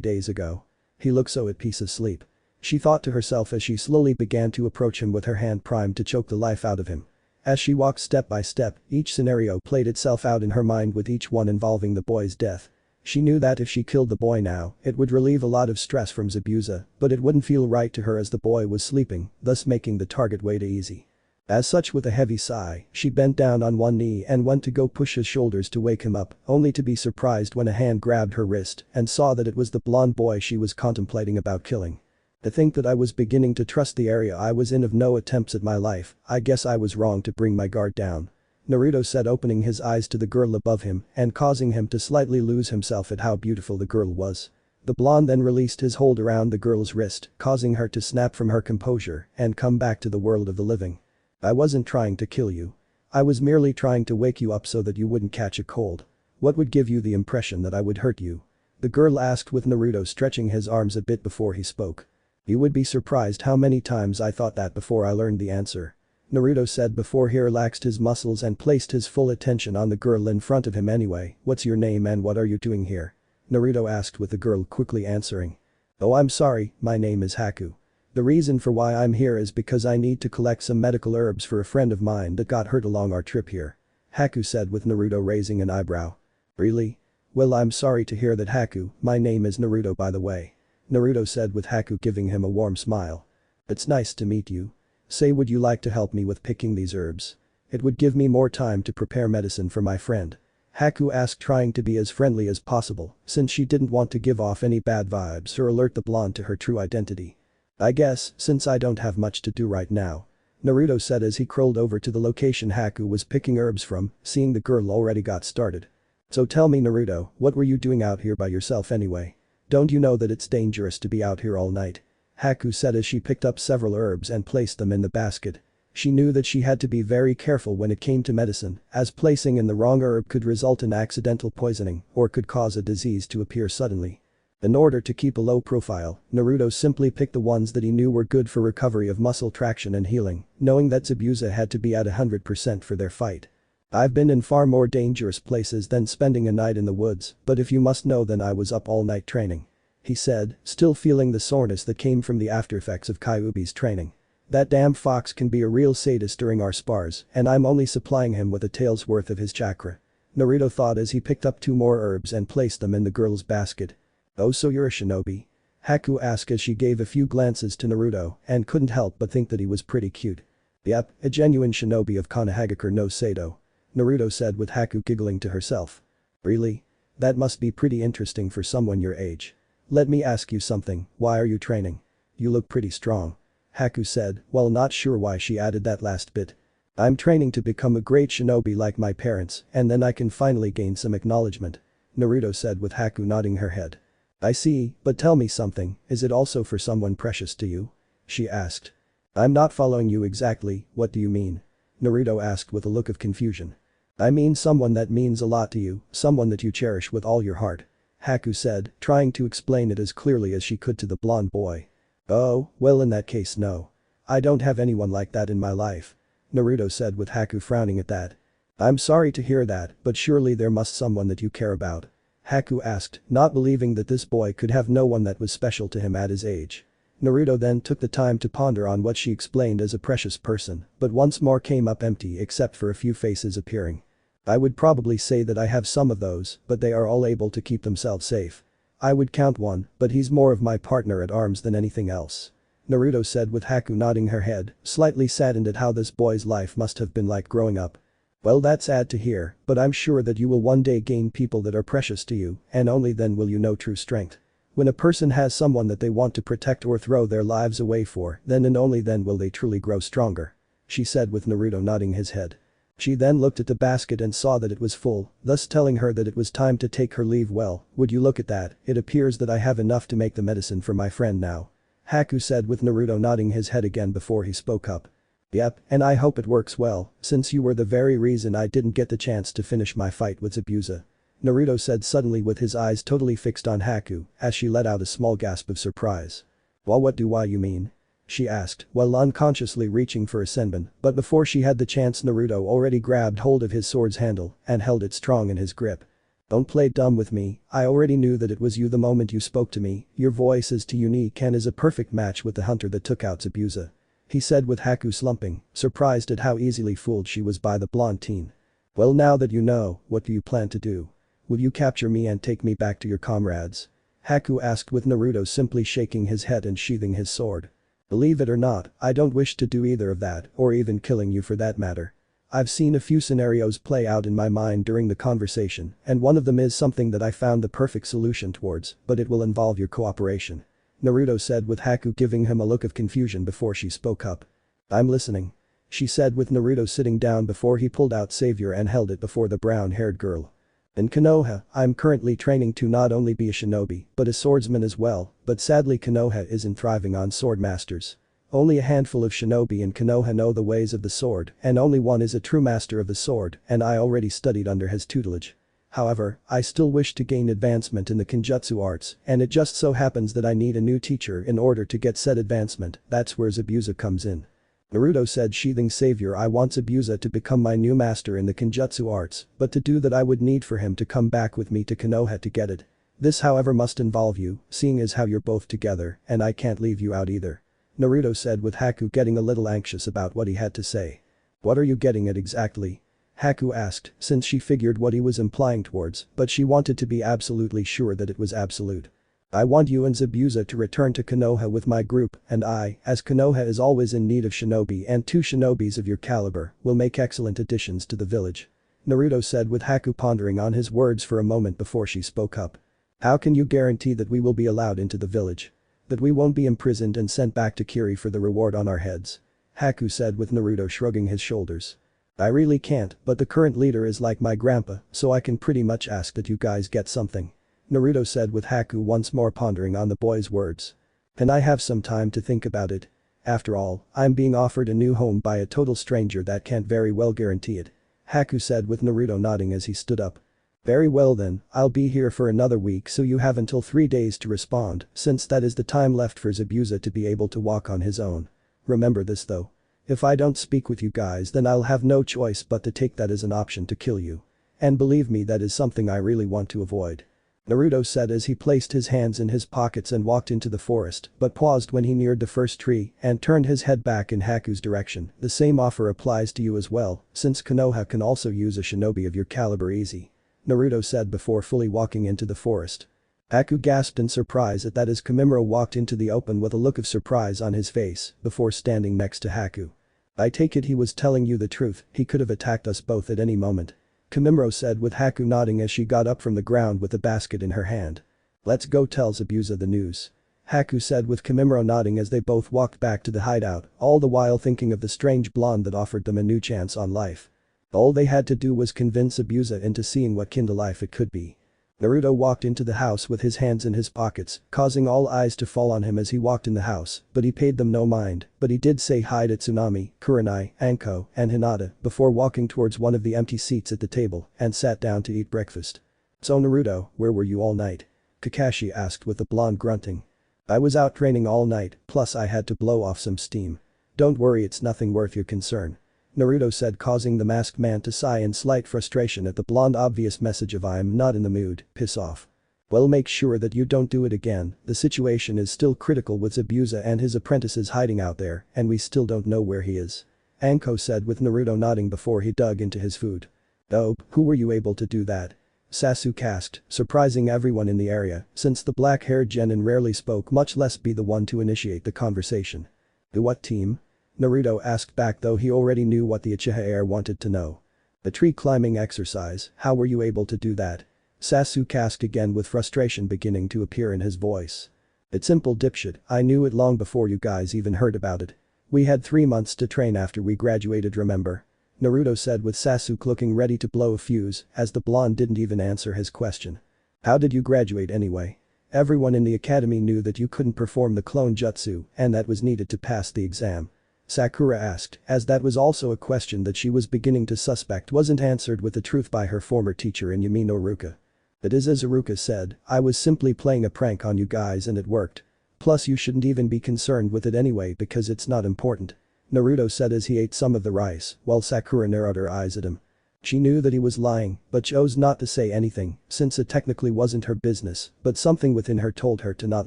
A: days ago. He looks so at peace asleep. She thought to herself as she slowly began to approach him with her hand primed to choke the life out of him. As she walked step by step, each scenario played itself out in her mind with each one involving the boy's death. She knew that if she killed the boy now, it would relieve a lot of stress from Zabuza, but it wouldn't feel right to her as the boy was sleeping, thus making the target way too easy. As such, with a heavy sigh, she bent down on one knee and went to go push his shoulders to wake him up, only to be surprised when a hand grabbed her wrist and saw that it was the blonde boy she was contemplating about killing. To think that I was beginning to trust the area I was in of no attempts at my life, I guess I was wrong to bring my guard down. Naruto said, opening his eyes to the girl above him and causing him to slightly lose himself at how beautiful the girl was. The blonde then released his hold around the girl's wrist, causing her to snap from her composure and come back to the world of the living. I wasn't trying to kill you. I was merely trying to wake you up so that you wouldn't catch a cold. What would give you the impression that I would hurt you? The girl asked with Naruto stretching his arms a bit before he spoke. You would be surprised how many times I thought that before I learned the answer. Naruto said before he relaxed his muscles and placed his full attention on the girl in front of him. Anyway, what's your name and what are you doing here? Naruto asked with the girl quickly answering. Oh, I'm sorry, my name is Haku. The reason for why I'm here is because I need to collect some medical herbs for a friend of mine that got hurt along our trip here. Haku said with Naruto raising an eyebrow. Really? Well, I'm sorry to hear that, Haku. My name is Naruto, by the way. Naruto said with Haku giving him a warm smile. It's nice to meet you. Say, would you like to help me with picking these herbs? It would give me more time to prepare medicine for my friend. Haku asked, trying to be as friendly as possible since she didn't want to give off any bad vibes or alert the blonde to her true identity. I guess, since I don't have much to do right now. Naruto said as he crawled over to the location Haku was picking herbs from, seeing the girl already got started. So tell me, Naruto, what were you doing out here by yourself anyway? Don't you know that it's dangerous to be out here all night? Haku said as she picked up several herbs and placed them in the basket. She knew that she had to be very careful when it came to medicine, as placing in the wrong herb could result in accidental poisoning or could cause a disease to appear suddenly. In order to keep a low profile, Naruto simply picked the ones that he knew were good for recovery of muscle traction and healing, knowing that Zabuza had to be at 100% for their fight. I've been in far more dangerous places than spending a night in the woods, but if you must know, then I was up all night training. he said, still feeling the soreness that came from the aftereffects of Kyuubi's training. That damn fox can be a real sadist during our spars, and I'm only supplying him with a tail's worth of his chakra. Naruto thought as he picked up 2 more herbs and placed them in the girl's basket. Oh, so you're a shinobi? Haku asked as she gave a few glances to Naruto and couldn't help but think that he was pretty cute. Yep, a genuine shinobi of Konohagakure no Sado. Naruto said with Haku giggling to herself. Really? That must be pretty interesting for someone your age. Let me ask you something, why are you training? You look pretty strong. Haku said, while not sure why she added that last bit. I'm training to become a great shinobi like my parents, and then I can finally gain some acknowledgement. Naruto said with Haku nodding her head. I see, but tell me something, is it also for someone precious to you? She asked. I'm not following you exactly, what do you mean? Naruto asked with a look of confusion. I mean someone that means a lot to you, someone that you cherish with all your heart. Haku said, trying to explain it as clearly as she could to the blonde boy. Oh, well in that case no. I don't have anyone like that in my life. Naruto said with Haku frowning at that. I'm sorry to hear that, but surely there must someone that you care about. Haku asked, not believing that this boy could have no one that was special to him at his age. Naruto then took the time to ponder on what she explained as a precious person, but once more came up empty except for a few faces appearing. I would probably say that I have some of those, but they are all able to keep themselves safe. I would count one, but he's more of my partner at arms than anything else. Naruto said with Haku nodding her head, slightly saddened at how this boy's life must have been like growing up. Well, that's sad to hear, but I'm sure that you will one day gain people that are precious to you, and only then will you know true strength. When a person has someone that they want to protect or throw their lives away for, then and only then will they truly grow stronger. She said with Naruto nodding his head. She then looked at the basket and saw that it was full, thus telling her that it was time to take her leave. Well, would you look at that, it appears that I have enough to make the medicine for my friend now. Haku said with Naruto nodding his head again before he spoke up. Yep, and I hope it works well, since you were the very reason I didn't get the chance to finish my fight with Zabuza. Naruto said suddenly with his eyes totally fixed on Haku, as she let out a small gasp of surprise. Well, what do you mean? She asked, while unconsciously reaching for a senbon, but before she had the chance Naruto already grabbed hold of his sword's handle and held it strong in his grip. Don't play dumb with me, I already knew that it was you the moment you spoke to me, your voice is too unique and is a perfect match with the hunter that took out Zabuza. He said with Haku slumping, surprised at how easily fooled she was by the blonde teen. Well, now that you know, what do you plan to do? Will you capture me and take me back to your comrades? Haku asked with Naruto simply shaking his head and sheathing his sword. Believe it or not, I don't wish to do either of that, or even killing you for that matter. I've seen a few scenarios play out in my mind during the conversation, and one of them is something that I found the perfect solution towards, but it will involve your cooperation. Naruto said with Haku giving him a look of confusion before she spoke up. I'm listening. She said with Naruto sitting down before he pulled out Savior and held it before the brown-haired girl. In Konoha, I'm currently training to not only be a shinobi, but a swordsman as well, but sadly Konoha isn't thriving on sword masters. Only a handful of shinobi in Konoha know the ways of the sword, and only one is a true master of the sword, and I already studied under his tutelage. However, I still wish to gain advancement in the Kenjutsu arts, and it just so happens that I need a new teacher in order to get said advancement, that's where Zabuza comes in. Naruto said sheathing Savior. I want Zabuza to become my new master in the Kenjutsu arts, but to do that I would need for him to come back with me to Konoha to get it. This however must involve you, seeing as how you're both together, and I can't leave you out either. Naruto said with Haku getting a little anxious about what he had to say. What are you getting at exactly? Haku asked, since she figured what he was implying towards, but she wanted to be absolutely sure that it was absolute. I want you and Zabuza to return to Konoha with my group, and I, as Konoha is always in need of shinobi and 2 shinobis of your caliber, will make excellent additions to the village. Naruto said with Haku pondering on his words for a moment before she spoke up. How can you guarantee that we will be allowed into the village? That we won't be imprisoned and sent back to Kiri for the reward on our heads? Haku said with Naruto shrugging his shoulders. I really can't, but the current leader is like my grandpa, so I can pretty much ask that you guys get something. Naruto said with Haku once more pondering on the boy's words. Can I have some time to think about it? After all, I'm being offered a new home by a total stranger that can't very well guarantee it. Haku said with Naruto nodding as he stood up. Very well then, I'll be here for another week so you have until 3 days to respond, since that is the time left for Zabuza to be able to walk on his own. Remember this though. If I don't speak with you guys then I'll have no choice but to take that as an option to kill you. And believe me, that is something I really want to avoid. Naruto said as he placed his hands in his pockets and walked into the forest, but paused when he neared the first tree and turned his head back in Haku's direction. The same offer applies to you as well, since Konoha can also use a shinobi of your caliber easy. Naruto said before fully walking into the forest. Haku gasped in surprise at that as Komimaro walked into the open with a look of surprise on his face before standing next to Haku. I take it he was telling you the truth, he could have attacked us both at any moment. Komimaro said with Haku nodding as she got up from the ground with the basket in her hand. Let's go tell Zabuza the news. Haku said with Komimaro nodding as they both walked back to the hideout, all the while thinking of the strange blonde that offered them a new chance on life. All they had to do was convince Zabuza into seeing what kind of life it could be. Naruto walked into the house with his hands in his pockets, causing all eyes to fall on him as he walked in the house, but he paid them no mind, but he did say hi to Tsunami, Kurenai, Anko, and Hinata before walking towards one of the empty seats at the table and sat down to eat breakfast. So Naruto, where were you all night? Kakashi asked with the blonde grunting. I was out training all night, plus I had to blow off some steam. Don't worry, it's nothing worth your concern. Naruto said, causing the masked man to sigh in slight frustration at the blonde obvious message of I'm not in the mood, piss off. Well, make sure that you don't do it again, the situation is still critical with Zabuza and his apprentices hiding out there and we still don't know where he is. Anko said with Naruto nodding before he dug into his food. Oh, who were you able to do that? Sasuke asked, surprising everyone in the area since the black-haired genin rarely spoke, much less be the one to initiate the conversation. The what team? Naruto asked back, though he already knew what the Uchiha heir wanted to know. The tree climbing exercise, how were you able to do that? Sasuke asked again with frustration beginning to appear in his voice. It's simple, dipshit, I knew it long before you guys even heard about it. We had 3 months to train after we graduated, remember? Naruto said with Sasuke looking ready to blow a fuse as the blonde didn't even answer his question. How did you graduate anyway? Everyone in the academy knew that you couldn't perform the clone jutsu and that was needed to pass the exam. Sakura asked, as that was also a question that she was beginning to suspect wasn't answered with the truth by her former teacher in Yami no Iruka. It is as Iruka said, I was simply playing a prank on you guys and it worked. Plus you shouldn't even be concerned with it anyway because it's not important. Naruto said as he ate some of the rice while Sakura narrowed her eyes at him. She knew that he was lying but chose not to say anything since it technically wasn't her business, but something within her told her to not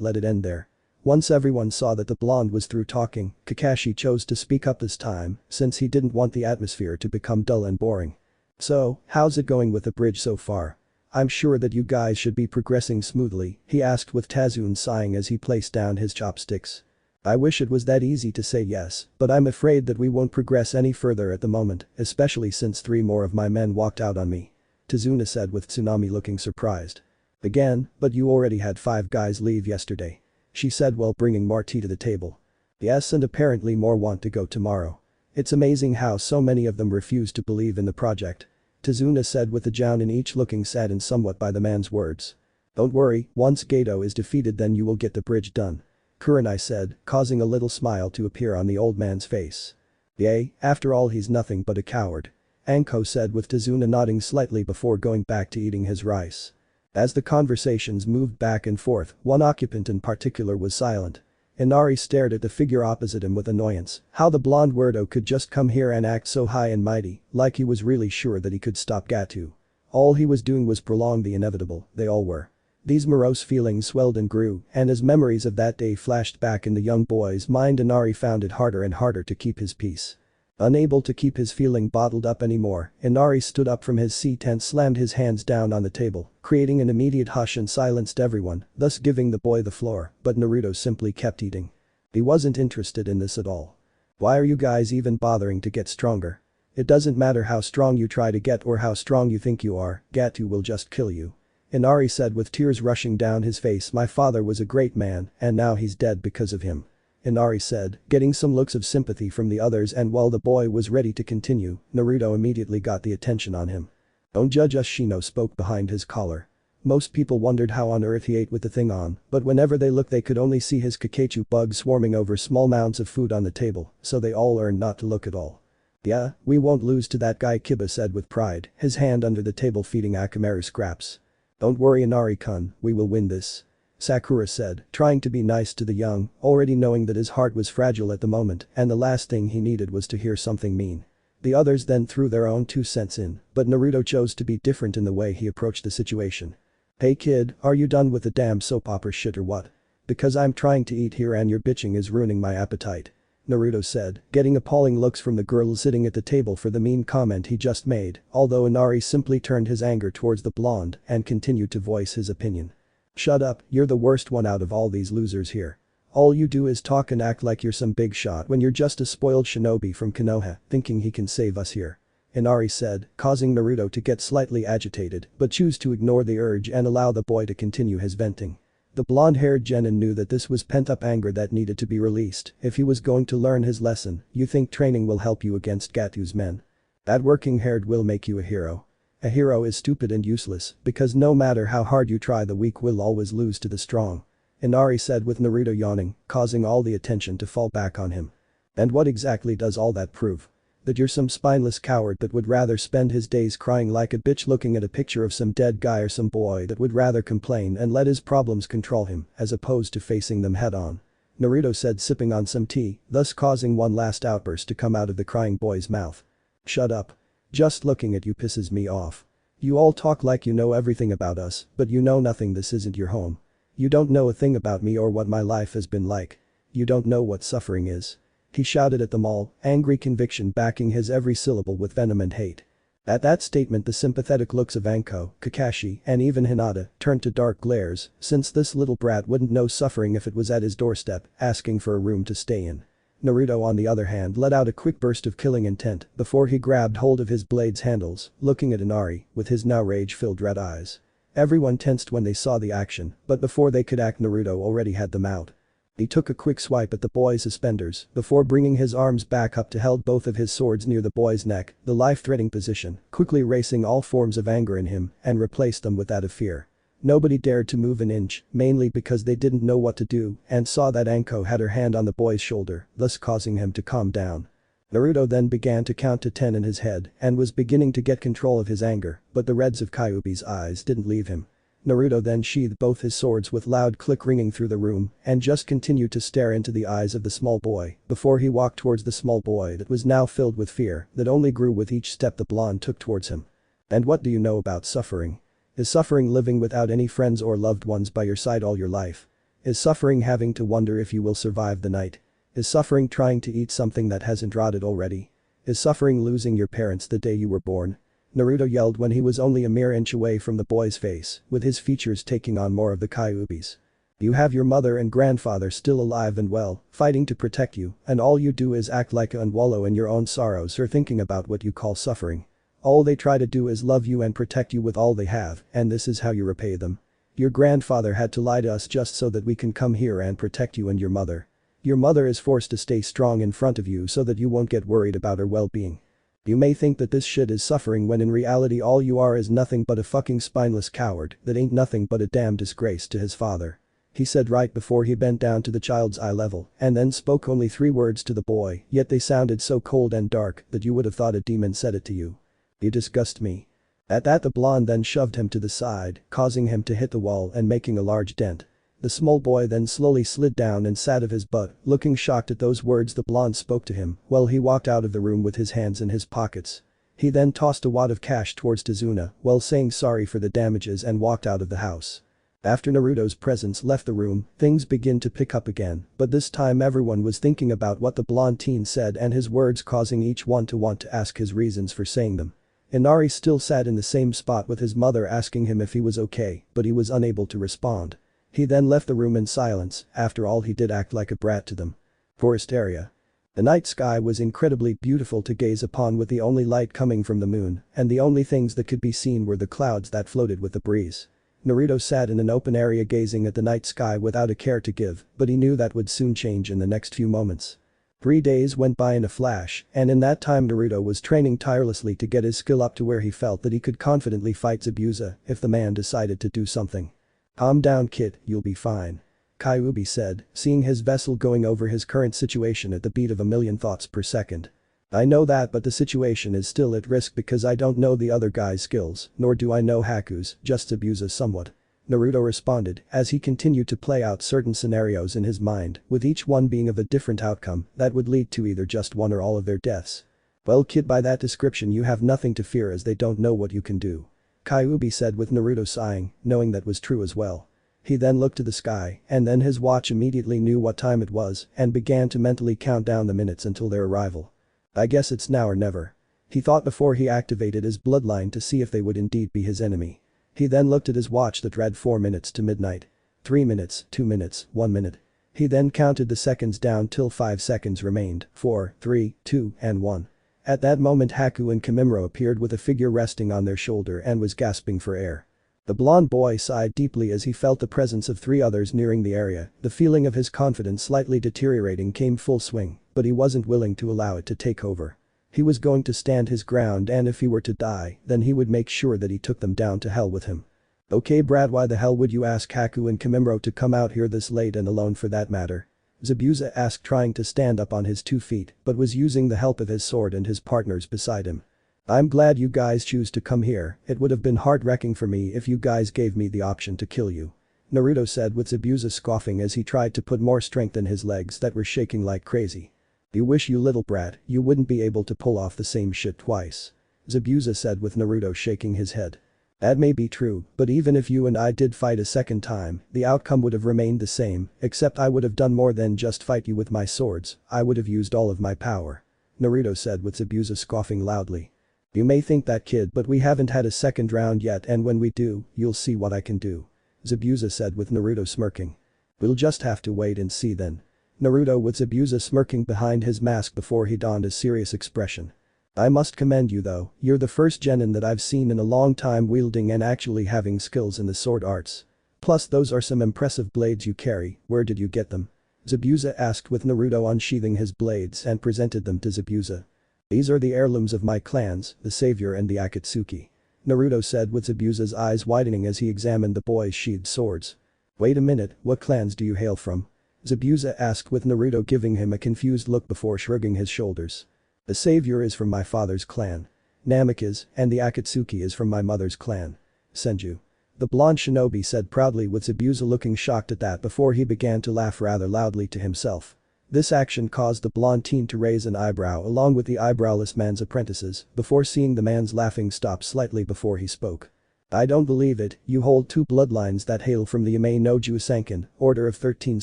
A: let it end there. Once everyone saw that the blonde was through talking, Kakashi chose to speak up this time since he didn't want the atmosphere to become dull and boring. So, how's it going with the bridge so far? I'm sure that you guys should be progressing smoothly, he asked with Tazun sighing as he placed down his chopsticks. I wish it was that easy to say yes, but I'm afraid that we won't progress any further at the moment, especially since 3 more of my men walked out on me. Tazuna said with Tsunami looking surprised. Again, but you already had 5 guys leave yesterday. She said while bringing more tea to the table. Yes, and apparently more want to go tomorrow. It's amazing how so many of them refuse to believe in the project. Tazuna said with a Joun in each looking saddened somewhat by the man's words. Don't worry, once Gato is defeated then you will get the bridge done. Kurenai said, causing a little smile to appear on the old man's face. Yay, after all he's nothing but a coward. Anko said with Tazuna nodding slightly before going back to eating his rice. As the conversations moved back and forth, one occupant in particular was silent. Inari stared at the figure opposite him with annoyance, how the blonde weirdo could just come here and act so high and mighty, like he was really sure that he could stop Gato. All he was doing was prolong the inevitable, they all were. These morose feelings swelled and grew, and as memories of that day flashed back in the young boy's mind, Inari found it harder and harder to keep his peace. Unable to keep his feeling bottled up anymore, Inari stood up from his seat and slammed his hands down on the table, creating an immediate hush and silenced everyone, thus giving the boy the floor, but Naruto simply kept eating. He wasn't interested in this at all. Why are you guys even bothering to get stronger? It doesn't matter how strong you try to get or how strong you think you are, Gato will just kill you. Inari said with tears rushing down his face, my father was a great man and now he's dead because of him. Inari said, getting some looks of sympathy from the others, and while the boy was ready to continue, Naruto immediately got the attention on him. Don't judge us, Shino spoke behind his collar. Most people wondered how on earth he ate with the thing on, but whenever they looked they could only see his Kakechu bug swarming over small mounds of food on the table, so they all learned not to look at all. Yeah, we won't lose to that guy, Kiba said with pride, his hand under the table feeding Akamaru scraps. Don't worry, Inari-kun, we will win this. Sakura said, trying to be nice to the young, already knowing that his heart was fragile at the moment and the last thing he needed was to hear something mean. The others then threw their own 2 cents in, but Naruto chose to be different in the way he approached the situation. Hey kid, are you done with the damn soap opera shit or what? Because I'm trying to eat here and your bitching is ruining my appetite. Naruto said, getting appalling looks from the girl sitting at the table for the mean comment he just made, although Inari simply turned his anger towards the blonde and continued to voice his opinion. Shut up, you're the worst one out of all these losers here. All you do is talk and act like you're some big shot when you're just a spoiled shinobi from Konoha thinking he can save us here. Inari said, causing Naruto to get slightly agitated but choose to ignore the urge and allow the boy to continue his venting. The blonde-haired genin knew that this was pent-up anger that needed to be released if he was going to learn his lesson. You think training will help you against Gatu's men? That working-haired will make you a hero. A hero is stupid and useless because no matter how hard you try the weak will always lose to the strong. Inari said with Naruto yawning, causing all the attention to fall back on him. And what exactly does all that prove? That you're some spineless coward that would rather spend his days crying like a bitch looking at a picture of some dead guy or some boy that would rather complain and let his problems control him as opposed to facing them head on. Naruto said sipping on some tea, thus causing one last outburst to come out of the crying boy's mouth. Shut up. Just looking at you pisses me off. You all talk like you know everything about us, but you know nothing. This isn't your home. You don't know a thing about me or what my life has been like. You don't know what suffering is. He shouted at them all, angry conviction backing his every syllable with venom and hate. At that statement the sympathetic looks of Anko, Kakashi and even Hinata turned to dark glares since this little brat wouldn't know suffering if it was at his doorstep asking for a room to stay in. Naruto on the other hand let out a quick burst of killing intent before he grabbed hold of his blade's handles, looking at Inari with his now rage-filled red eyes. Everyone tensed when they saw the action, but before they could act Naruto already had them out. He took a quick swipe at the boy's suspenders before bringing his arms back up to held both of his swords near the boy's neck, the life-threatening position, quickly erasing all forms of anger in him and replaced them with that of fear. Nobody dared to move an inch, mainly because they didn't know what to do and saw that Anko had her hand on the boy's shoulder, thus causing him to calm down. Naruto then began to count to 10 in his head and was beginning to get control of his anger, but the reds of Kyuubi's eyes didn't leave him. Naruto then sheathed both his swords with loud click ringing through the room and just continued to stare into the eyes of the small boy before he walked towards the small boy that was now filled with fear that only grew with each step the blonde took towards him. And what do you know about suffering? Is suffering living without any friends or loved ones by your side all your life? Is suffering having to wonder if you will survive the night? Is suffering trying to eat something that hasn't rotted already? Is suffering losing your parents the day you were born? Naruto yelled when he was only a mere inch away from the boy's face, with his features taking on more of the Kyuubi's. You have your mother and grandfather still alive and well, fighting to protect you, and all you do is act like and wallow in your own sorrows or thinking about what you call suffering. All they try to do is love you and protect you with all they have, and this is how you repay them. Your grandfather had to lie to us just so that we can come here and protect you and your mother. Your mother is forced to stay strong in front of you so that you won't get worried about her well-being. You may think that this shit is suffering when in reality all you are is nothing but a fucking spineless coward that ain't nothing but a damn disgrace to his father. He said right before he bent down to the child's eye level and then spoke only 3 words to the boy, yet they sounded so cold and dark that you would have thought a demon said it to you. You disgust me. At that the blonde then shoved him to the side, causing him to hit the wall and making a large dent. The small boy then slowly slid down and sat of his butt, looking shocked at those words the blonde spoke to him while he walked out of the room with his hands in his pockets. He then tossed a wad of cash towards Tazuna while saying sorry for the damages and walked out of the house. After Naruto's presence left the room, things begin to pick up again, but this time everyone was thinking about what the blonde teen said and his words causing each one to want to ask his reasons for saying them. Inari still sat in the same spot with his mother asking him if he was okay, but he was unable to respond. He then left the room in silence, after all he did act like a brat to them. Forest area. The night sky was incredibly beautiful to gaze upon with the only light coming from the moon, and the only things that could be seen were the clouds that floated with the breeze. Naruto sat in an open area gazing at the night sky without a care to give, but he knew that would soon change in the next few moments. 3 days went by in a flash, and in that time Naruto was training tirelessly to get his skill up to where he felt that he could confidently fight Zabuza if the man decided to do something. Calm down kid, you'll be fine. Kyuubi said, seeing his vessel going over his current situation at the beat of a million thoughts per second. I know that, but the situation is still at risk because I don't know the other guy's skills, nor do I know Haku's, just Zabuza's somewhat. Naruto responded as he continued to play out certain scenarios in his mind, with each one being of a different outcome that would lead to either just one or all of their deaths. Well kid, by that description you have nothing to fear as they don't know what you can do. Kyuubi said with Naruto sighing, knowing that was true as well. He then looked to the sky, and then his watch immediately knew what time it was and began to mentally count down the minutes until their arrival. I guess it's now or never. He thought before he activated his bloodline to see if they would indeed be his enemy. He then looked at his watch that read 4 minutes to midnight. 3 minutes, 2 minutes, 1 minute. He then counted the seconds down till 5 seconds remained, 4, 3, 2, and 1. At that moment Haku and Kimimaro appeared with a figure resting on their shoulder and was gasping for air. The blonde boy sighed deeply as he felt the presence of 3 others nearing the area. The feeling of his confidence slightly deteriorating came full swing, but he wasn't willing to allow it to take over. He was going to stand his ground, and if he were to die, then he would make sure that he took them down to hell with him. Okay Brad, why the hell would you ask Haku and Kimimaro to come out here this late and alone for that matter? Zabuza asked, trying to stand up on his 2 feet but was using the help of his sword and his partners beside him. I'm glad you guys choose to come here. It would have been heart-wrecking for me if you guys gave me the option to kill you. Naruto said with Zabuza scoffing as he tried to put more strength in his legs that were shaking like crazy. You wish, you little brat, you wouldn't be able to pull off the same shit twice. Zabuza said with Naruto shaking his head. That may be true, but even if you and I did fight a second time, the outcome would have remained the same, except I would have done more than just fight you with my swords. I would have used all of my power. Naruto said with Zabuza scoffing loudly. You may think that, kid, but we haven't had a second round yet, and when we do, you'll see what I can do. Zabuza said with Naruto smirking. We'll just have to wait and see then. Naruto with Zabuza smirking behind his mask before he donned a serious expression. I must commend you though, you're the first genin that I've seen in a long time wielding and actually having skills in the sword arts. Plus those are some impressive blades you carry, where did you get them? Zabuza asked with Naruto unsheathing his blades and presented them to Zabuza. These are the heirlooms of my clans, the Savior and the Akatsuki. Naruto said with Zabuza's eyes widening as he examined the boy's sheathed swords. Wait a minute, what clans do you hail from? Zabuza asked with Naruto giving him a confused look before shrugging his shoulders. The Savior is from my father's clan. Namek is, and the Akatsuki is from my mother's clan. Senju. The blonde shinobi said proudly with Zabuza looking shocked at that before he began to laugh rather loudly to himself. This action caused the blonde teen to raise an eyebrow along with the eyebrowless man's apprentices before seeing the man's laughing stop slightly before he spoke. I don't believe it, you hold 2 bloodlines that hail from the Yamei no Juisanken, Order of 13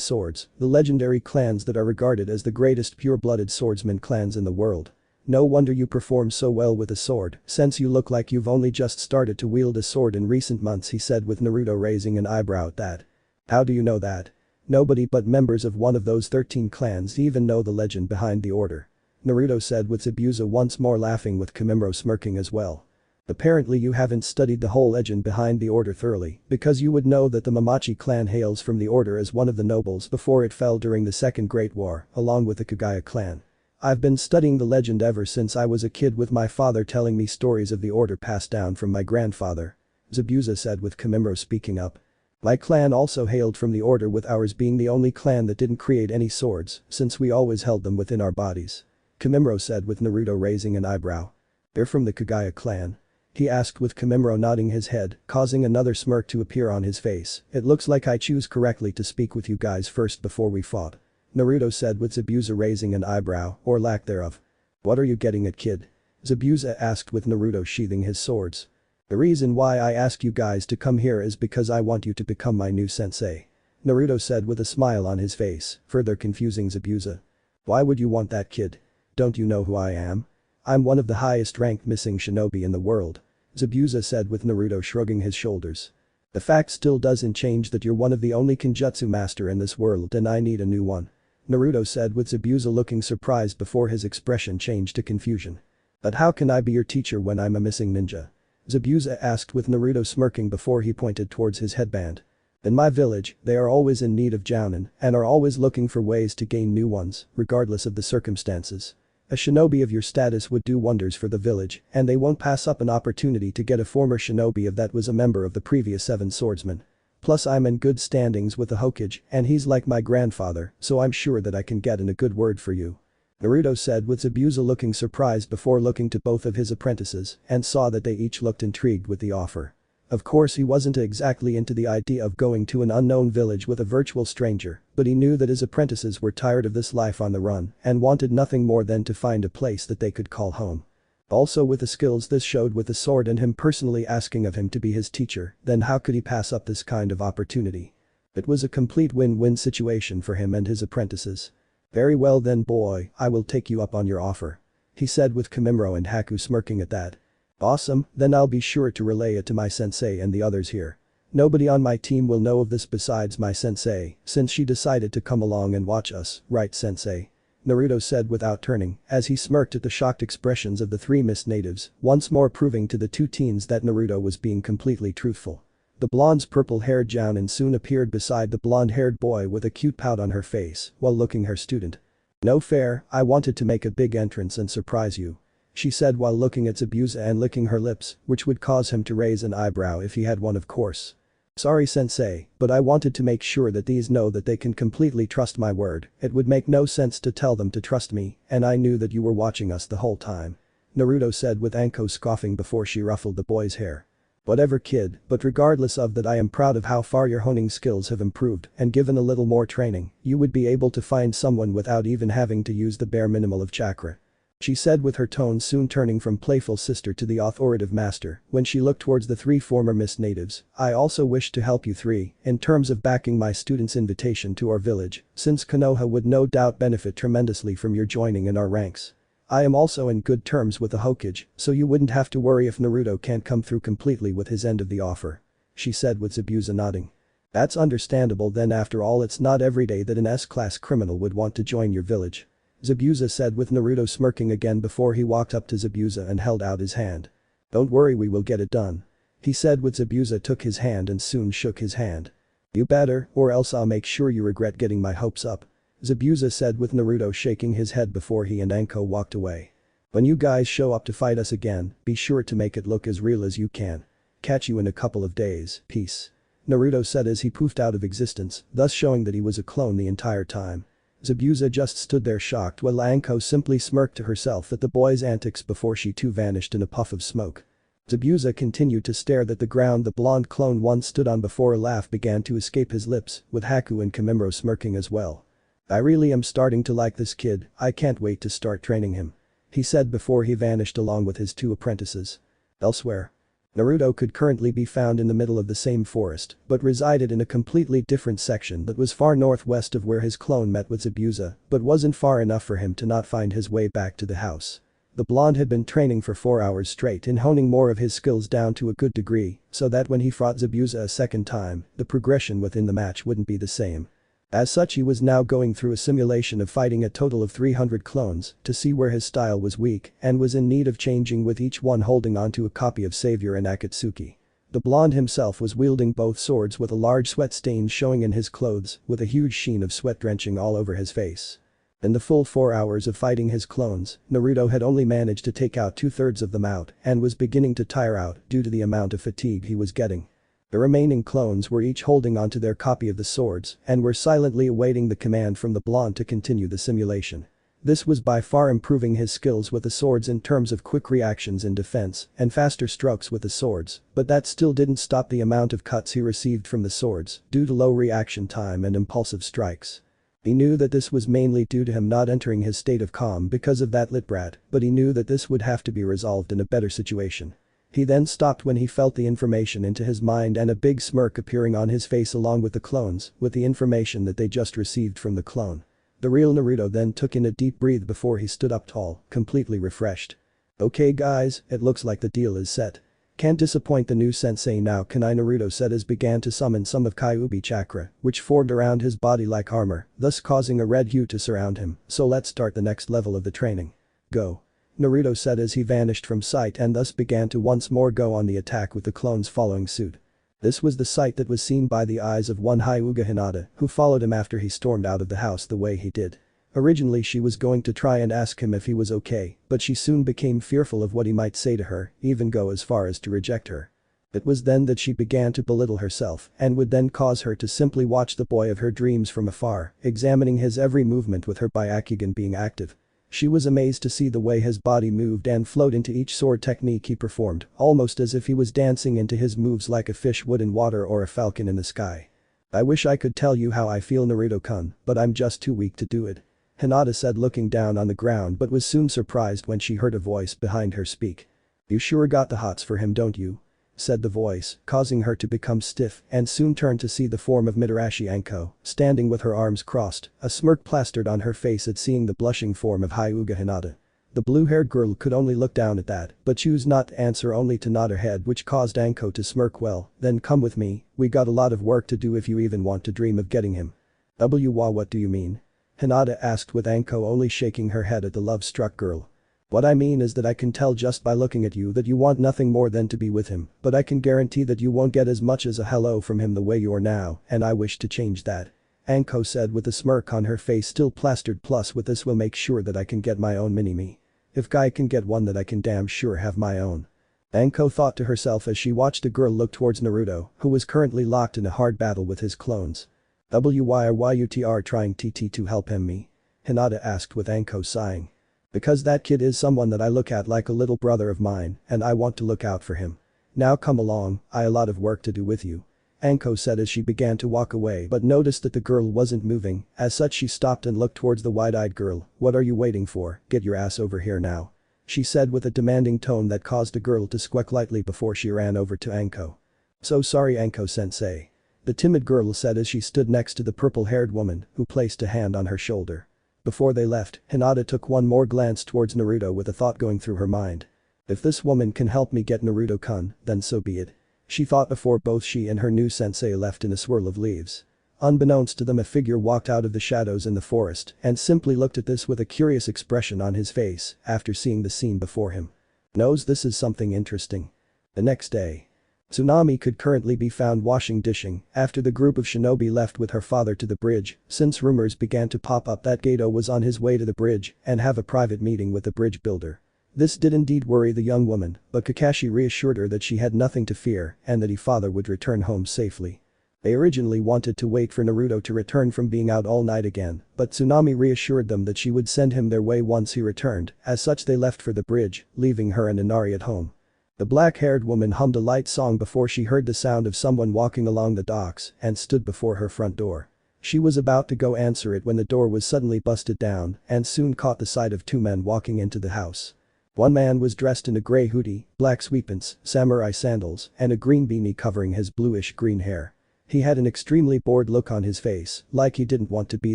A: Swords, the legendary clans that are regarded as the greatest pure-blooded swordsman clans in the world. No wonder you perform so well with a sword, since you look like you've only just started to wield a sword in recent months, he said with Naruto raising an eyebrow at that. How do you know that? Nobody but members of one of those 13 clans even know the legend behind the order. Naruto said with Zabuza once more laughing with Kimimaro smirking as well. Apparently you haven't studied the whole legend behind the order thoroughly, because you would know that the Mamachi clan hails from the order as one of the nobles before it fell during the Second Great War, along with the Kagaya clan. I've been studying the legend ever since I was a kid with my father telling me stories of the order passed down from my grandfather. Zabuza said with Kimimaro speaking up. My clan also hailed from the order, with ours being the only clan that didn't create any swords, since we always held them within our bodies. Kimimaro said with Naruto raising an eyebrow. They're from the Kagaya clan? He asked with Kimimaro nodding his head, causing another smirk to appear on his face. It looks like I choose correctly to speak with you guys first before we fought. Naruto said with Zabuza raising an eyebrow, or lack thereof. What are you getting at, kid? Zabuza asked with Naruto sheathing his swords. The reason why I ask you guys to come here is because I want you to become my new sensei. Naruto said with a smile on his face, further confusing Zabuza. Why would you want that, kid? Don't you know who I am? I'm one of the highest ranked missing shinobi in the world. Zabuza said with Naruto shrugging his shoulders. The fact still doesn't change that you're one of the only Kenjutsu master in this world and I need a new one. Naruto said with Zabuza looking surprised before his expression changed to confusion. But how can I be your teacher when I'm a missing ninja? Zabuza asked with Naruto smirking before he pointed towards his headband. In my village, they are always in need of jounin and are always looking for ways to gain new ones, regardless of the circumstances. A shinobi of your status would do wonders for the village, and they won't pass up an opportunity to get a former shinobi of that was a member of the previous 7 swordsmen. Plus I'm in good standings with the Hokage and he's like my grandfather, so I'm sure that I can get in a good word for you. Naruto said with Zabuza looking surprised before looking to both of his apprentices and saw that they each looked intrigued with the offer. Of course he wasn't exactly into the idea of going to an unknown village with a virtual stranger, but he knew that his apprentices were tired of this life on the run and wanted nothing more than to find a place that they could call home. Also with the skills this showed with the sword and him personally asking of him to be his teacher, then how could he pass up this kind of opportunity? It was a complete win-win situation for him and his apprentices. Very well then boy, I will take you up on your offer. He said with Kimimaro and Haku smirking at that. Awesome, then I'll be sure to relay it to my sensei and the others here. Nobody on my team will know of this besides my sensei, since she decided to come along and watch us, right sensei? Naruto said without turning, as he smirked at the shocked expressions of the three mist natives, once more proving to the two teens that Naruto was being completely truthful. The blonde's purple-haired Jounin soon appeared beside the blonde-haired boy with a cute pout on her face, while looking her student. No fair, I wanted to make a big entrance and surprise you. She said while looking at Zabuza and licking her lips, which would cause him to raise an eyebrow if he had one of course. Sorry sensei, but I wanted to make sure that these know that they can completely trust my word, it would make no sense to tell them to trust me, and I knew that you were watching us the whole time. Naruto said with Anko scoffing before she ruffled the boy's hair. Whatever kid, but regardless of that I am proud of how far your honing skills have improved and given a little more training, you would be able to find someone without even having to use the bare minimal of chakra. She said with her tone soon turning from playful sister to the authoritative master when she looked towards the three former mist natives. I also wish to help you three in terms of backing my students' invitation to our village, since Konoha would no doubt benefit tremendously from your joining in our ranks. I am also in good terms with the Hokage, so you wouldn't have to worry if Naruto can't come through completely with his end of the offer. She said with Zabuza nodding. That's understandable then after all it's not every day that an S-class criminal would want to join your village. Zabuza said with Naruto smirking again before he walked up to Zabuza and held out his hand. Don't worry we will get it done. He said with Zabuza took his hand and soon shook his hand. You better, or else I'll make sure you regret getting my hopes up. Zabuza said with Naruto shaking his head before he and Anko walked away. When you guys show up to fight us again, be sure to make it look as real as you can. Catch you in a couple of days, peace. Naruto said as he poofed out of existence, thus showing that he was a clone the entire time. Zabuza just stood there shocked while Anko simply smirked to herself at the boy's antics before she too vanished in a puff of smoke. Zabuza continued to stare at the ground the blonde clone once stood on before a laugh began to escape his lips, with Haku and Kimimaro smirking as well. I really am starting to like this kid, I can't wait to start training him. He said before he vanished along with his two apprentices. Elsewhere. Naruto could currently be found in the middle of the same forest, but resided in a completely different section that was far northwest of where his clone met with Zabuza, but wasn't far enough for him to not find his way back to the house. The blonde had been training for 4 hours straight in honing more of his skills down to a good degree, so that when he fought Zabuza a second time, the progression within the match wouldn't be the same. As such he was now going through a simulation of fighting a total of 300 clones to see where his style was weak and was in need of changing with each one holding onto a copy of Savior and Akatsuki. The blonde himself was wielding both swords with a large sweat stain showing in his clothes with a huge sheen of sweat drenching all over his face. In the full 4 hours of fighting his clones, Naruto had only managed to take out 2/3 of them out and was beginning to tire out due to the amount of fatigue he was getting. The remaining clones were each holding onto their copy of the swords and were silently awaiting the command from the blonde to continue the simulation. This was by far improving his skills with the swords in terms of quick reactions in defense and faster strokes with the swords, but that still didn't stop the amount of cuts he received from the swords due to low reaction time and impulsive strikes. He knew that this was mainly due to him not entering his state of calm because of that lit brat, but he knew that this would have to be resolved in a better situation. He then stopped when he felt the information into his mind and a big smirk appearing on his face along with the clones with the information that they just received from the clone. The real Naruto then took in a deep breath before he stood up tall, completely refreshed. Okay guys, it looks like the deal is set. Can't disappoint the new sensei now can I Naruto said as began to summon some of Kyuubi chakra, which formed around his body like armor, thus causing a red hue to surround him, so let's start the next level of the training. Go. Naruto said as he vanished from sight and thus began to once more go on the attack with the clones following suit. This was the sight that was seen by the eyes of one Hyuga Hinata who followed him after he stormed out of the house the way he did. Originally she was going to try and ask him if he was okay, but she soon became fearful of what he might say to her, even go as far as to reject her. It was then that she began to belittle herself and would then cause her to simply watch the boy of her dreams from afar, examining his every movement with her Byakugan being active. She was amazed to see the way his body moved and flowed into each sword technique he performed, almost as if he was dancing into his moves like a fish would in water or a falcon in the sky. I wish I could tell you how I feel Naruto-kun, but I'm just too weak to do it. Hinata said, looking down on the ground, but was soon surprised when she heard a voice behind her speak. "You sure got the hots for him, don't you?" said the voice, causing her to become stiff and soon turned to see the form of Mitarashi Anko, standing with her arms crossed, a smirk plastered on her face at seeing the blushing form of Hyuga Hinata. The blue-haired girl could only look down at that, but chose not to answer, only to nod her head, which caused Anko to smirk. "Well, then come with me, we got a lot of work to do if you even want to dream of getting him." What do you mean?" Hinata asked, with Anko only shaking her head at the love-struck girl. "What I mean is that I can tell just by looking at you that you want nothing more than to be with him, but I can guarantee that you won't get as much as a hello from him the way you are now, and I wish to change that," Anko said with a smirk on her face still plastered. "Plus with this will make sure that I can get my own mini-me. If guy can get one, that I can damn sure have my own." Anko thought to herself as she watched a girl look towards Naruto, who was currently locked in a hard battle with his clones. "Why are you trying to help him me?" Hinata asked, with Anko sighing. "Because that kid is someone that I look at like a little brother of mine, and I want to look out for him. Now come along, I a lot of work to do with you," Anko said as she began to walk away, but noticed that the girl wasn't moving. As such, she stopped and looked towards the wide-eyed girl. "What are you waiting for? Get your ass over here now," she said with a demanding tone that caused the girl to squeak lightly before she ran over to Anko. "So sorry, Anko-sensei," the timid girl said as she stood next to the purple-haired woman, who placed a hand on her shoulder. Before they left, Hinata took one more glance towards Naruto with a thought going through her mind. "If this woman can help me get Naruto-kun, then so be it," she thought before both she and her new sensei left in a swirl of leaves. Unbeknownst to them, a figure walked out of the shadows in the forest and simply looked at this with a curious expression on his face after seeing the scene before him. "Knows this is something interesting." The next day. Tsunami could currently be found washing dishing after the group of shinobi left with her father to the bridge, since rumors began to pop up that Gato was on his way to the bridge and have a private meeting with the bridge builder. This did indeed worry the young woman, but Kakashi reassured her that she had nothing to fear and that his father would return home safely. They originally wanted to wait for Naruto to return from being out all night again, but Tsunami reassured them that she would send him their way once he returned. As such, they left for the bridge, leaving her and Inari at home. The black-haired woman hummed a light song before she heard the sound of someone walking along the docks and stood before her front door. She was about to go answer it when the door was suddenly busted down and soon caught the sight of two men walking into the house. One man was dressed in a grey hoodie, black sweatpants, samurai sandals, and a green beanie covering his bluish-green hair. He had an extremely bored look on his face, like he didn't want to be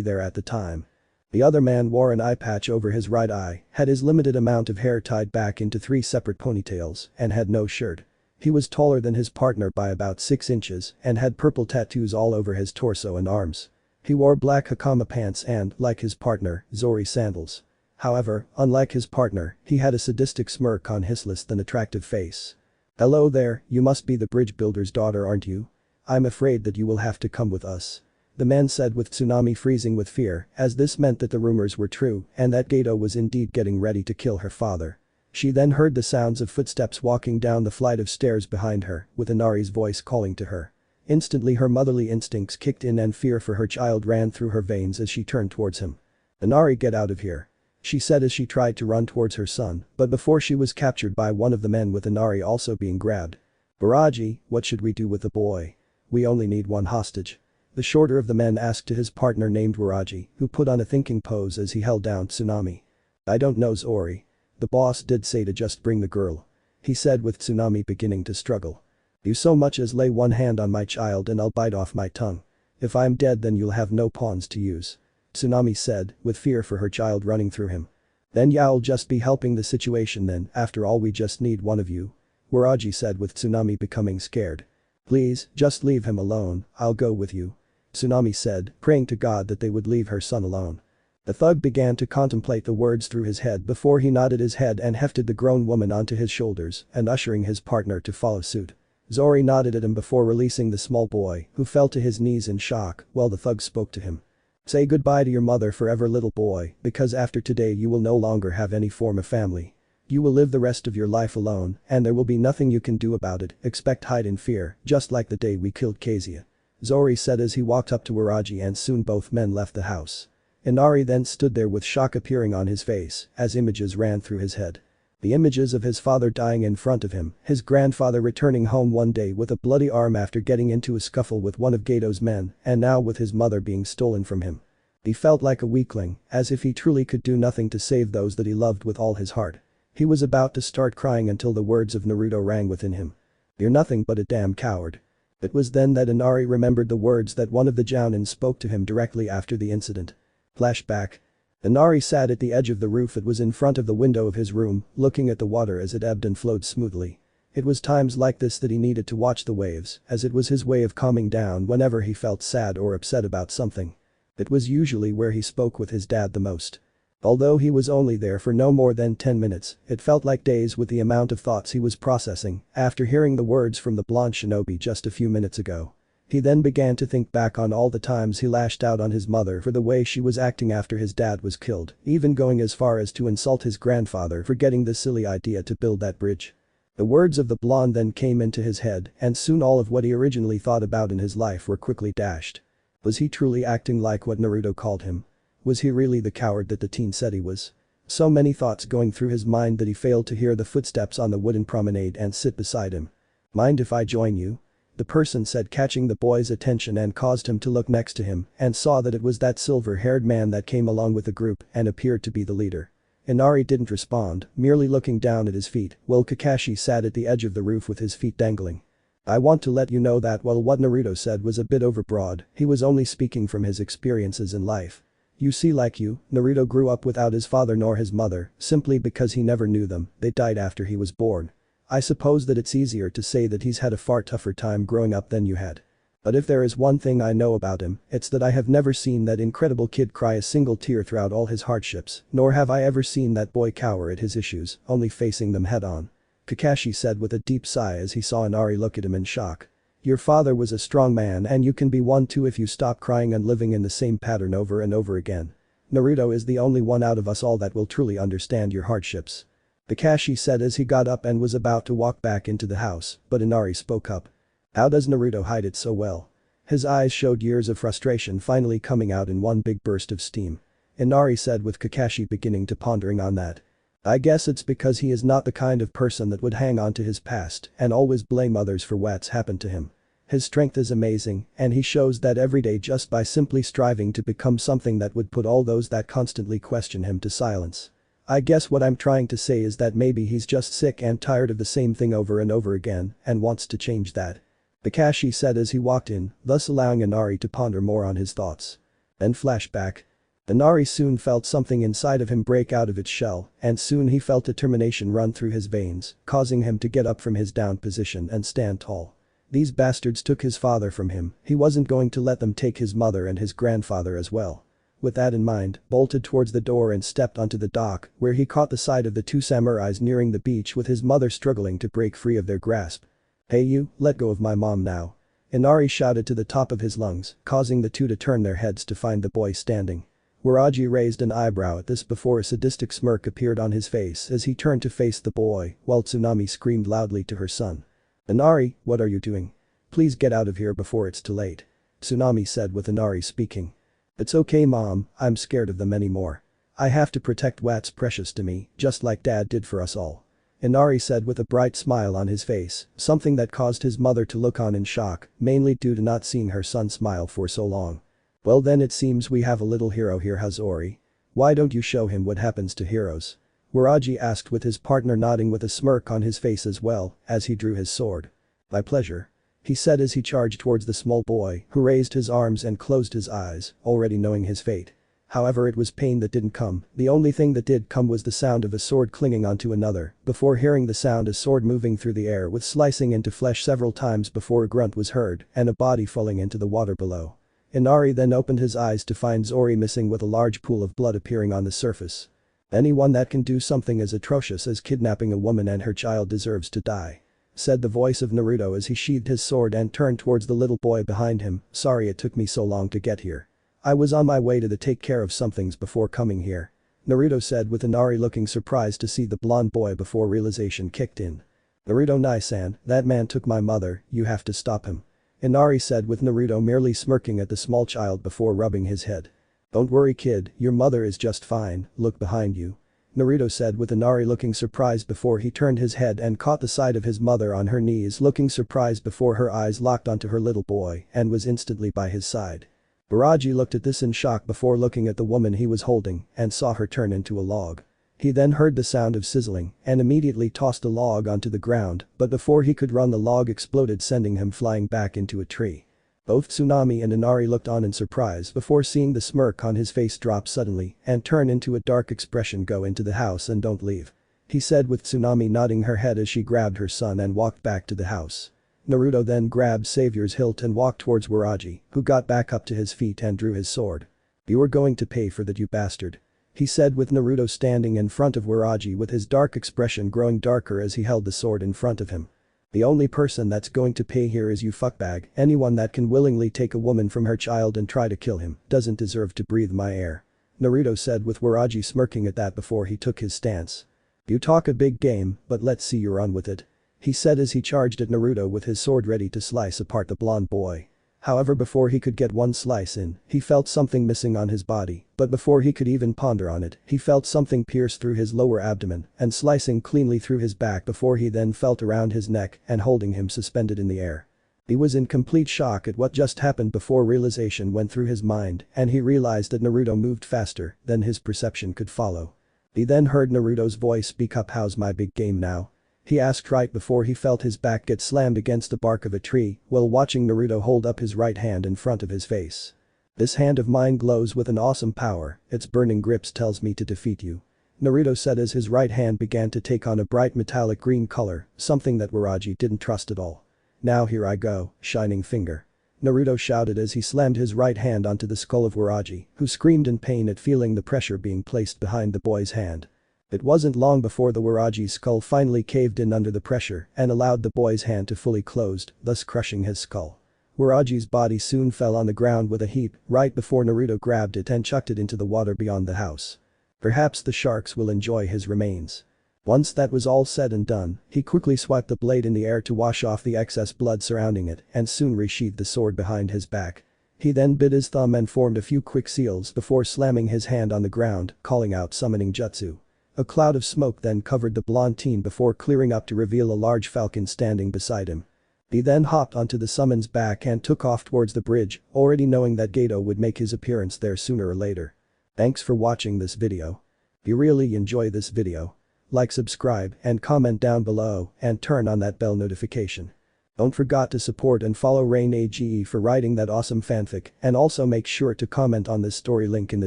A: there at the time. The other man wore an eye patch over his right eye, had his limited amount of hair tied back into 3 separate ponytails, and had no shirt. He was taller than his partner by about 6 inches and had purple tattoos all over his torso and arms. He wore black hakama pants and, like his partner, Zori sandals. However, unlike his partner, he had a sadistic smirk on his less than attractive face. "Hello there, you must be the bridge builder's daughter, aren't you? I'm afraid that you will have to come with us," the man said, with Tsunami freezing with fear, as this meant that the rumors were true and that Gato was indeed getting ready to kill her father. She then heard the sounds of footsteps walking down the flight of stairs behind her, with Inari's voice calling to her. Instantly her motherly instincts kicked in and fear for her child ran through her veins as she turned towards him. "Inari, get out of here," she said as she tried to run towards her son, but before she was captured by one of the men, with Inari also being grabbed. "Baraji, what should we do with the boy? We only need one hostage," the shorter of the men asked to his partner named Waraji, who put on a thinking pose as he held down Tsunami. "I don't know, Zori. The boss did say to just bring the girl," he said, with Tsunami beginning to struggle. "You so much as lay one hand on my child and I'll bite off my tongue. If I'm dead, then you'll have no pawns to use," Tsunami said, with fear for her child running through him. "Then you'll just be helping the situation then, after all we just need one of you," Waraji said, with Tsunami becoming scared. "Please, just leave him alone, I'll go with you," Tsunami said, praying to God that they would leave her son alone. The thug began to contemplate the words through his head before he nodded his head and hefted the grown woman onto his shoulders and ushering his partner to follow suit. Zori nodded at him before releasing the small boy, who fell to his knees in shock while the thug spoke to him. "Say goodbye to your mother forever, little boy, because after today you will no longer have any form of family. You will live the rest of your life alone and there will be nothing you can do about it, expect hide in fear, just like the day we killed Kezia," Zori said as he walked up to Waraji, and soon both men left the house. Inari then stood there with shock appearing on his face as images ran through his head. The images of his father dying in front of him, his grandfather returning home one day with a bloody arm after getting into a scuffle with one of Gato's men, and now with his mother being stolen from him. He felt like a weakling, as if he truly could do nothing to save those that he loved with all his heart. He was about to start crying until the words of Naruto rang within him. "You're nothing but a damn coward." It was then that Inari remembered the words that one of the Jounins spoke to him directly after the incident. Flashback. Inari sat at the edge of the roof. It was in front of the window of his room, looking at the water as it ebbed and flowed smoothly. It was times like this that he needed to watch the waves, as it was his way of calming down whenever he felt sad or upset about something. It was usually where he spoke with his dad the most. Although he was only there for no more than 10 minutes, it felt like days with the amount of thoughts he was processing after hearing the words from the blonde shinobi just a few minutes ago. He then began to think back on all the times he lashed out on his mother for the way she was acting after his dad was killed, even going as far as to insult his grandfather for getting the silly idea to build that bridge. The words of the blonde then came into his head, and soon all of what he originally thought about in his life were quickly dashed. Was he truly acting like what Naruto called him? Was he really the coward that the teen said he was? So many thoughts going through his mind that he failed to hear the footsteps on the wooden promenade and sit beside him. "Mind if I join you?" The person said, catching the boy's attention and caused him to look next to him and saw that it was that silver-haired man that came along with the group and appeared to be the leader. Inari didn't respond, merely looking down at his feet while Kakashi sat at the edge of the roof with his feet dangling. "I want to let you know that while what Naruto said was a bit overbroad, he was only speaking from his experiences in life. You see, like you, Naruto grew up without his father nor his mother, simply because he never knew them, they died after he was born. I suppose that it's easier to say that he's had a far tougher time growing up than you had. But if there is one thing I know about him, it's that I have never seen that incredible kid cry a single tear throughout all his hardships, nor have I ever seen that boy cower at his issues, only facing them head on." Kakashi said with a deep sigh as he saw Inari look at him in shock. "Your father was a strong man and you can be one too if you stop crying and living in the same pattern over and over again. Naruto is the only one out of us all that will truly understand your hardships." Kakashi said as he got up and was about to walk back into the house, but Inari spoke up. "How does Naruto hide it so well?" His eyes showed years of frustration finally coming out in one big burst of steam. Inari said with Kakashi beginning to pondering on that. "I guess it's because he is not the kind of person that would hang on to his past and always blame others for what's happened to him. His strength is amazing and he shows that every day just by simply striving to become something that would put all those that constantly question him to silence. I guess what I'm trying to say is that maybe he's just sick and tired of the same thing over and over again and wants to change that." Kakashi said as he walked in, thus allowing Inari to ponder more on his thoughts. Then flashback. Inari soon felt something inside of him break out of its shell, and soon he felt determination run through his veins, causing him to get up from his down position and stand tall. These bastards took his father from him, he wasn't going to let them take his mother and his grandfather as well. With that in mind, bolted towards the door and stepped onto the dock, where he caught the sight of the two samurais nearing the beach with his mother struggling to break free of their grasp. "Hey you, let go of my mom now." Inari shouted to the top of his lungs, causing the two to turn their heads to find the boy standing. Waraji raised an eyebrow at this before a sadistic smirk appeared on his face as he turned to face the boy, while Tsunami screamed loudly to her son. "Inari, what are you doing? Please get out of here before it's too late." Tsunami said with Inari speaking. "It's okay mom, I'm scared of them anymore. I have to protect what's precious to me, just like dad did for us all." Inari said with a bright smile on his face, something that caused his mother to look on in shock, mainly due to not seeing her son smile for so long. "Well then it seems we have a little hero here, Hazori. Why don't you show him what happens to heroes?" Waraji asked with his partner nodding with a smirk on his face as well, as he drew his sword. "My pleasure," he said as he charged towards the small boy, who raised his arms and closed his eyes, already knowing his fate. However, it was pain that didn't come, the only thing that did come was the sound of a sword clinging onto another, before hearing the sound a sword moving through the air with slicing into flesh several times before a grunt was heard and a body falling into the water below. Inari then opened his eyes to find Zori missing with a large pool of blood appearing on the surface. "Anyone that can do something as atrocious as kidnapping a woman and her child deserves to die," said the voice of Naruto as he sheathed his sword and turned towards the little boy behind him. "Sorry it took me so long to get here. I was on my way to take care of some things before coming here," Naruto said with Inari looking surprised to see the blonde boy before realization kicked in. "Naruto Nai-san, that man took my mother, you have to stop him," Inari said with Naruto merely smirking at the small child before rubbing his head. "Don't worry kid, your mother is just fine, look behind you," Naruto said with Inari looking surprised before he turned his head and caught the sight of his mother on her knees looking surprised before her eyes locked onto her little boy and was instantly by his side. Baraji looked at this in shock before looking at the woman he was holding and saw her turn into a log. He then heard the sound of sizzling and immediately tossed a log onto the ground, but before he could run the log exploded, sending him flying back into a tree. Both Tsunami and Inari looked on in surprise before seeing the smirk on his face drop suddenly and turn into a dark expression. "Go into the house and don't leave," he said, with Tsunami nodding her head as she grabbed her son and walked back to the house. Naruto then grabbed Savior's hilt and walked towards Waraji, who got back up to his feet and drew his sword. "You are going to pay for that, you bastard," he said, with Naruto standing in front of Waraji with his dark expression growing darker as he held the sword in front of him. "The only person that's going to pay here is you, fuckbag. Anyone that can willingly take a woman from her child and try to kill him doesn't deserve to breathe my air," Naruto said, with Waraji smirking at that before he took his stance. "You talk a big game, but let's see you run with it," he said as he charged at Naruto with his sword ready to slice apart the blonde boy. However, before he could get one slice in, he felt something missing on his body, but before he could even ponder on it, he felt something pierce through his lower abdomen and slicing cleanly through his back before he then felt around his neck and holding him suspended in the air. He was in complete shock at what just happened before realization went through his mind and he realized that Naruto moved faster than his perception could follow. He then heard Naruto's voice speak up. "How's my big game now?" he asked right before he felt his back get slammed against the bark of a tree while watching Naruto hold up his right hand in front of his face. "This hand of mine glows with an awesome power, its burning grips tells me to defeat you," Naruto said as his right hand began to take on a bright metallic green color, something that Waraji didn't trust at all. "Now here I go, shining finger," Naruto shouted as he slammed his right hand onto the skull of Waraji, who screamed in pain at feeling the pressure being placed behind the boy's hand. It wasn't long before the Waraji's skull finally caved in under the pressure and allowed the boy's hand to fully close, thus crushing his skull. Waraji's body soon fell on the ground with a heap right before Naruto grabbed it and chucked it into the water beyond the house. Perhaps the sharks will enjoy his remains. Once that was all said and done, he quickly swiped the blade in the air to wash off the excess blood surrounding it and soon resheathed the sword behind his back. He then bit his thumb and formed a few quick seals before slamming his hand on the ground, calling out summoning jutsu. A cloud of smoke then covered the blonde teen before clearing up to reveal a large falcon standing beside him. He then hopped onto the summon's back and took off towards the bridge, already knowing that Gato would make his appearance there sooner or later. Thanks for watching this video. If you really enjoy this video, like, subscribe and comment down below and turn on that bell notification. Don't forget to support and follow Rain AGE for writing that awesome fanfic, and also make sure to comment on this story, link in the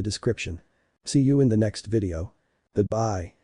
A: description. See you in the next video. Goodbye.